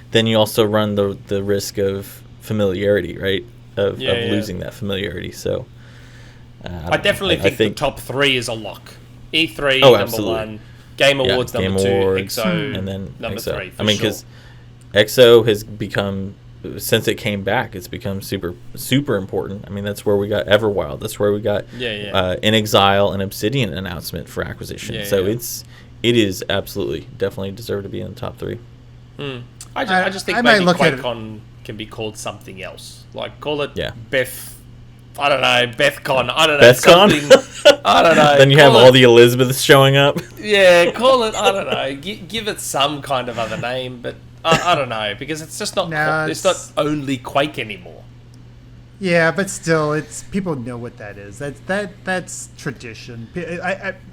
then you also run the risk of familiarity, right? Of losing that familiarity. So I definitely think the top 3 is a lock. E3 number 1, Game Awards number 2, XO and then number XO. 3. I mean, because XO has become, since it came back, it's become super super important. I mean, that's where we got Everwild. That's where we got In Exile and Obsidian announcement for acquisition. It is absolutely, definitely deserve to be in the top 3. I just think maybe QuakeCon can be called something else. Like, call it Beth. I don't know, BethCon. I don't know. BethCon? I don't know. Then you have all the Elizabeths showing up. Yeah, call it, I don't know. Give it some kind of other name, but I don't know, because it's just not, it's not only Quake anymore. Yeah, but still, it's people know what that is. That's tradition.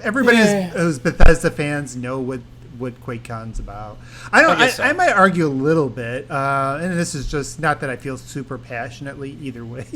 Everybody who's Bethesda fans know what QuakeCon's about. I might argue a little bit, and this is just not that I feel super passionately either way.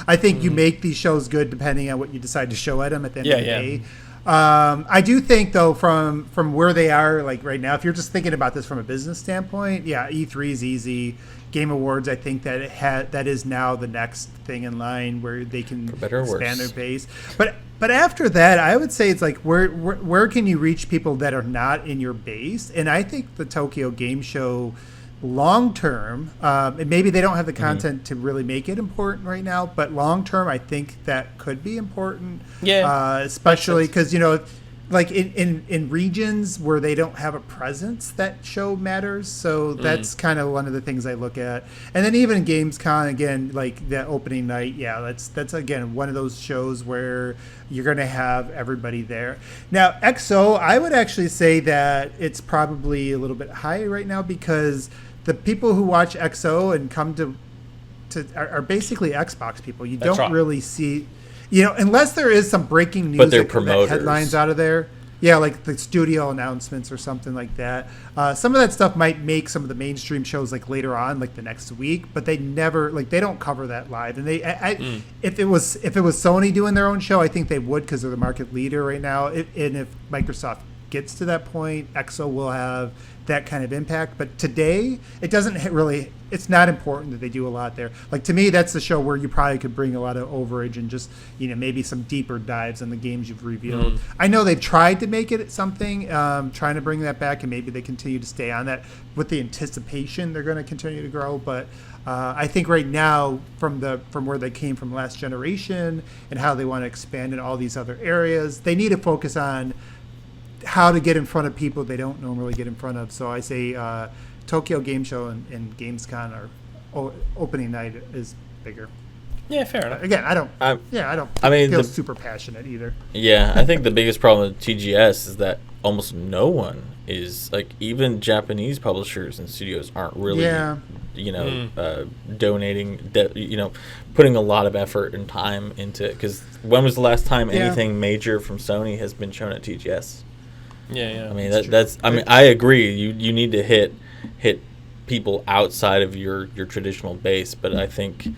I think you make these shows good depending on what you decide to show at them at the end of the day. I do think though, from where they are, like right now, if you're just thinking about this from a business standpoint, E3 is easy. Game Awards, I think that is now the next thing in line where they can expand their base. But after that, I would say it's like where can you reach people that are not in your base? And I think the Tokyo Game Show, long term, and maybe they don't have the content to really make it important right now, but long term, I think that could be important. Yeah, especially because like in regions where they don't have a presence, that show matters. So that's kind of one of the things I look at. And then even Gamescom, again, like that opening night, that's again one of those shows where you're going to have everybody there. Now, XO, I would actually say that it's probably a little bit high right now because the people who watch XO and come to are basically Xbox people. You don't really see... unless there is some breaking news that headlines out of there. Yeah, like the studio announcements or something like that. Some of that stuff might make some of the mainstream shows like later on, like the next week, but they never they don't cover that live. And if it was Sony doing their own show, I think they would because they're the market leader right now. And if Microsoft gets to that point, XO will have that kind of impact. But today, it doesn't really. It's not important that they do a lot there. Like, to me, that's the show where you probably could bring a lot of overage and just, maybe some deeper dives on the games you've revealed. I know they've tried to make it something, trying to bring that back, and maybe they continue to stay on that. With the anticipation, they're going to continue to grow. But I think right now, from where they came from last generation and how they want to expand in all these other areas, they need to focus on how to get in front of people they don't normally get in front of. So I say Tokyo Game Show and Gamescom are opening night is bigger. Yeah, fair enough. Again, I don't feel super passionate either. Yeah, I think the biggest problem with TGS is that almost no one is, like, even Japanese publishers and studios aren't really donating, putting a lot of effort and time into it. Because when was the last time anything major from Sony has been shown at TGS? Yeah. I mean, that's. I mean, I agree. You need to hit people outside of your traditional base, but I think,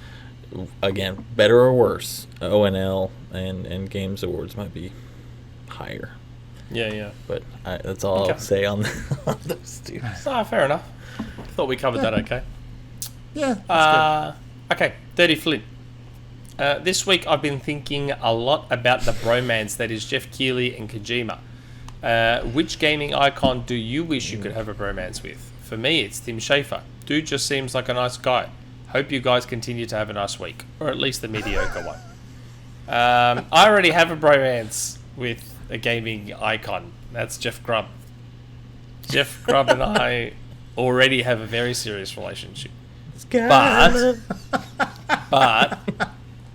again, better or worse, ONL and Games Awards might be higher. Yeah. But that's all I'll say on those two. Fair enough. Thought we covered that okay. Yeah, that's good. Okay, DirtyFlint. This week I've been thinking a lot about the bromance that is Jeff Keighley and Kojima. Which gaming icon do you wish you could have a bromance with? For me, it's Tim Schafer. Dude just seems like a nice guy. Hope you guys continue to have a nice week, or at least a mediocre one. I already have a bromance with a gaming icon. That's Jeff Grubb. Jeff Grubb and I already have a very serious relationship. But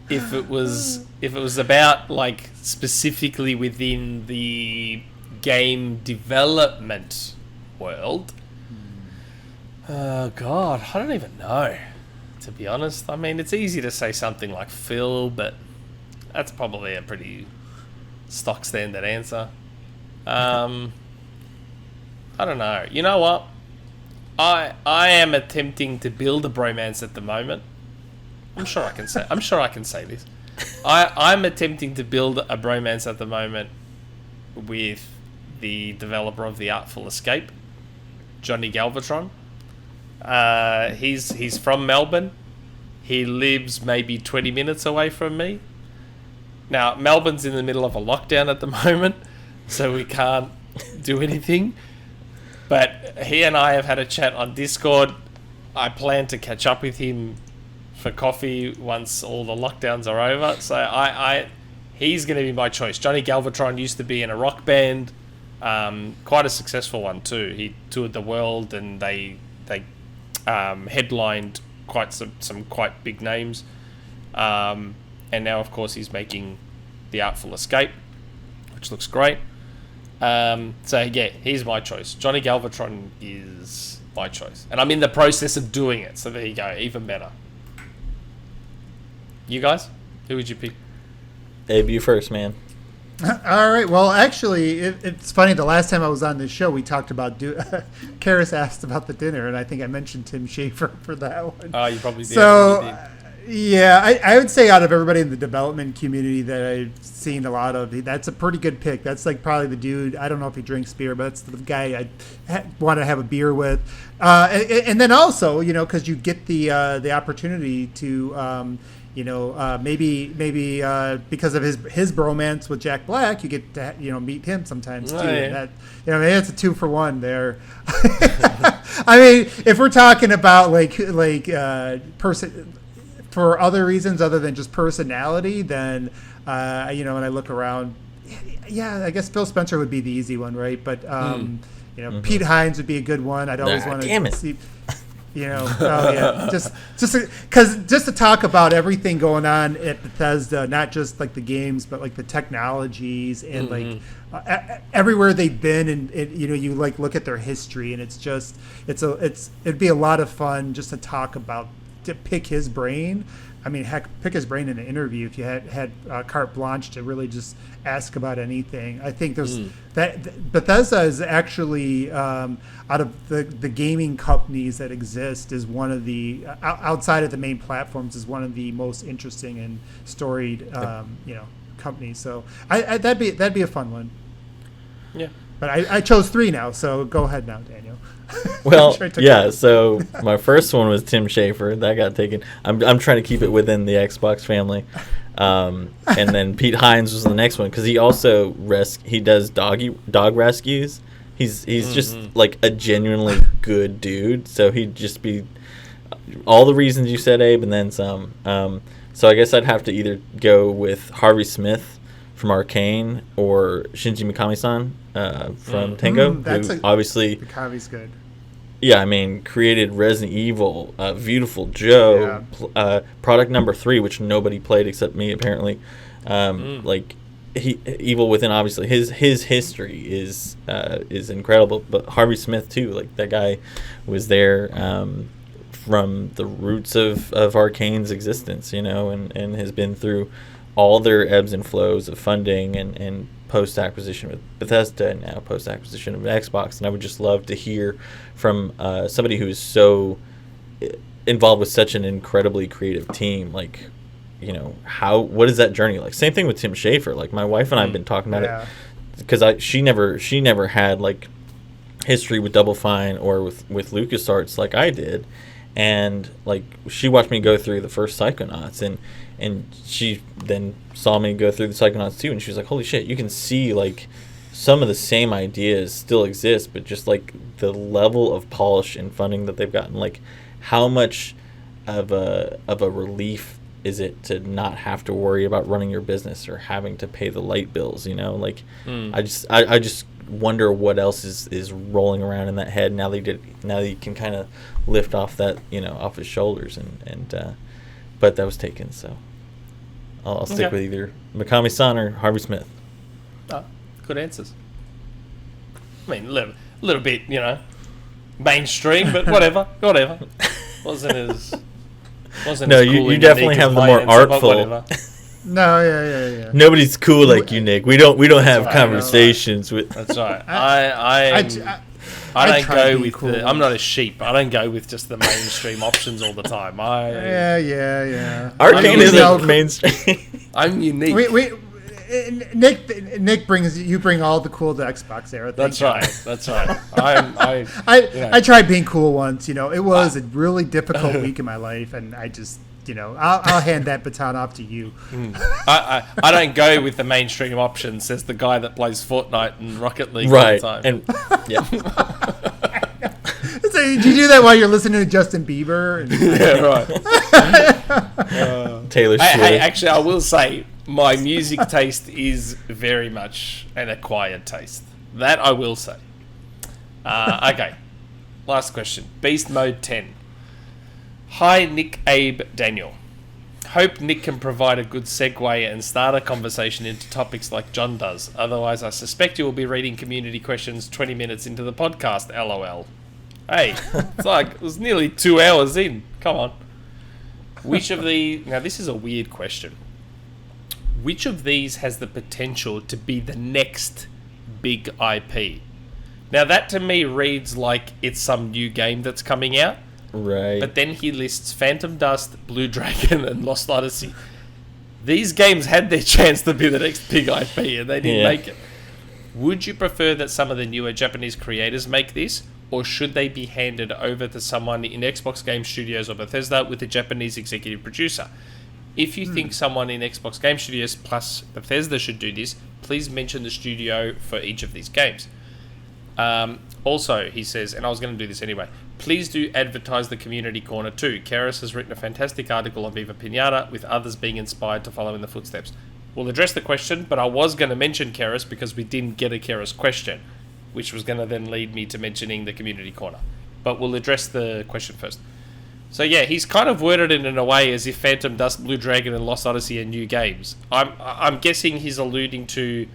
if it was about, like, specifically within the game development world, Oh, God. I don't even know, to be honest. I mean, it's easy to say something like Phil, but that's probably a pretty stock standard answer. I don't know. You know what? I am attempting to build a bromance at the moment. I'm sure I can say this. I'm attempting to build a bromance at the moment with the developer of The Artful Escape, Johnny Galvatron. He's from Melbourne. He lives maybe 20 minutes away from me. Now, Melbourne's in the middle of a lockdown at the moment, so we can't do anything. But he and I have had a chat on Discord. I plan to catch up with him for coffee once all the lockdowns are over. So he's going to be my choice. Johnny Galvatron used to be in a rock band, quite a successful one too. He toured the world and they headlined quite some quite big names. And now, of course, he's making The Artful Escape, which looks great. So yeah, he's my choice. Johnny Galvatron is my choice, and I'm in the process of doing it. So there you go, even better. You guys, who would you pick? Abe, you first, man. All right. Well, actually, it's funny. The last time I was on this show, we talked about Karis asked about the dinner, and I think I mentioned Tim Schafer for that one. Oh, you probably did. So, yeah, I would say out of everybody in the development community that I've seen a lot of, that's a pretty good pick. That's like probably the dude. I don't know if he drinks beer, but that's the guy I want to have a beer with. And then also, because you get the opportunity to. Maybe because of his bromance with Jack Black, you get to meet him sometimes too. Oh, yeah. Maybe it's a 2-for-1 there. I mean, if we're talking about person for other reasons other than just personality, then when I look around, yeah, I guess Phil Spencer would be the easy one, right? But Pete Hines would be a good one. I'd always want to see. Just to talk about everything going on at Bethesda, not just like the games, but like the technologies and everywhere they've been, and you like look at their history, and it'd be a lot of fun just to talk about, to pick his brain. I mean, heck, pick his brain in an interview if you had carte blanche to really just ask about anything. I think there's that Bethesda is actually out of the gaming companies that exist is one of the outside of the main platforms is one of the most interesting and storied companies. So that'd be a fun one. Yeah. But I chose 3 now, so go ahead now, Daniel. Well, yeah, so my first one was Tim Schafer. That got taken. I'm trying to keep it within the Xbox family. And then Pete Hines was the next one because he also he does dog rescues. He's just like a genuinely good dude. So he'd just be all the reasons you said, Abe, and then some. So I guess I'd have to either go with Harvey Smith from Arcane or Shinji Mikami-san from Tengo, who obviously Mikami's good. Yeah, I mean, created Resident Evil, Beautiful Joe, product number 3, which nobody played except me apparently. Like Evil Within, obviously his history is incredible, but Harvey Smith too. Like that guy was there from the roots of Arcane's existence, and has been through all their ebbs and flows of funding and post-acquisition with Bethesda and now post-acquisition of Xbox. And I would just love to hear from somebody who is so involved with such an incredibly creative team. Like, what is that journey like? Same thing with Tim Schafer. Like my wife and I have been talking about it because she never had like history with Double Fine or with LucasArts like I did. And like she watched me go through the first Psychonauts and she then saw me go through the Psychonauts too, and she was like, holy shit, you can see like some of the same ideas still exist, but just like the level of polish and funding that they've gotten, like how much of a relief is it to not have to worry about running your business or having to pay the light bills, like I just wonder what else is rolling around in that head now that you can kind of lift off that off his shoulders and but that was taken, so I'll stick with either Mikami-san or Harvey Smith. Good answers. I mean, a little bit, mainstream, but whatever. Wasn't as No, as cool you and definitely unique have as the my more answer, but artful. whatever. No, yeah. Nobody's cool like you, Nick. We don't have right, conversations with. That's right. I don't go with cool. I'm not a sheep. I don't go with just the mainstream options all the time. Yeah. Arcane isn't mainstream. I'm unique. Nick you bring all the cool to XboxEra. That's right. I tried being cool once. It was a really difficult week in my life, and I just. I'll hand that baton off to you. I don't go with the mainstream option, says the guy that plays Fortnite and Rocket League Right. all the time. And yeah. So, did you do that while you're listening to Justin Bieber? Yeah, right. Taylor Swift. Hey, actually, I will say my music taste is very much an acquired taste. That I will say. Okay. Last question. Beast Mode 10. Hi, Nick, Abe, Daniel. Hope Nick can provide a good segue and start a conversation into topics like John does. Otherwise, I suspect you will be reading community questions 20 minutes into the podcast, LOL. Hey, it was nearly 2 hours in. Come on. Now this is a weird question. Which of these has the potential to be the next big IP? Now that to me reads like it's some new game that's coming out. Right. But then he lists Phantom Dust, Blue Dragon, and Lost Odyssey. These games had their chance to be the next big IP, and they didn't make it. Would you prefer that some of the newer Japanese creators make this, or should they be handed over to someone in Xbox Game Studios or Bethesda with a Japanese executive producer? If you think someone in Xbox Game Studios plus Bethesda should do this, please mention the studio for each of these games. Also, he says, and I was going to do this anyway, please do advertise the community corner too. Keras has written a fantastic article on Viva Piñata, with others being inspired to follow in the footsteps. We'll address the question, but I was going to mention Keras because we didn't get a Keras question, which was going to then lead me to mentioning the community corner. But we'll address the question first. So yeah, he's kind of worded it in a way as if Phantom Dust, Blue Dragon, and Lost Odyssey are new games. I'm guessing he's alluding to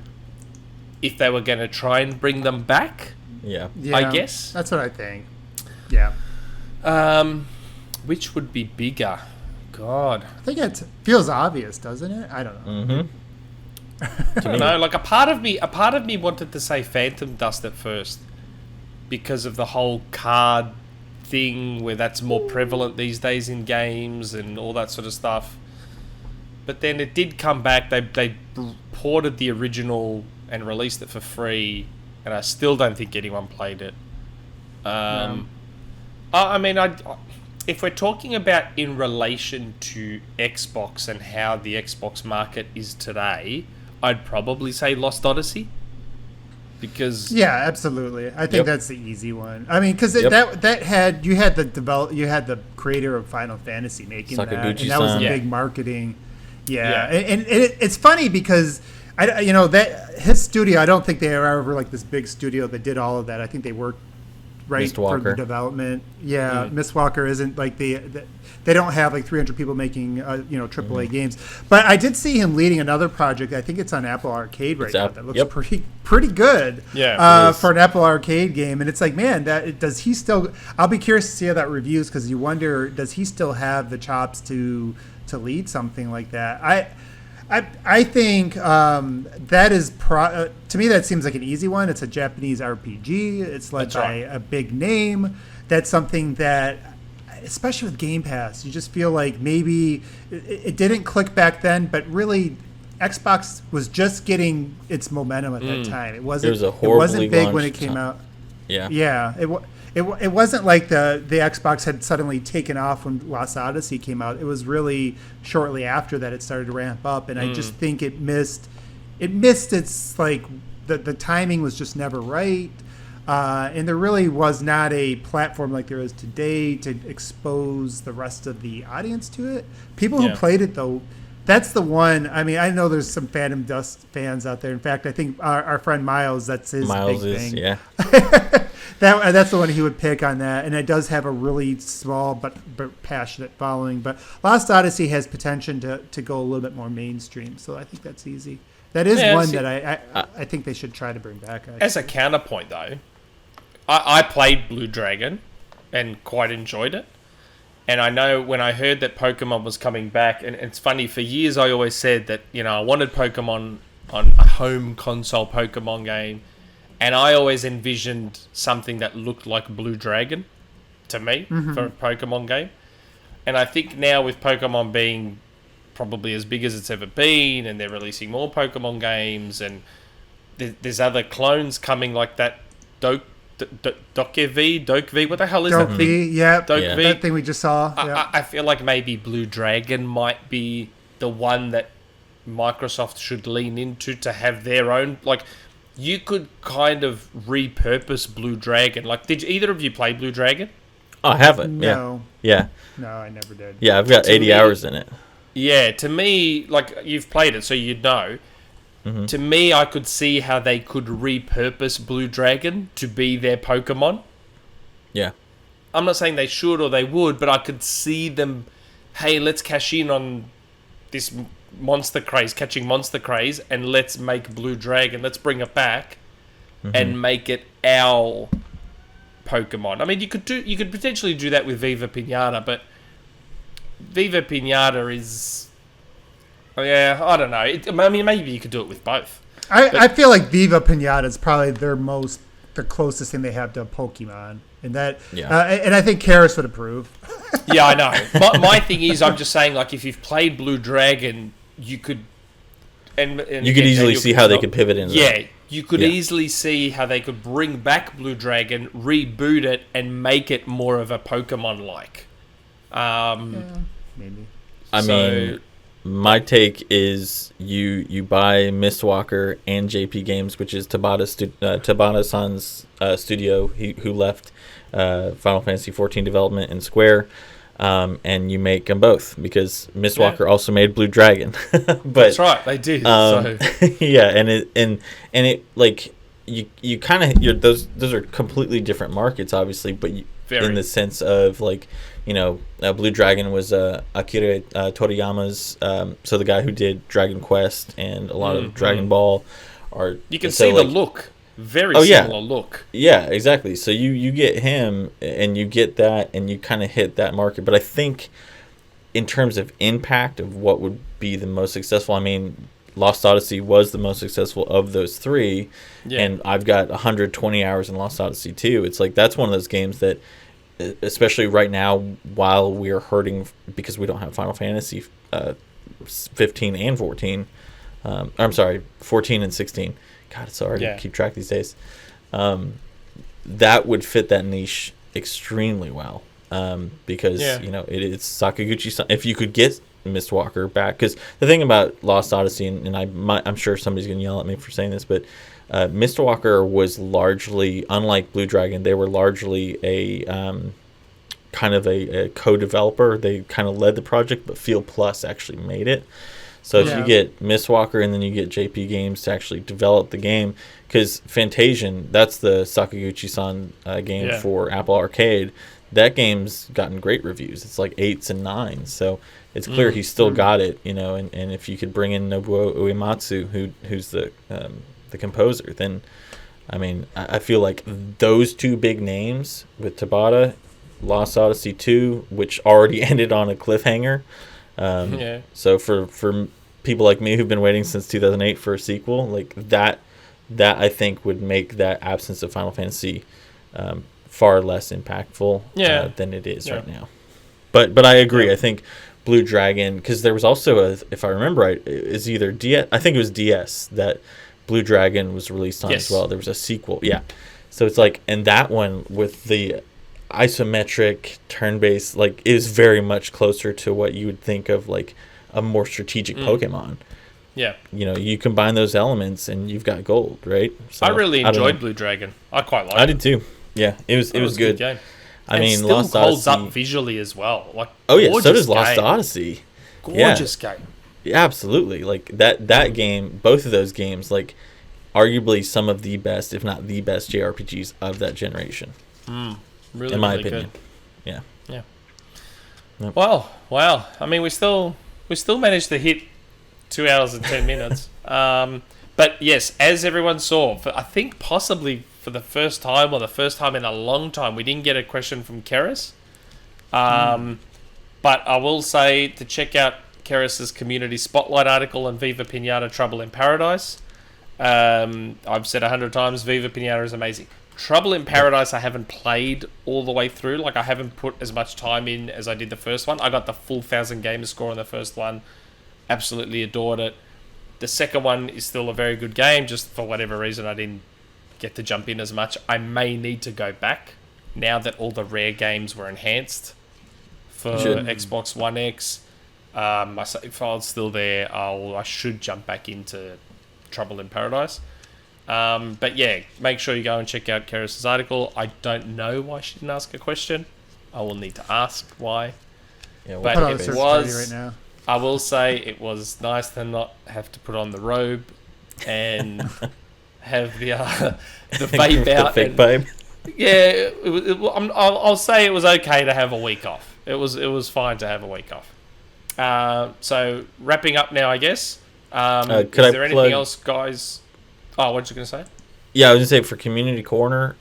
if they were going to try and bring them back. Yeah. I guess that's what I think. Yeah. Which would be bigger? God, I think it feels obvious, doesn't it? I don't know. Mm-hmm. No, like a part of me wanted to say Phantom Dust at first because of the whole card thing where that's more prevalent these days in games and all that sort of stuff. But then it did come back. They ported the original and released it for free, and I still don't think anyone played it. I mean, if we're talking about in relation to Xbox and how the Xbox market is today, I'd probably say Lost Odyssey. Because absolutely, I think that's the easy one. I mean, because you had the creator of Final Fantasy making that, and that was a big marketing. And it's funny because that his studio. I don't think they were ever like this big studio that did all of that. I think they worked for the development. Mistwalker isn't like they don't have like 300 people making AAA games. But I did see him leading another project. I think it's on Apple Arcade right now. That looks pretty good. For an Apple Arcade game. And it's like, man, does he still? I'll be curious to see how that reviews, because you wonder, does he still have the chops to lead something like that? I think that is to me that seems like an easy one. It's a Japanese RPG. It's led by a big name. That's something that, especially with Game Pass, you just feel like maybe it didn't click back then, but really Xbox was just getting its momentum at that time. It wasn't big when it came out. It wasn't like the Xbox had suddenly taken off when Lost Odyssey came out. It was really shortly after that it started to ramp up, and I just think it missed its, like, the timing was just never right, and there really was not a platform like there is today to expose the rest of the audience to it. People who played it, though, that's the one. I mean, I know there's some Phantom Dust fans out there. In fact, I think our friend Miles, that's his big thing. Yeah. That's the one he would pick on that, and it does have a really small but passionate following. But Lost Odyssey has potential to go a little bit more mainstream, so I think that's easy. That is one that I think they should try to bring back. Actually. As a counterpoint, though, I played Blue Dragon and quite enjoyed it. And I know when I heard that Pokemon was coming back, and it's funny, for years I always said that, I wanted Pokemon on a home console Pokemon game, and I always envisioned something that looked like Blue Dragon to me for a Pokemon game. And I think now with Pokemon being probably as big as it's ever been, and they're releasing more Pokemon games, and there's other clones coming like that Dokev, what the hell is that thing? That thing we just saw. I feel like maybe Blue Dragon might be the one that Microsoft should lean into to have their own. Like, you could kind of repurpose Blue Dragon. Like, did either of you play Blue Dragon? Oh, I haven't. No. Yeah. No, I never did. Yeah, I've got 80 hours in it. Yeah, to me, like, you've played it, so you'd know. To me, I could see how they could repurpose Blue Dragon to be their Pokemon. Yeah. I'm not saying they should or they would, but I could see them, hey, let's cash in on this monster craze, catching monster craze, and let's make Blue Dragon, let's bring it back and make it our Pokemon. I mean, you could potentially do that with Viva Piñata, but Viva Piñata is... Yeah, I don't know. I mean, maybe you could do it with both. I feel like Viva Piñata is probably the closest thing they have to a Pokemon, and that, and I think Karis would approve. Yeah, I know. My thing is, I'm just saying, like, if you've played Blue Dragon, you could, and you could easily see how they could pivot into that. Yeah, you could easily see how they could bring back Blue Dragon, reboot it, and make it more of a Pokemon-like. Maybe. I mean, my take is you buy Mistwalker and JP Games, which is Tabata-san's studio, who left Final Fantasy XIV development in Square, and you make them both, because Mistwalker also made Blue Dragon. But that's right, they did. Yeah, and it like you kind of those are completely different markets, obviously, but in the sense of, like, Blue Dragon was Akira Toriyama's, so the guy who did Dragon Quest and a lot of Dragon Ball. You can see the look. Very similar look. Yeah, exactly. So you get him, and you get that, and you kind of hit that market. But I think in terms of impact of what would be the most successful, I mean, Lost Odyssey was the most successful of those three, and I've got 120 hours in Lost Odyssey too. It's like, that's one of those games that, especially right now, while we are hurting because we don't have Final Fantasy 15 and 14, I'm sorry, 14 and 16. God, it's so hard to keep track these days. That would fit that niche extremely well, because it's Sakaguchi. If you could get Mistwalker back, because the thing about Lost Odyssey, and I'm sure somebody's gonna yell at me for saying this, but Mistwalker was largely, unlike Blue Dragon, they were largely a kind of a co-developer. They kind of led the project, but Field Plus actually made it. So if you get Mistwalker and then you get JP Games to actually develop the game, because Fantasian, that's the Sakaguchi-san game for Apple Arcade, that game's gotten great reviews. It's like 8s and 9s. So it's clear he's still got it, and if you could bring in Nobuo Uematsu, who's the composer, then, I mean, I feel like those two big names with Tabata, Lost Odyssey 2, which already ended on a cliffhanger. So for people like me who've been waiting since 2008 for a sequel, like that I think would make that absence of Final Fantasy far less impactful than it is right now. But I agree. I think Blue Dragon, because there was also if I remember right, is either DS. I think it was DS that Blue Dragon was released on as well. There was a sequel. Yeah. So it's like, and that one with the isometric turn-based, like, is very much closer to what you would think of like a more strategic Pokemon. Yeah. You combine those elements and you've got gold, right? So, I really enjoyed Blue Dragon. I quite liked it. I did too. Yeah, it was good. A good game. I mean, still Lost holds Odyssey up visually as well. Like, so does Lost Odyssey. Gorgeous game. Yeah, absolutely. Like that game, both of those games, like, arguably some of the best, if not the best JRPGs of that generation. Really, in my really opinion. Good. Yeah. Yep. Well, wow. I mean, we still managed to hit 2 hours and 10 minutes. But yes, as everyone saw, I think possibly for the first time, or the first time in a long time, we didn't get a question from Keris. But I will say to check out Keris's community spotlight article on Viva Piñata Trouble in Paradise. I've said 100 times, Viva Piñata is amazing. Trouble in Paradise I haven't played all the way through. Like, I haven't put as much time in as I did the first one. I got the full 1,000 gamer score on the first one. Absolutely adored it. The second one is still a very good game. Just for whatever reason, I didn't get to jump in as much. I may need to go back now that all the rare games were enhanced for Xbox One X. My save file's still there. I should jump back into Trouble in Paradise. But yeah, make sure you go and check out Keris's article. I don't know why she didn't ask a question. I will need to ask why. Yeah, but it was, right now. I will say it was nice to not have to put on the robe and have the vape out. The fake babe. Yeah, I'll say it was okay to have a week off. It was fine to have a week off. So wrapping up now, I guess. Is there anything else, guys? Oh, what you going to say? Yeah, I was going to say for Community Corner,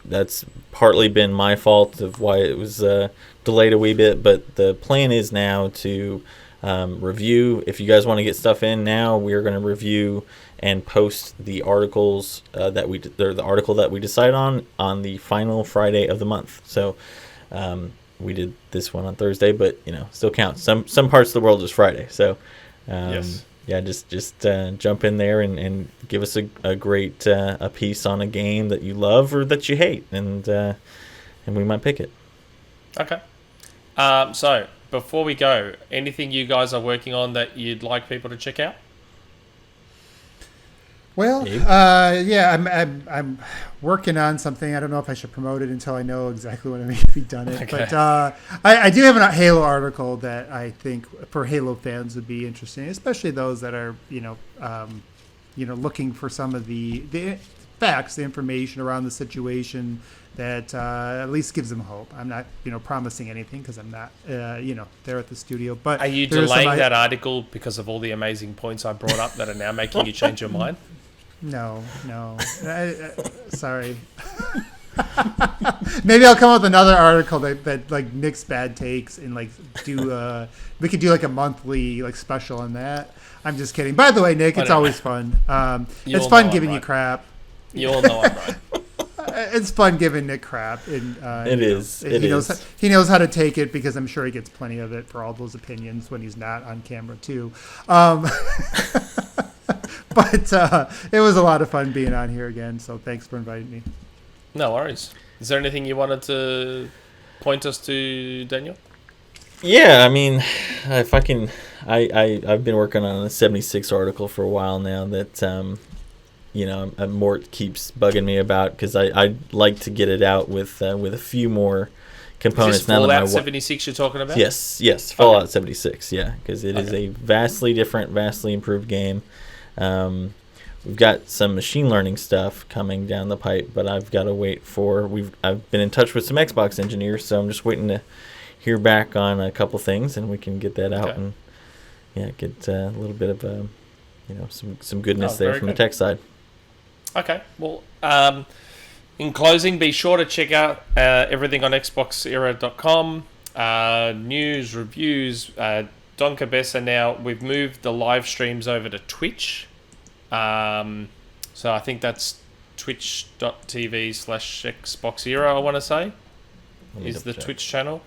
that's partly been my fault of why it was delayed a wee bit, but the plan is now to review. If you guys want to get stuff in now, we are going to review and post the articles the article that we decide on the final Friday of the month. So we did this one on Thursday, but still counts. Some parts of the world is Friday, so yes. Yeah, just jump in there and give us a great a piece on a game that you love or that you hate, and we might pick it. Okay. So before we go, anything you guys are working on that you'd like people to check out? Well, yeah, I'm working on something. I don't know if I should promote it until I know exactly when I'm be done it. Okay. But I do have a Halo article that I think for Halo fans would be interesting, especially those that are looking for some of the facts, the information around the situation that at least gives them hope. I'm not promising anything because I'm not there at the studio. But are you delaying that article because of all the amazing points I brought up that are now making you change your mind? No. Sorry. Maybe I'll come up with another article that like Nick's bad takes and like do we could do like a monthly like special on that. I'm just kidding. By the way, Nick, it's always fun. It's fun giving you crap. You all know I'm right. It's fun giving Nick crap. And, it is. He knows how to take it because I'm sure he gets plenty of it for all those opinions when he's not on camera too. But it was a lot of fun being on here again. So thanks for inviting me. No worries. Is there anything you wanted to point us to, Daniel? Yeah, I mean, if I can, I've been working on a 76 article for a while now that Mort keeps bugging me about because I'd like to get it out with a few more components. Is this Fallout 76 you're talking about? Yes, Fallout 76. Yeah, because it is a vastly different, vastly improved game. We've got some machine learning stuff coming down the pipe, but I've got to wait for. I've been in touch with some Xbox engineers, so I'm just waiting to hear back on a couple things, and we can get that out and get a little bit of some goodness there from the tech side. Okay, well, in closing, be sure to check out everything on XboxEra.com. News, reviews, Don Cabeza now, we've moved the live streams over to Twitch. So I think that's twitch.tv/XboxEra, I want to say, is the Twitch channel.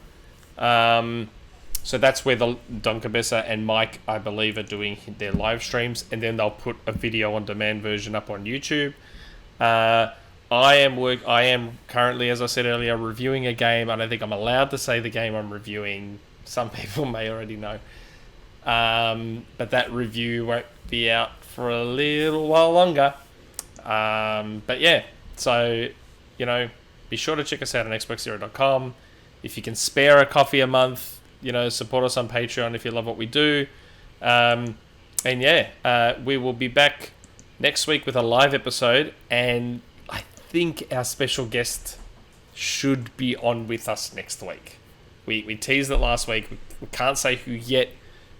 So that's where the Don Cabeza and Mike, I believe, are doing their live streams, and then they'll put a video on demand version up on YouTube. I am currently, as I said earlier, reviewing a game. I don't think I'm allowed to say the game I'm reviewing. Some people may already know. But that review won't be out for a little while longer. But yeah, so, be sure to check us out on XboxEra.com. If you can spare a coffee a month, support us on Patreon if you love what we do. We will be back next week with a live episode, and I think our special guest should be on with us next week. We teased it last week. We can't say who yet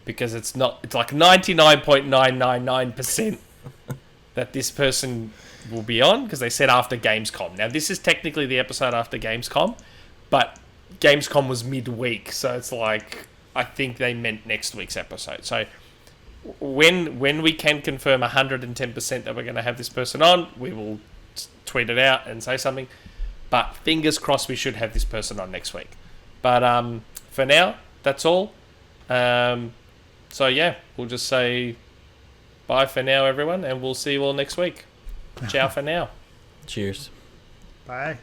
because it's like 99.999% that this person will be on, because they said after Gamescom. Now, this is technically the episode after Gamescom, but Gamescom was midweek, so it's like, I think they meant next week's episode. So when we can confirm 110% that we're going to have this person on, we will tweet it out and say something. But fingers crossed we should have this person on next week. But for now, that's all. So yeah, we'll just say bye for now, everyone, and we'll see you all next week. Ciao for now. Cheers. Bye.